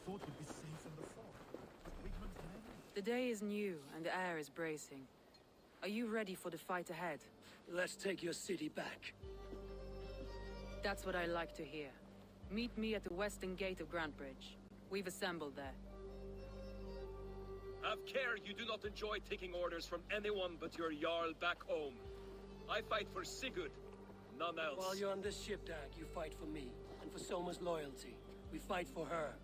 Thought we'd be safe in the fog. Wigman's men. The day is new, and the air is bracing. Are you ready for the fight ahead? Let's take your city back. That's what I like to hear. Meet me at the western gate of Grantbridge. We've assembled there. Have care you do not enjoy taking orders from anyone but your Jarl back home. I fight for Sigurd, none else. While you're on this ship, Dag, you fight for me, and for Soma's loyalty. We fight for her.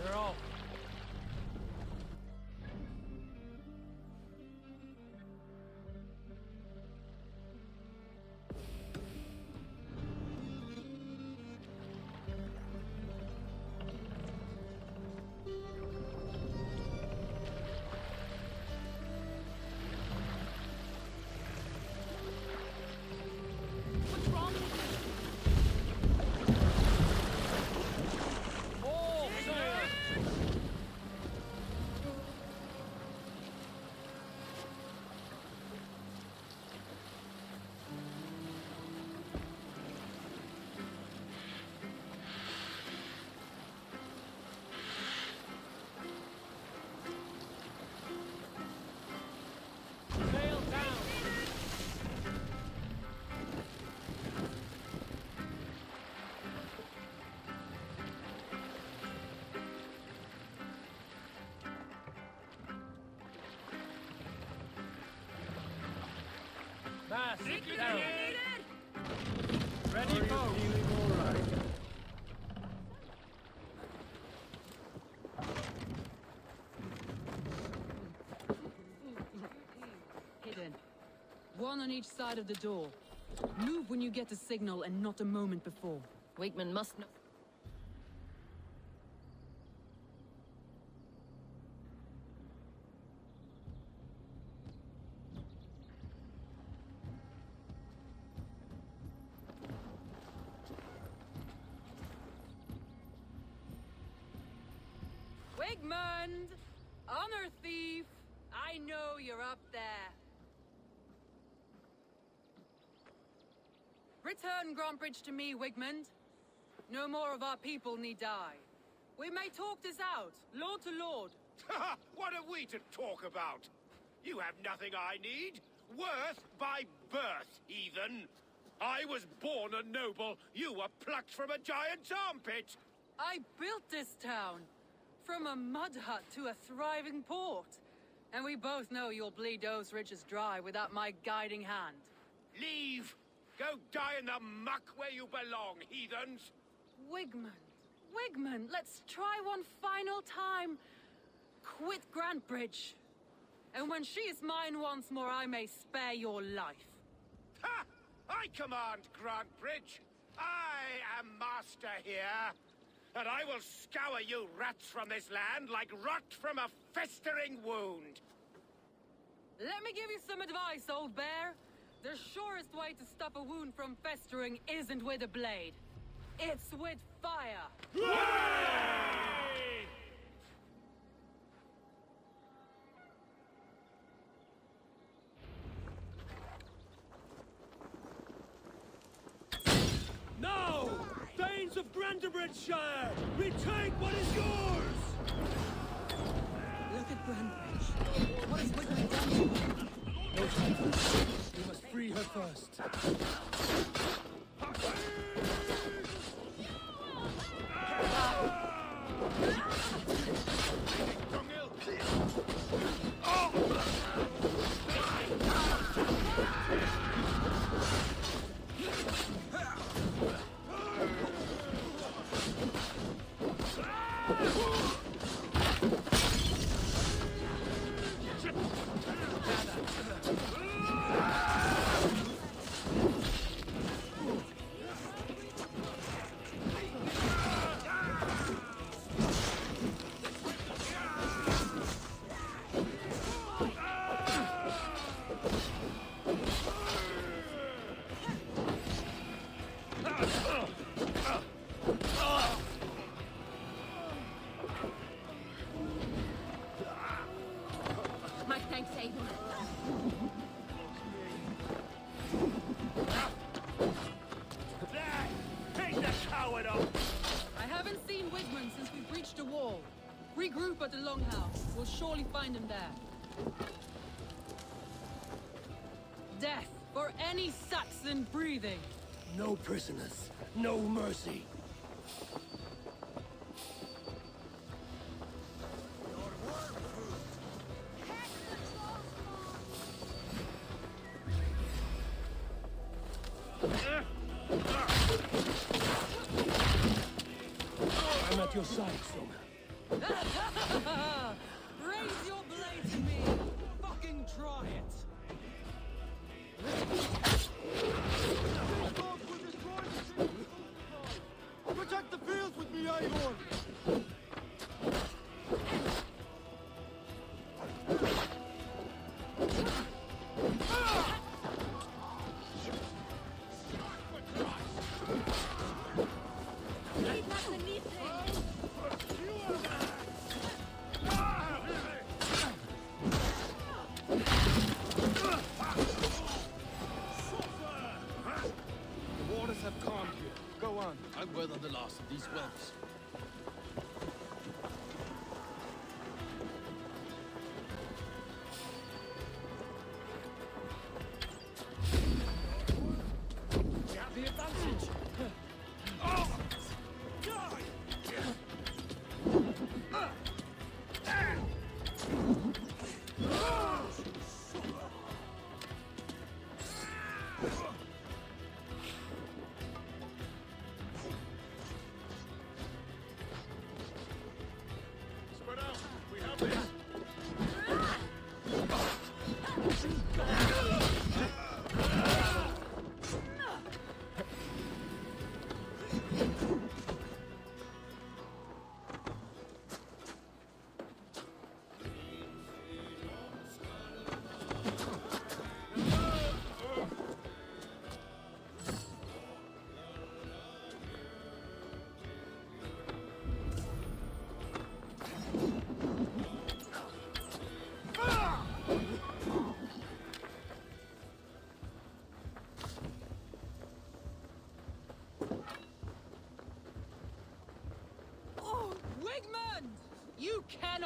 They're all. What's wrong with you? Mass, down. Ready, folks. Hidden. One on each side of the door. Move when you get the signal and not a moment before. Wigman must know. Wigmund! Honor thief! I know you. you're up there. Return Grantbridge to me, Wigmund. No more of our people need die. We may talk this out, lord to lord. What have we to talk about? You have nothing I need. Worth by birth, heathen. I was born a noble. You were plucked from a giant's armpit. I built this town. From a mud hut to a thriving port. And we both know you'll bleed those riches dry without my guiding hand. Leave! Go die in the muck where you belong, heathens! Wigmund, let's try one final time. Quit Grantbridge. And when she is mine once more, I may spare your life. Ha! I command Grantbridge. I am master here. And I will scour you rats from this land like rot from a festering wound. Let me give you some advice, old bear. The surest way to stop a wound from festering isn't with a blade. It's with fire. Now! Thanes of Grantebridgeshire! Retake what is yours! Look at Grantbridge. What has Wigmund done to her? No time for this. We must free her first. My thanks, Aiden. Take the coward up! I haven't seen Wigmund since we breached the wall. Regroup at the Longhouse. We'll surely find him there. Death for any Saxon breathing. No prisoners, no mercy. I'm at your side, Soma. Raise your blade to me. Fucking try it. Protect the fields with me, Eivor! The waters have calmed here. Go on. I'll weather the last of these whelps. We have the advantage. Oh!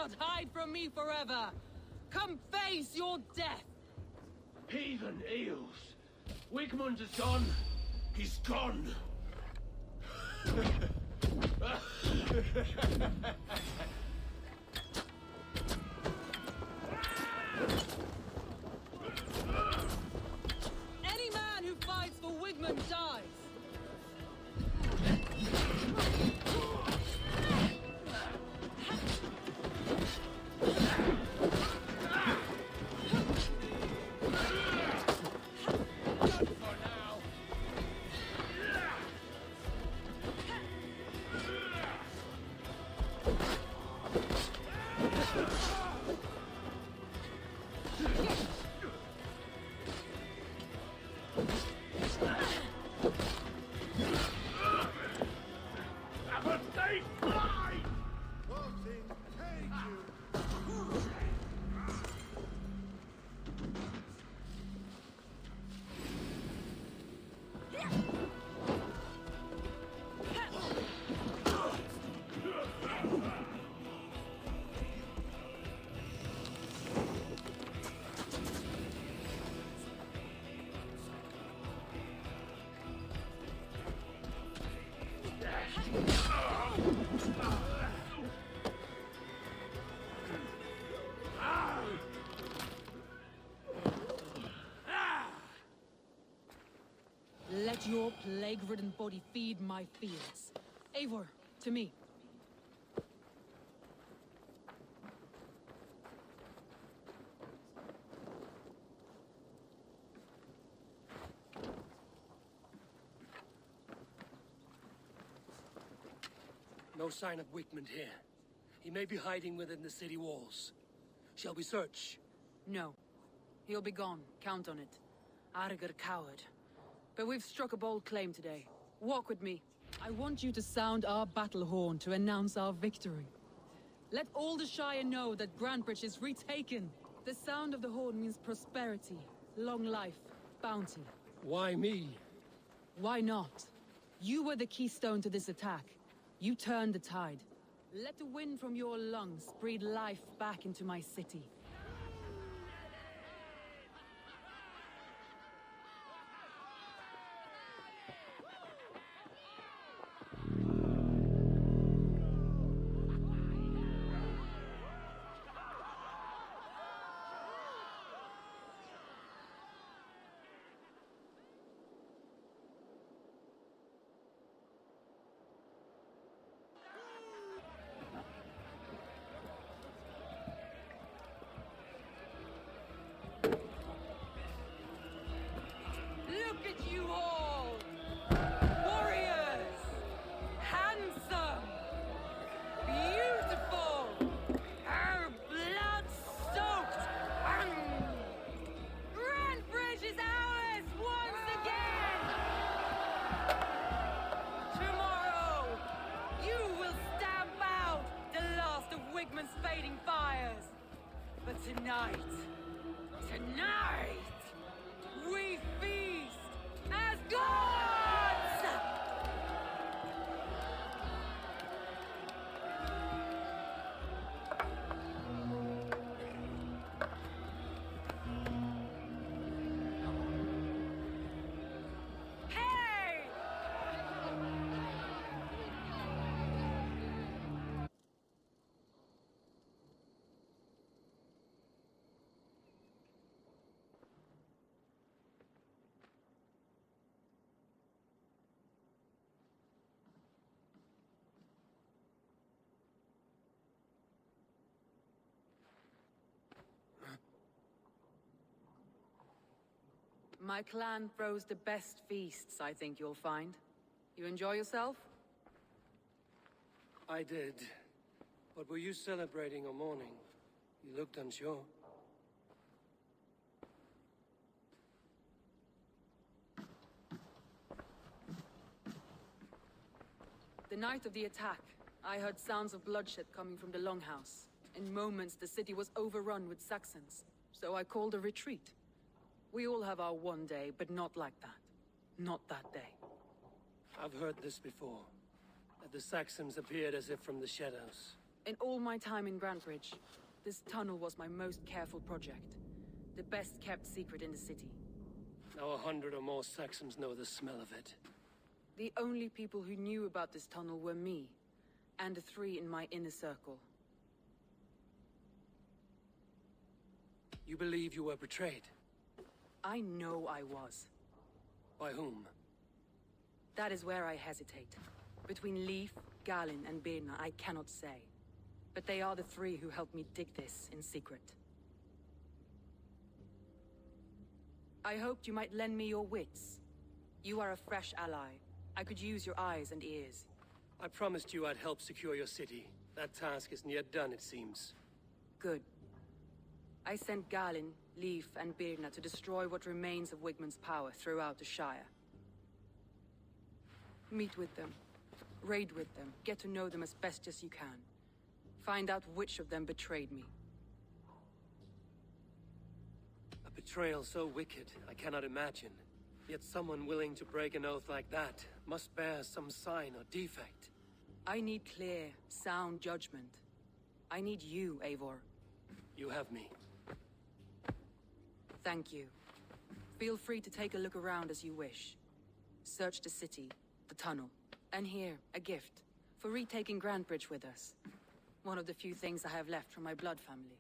cannot hide from me forever! Come face your death! Heathen eels! Wigmund is gone! He's gone! Any man who fights for Wigmund dies! Let your plague-ridden body feed my fields. Eivor, to me. No sign of Wigmund here. He may be hiding within the city walls. Shall we search? No. He'll be gone. Count on it. Arger coward. But we've struck a bold claim today. Walk with me. I want you to sound our battle horn to announce our victory. Let all the Shire know that Grantebridge is retaken. The sound of the horn means prosperity, long life, bounty. Why me? Why not? You were the keystone to this attack. You turned the tide. Let the wind from your lungs breathe life back into my city. Look at you all! Warriors! Handsome! Beautiful! Blood-soaked! Grantebridge is ours once again! Tomorrow, you will stamp out the last of Wigmund's fading fires. But tonight, we feast as gods! Hey! My clan throws the best feasts, I think you'll find. You enjoy yourself? I did. But were you celebrating or mourning? You looked unsure. The night of the attack, I heard sounds of bloodshed coming from the Longhouse. In moments, the city was overrun with Saxons, so I called a retreat. We all have our one day, but not like that. Not that day. I've heard this before. That the Saxons appeared as if from the shadows. In all my time in Grantbridge, this tunnel was my most careful project. The best kept secret in the city. Now 100 or more Saxons know the smell of it. The only people who knew about this tunnel were me, and the 3 in my inner circle. You believe you were betrayed? I know I was. By whom? That is where I hesitate. Between Leif, Galen, and Birna, I cannot say. But they are the 3 who helped me dig this in secret. I hoped you might lend me your wits. You are a fresh ally. I could use your eyes and ears. I promised you I'd help secure your city. That task isn't yet done, it seems. Good. I sent Galen, Leif, and Birna to destroy what remains of Wigmund's power throughout the Shire. Meet with them. Raid with them. Get to know them as best as you can. Find out which of them betrayed me. A betrayal so wicked, I cannot imagine. Yet someone willing to break an oath like that must bear some sign or defect. I need clear, sound judgment. I need you, Eivor. You have me. Thank you. Feel free to take a look around as you wish. Search the city, the tunnel, and here, a gift, for retaking Grantbridge with us. One of the few things I have left from my blood family.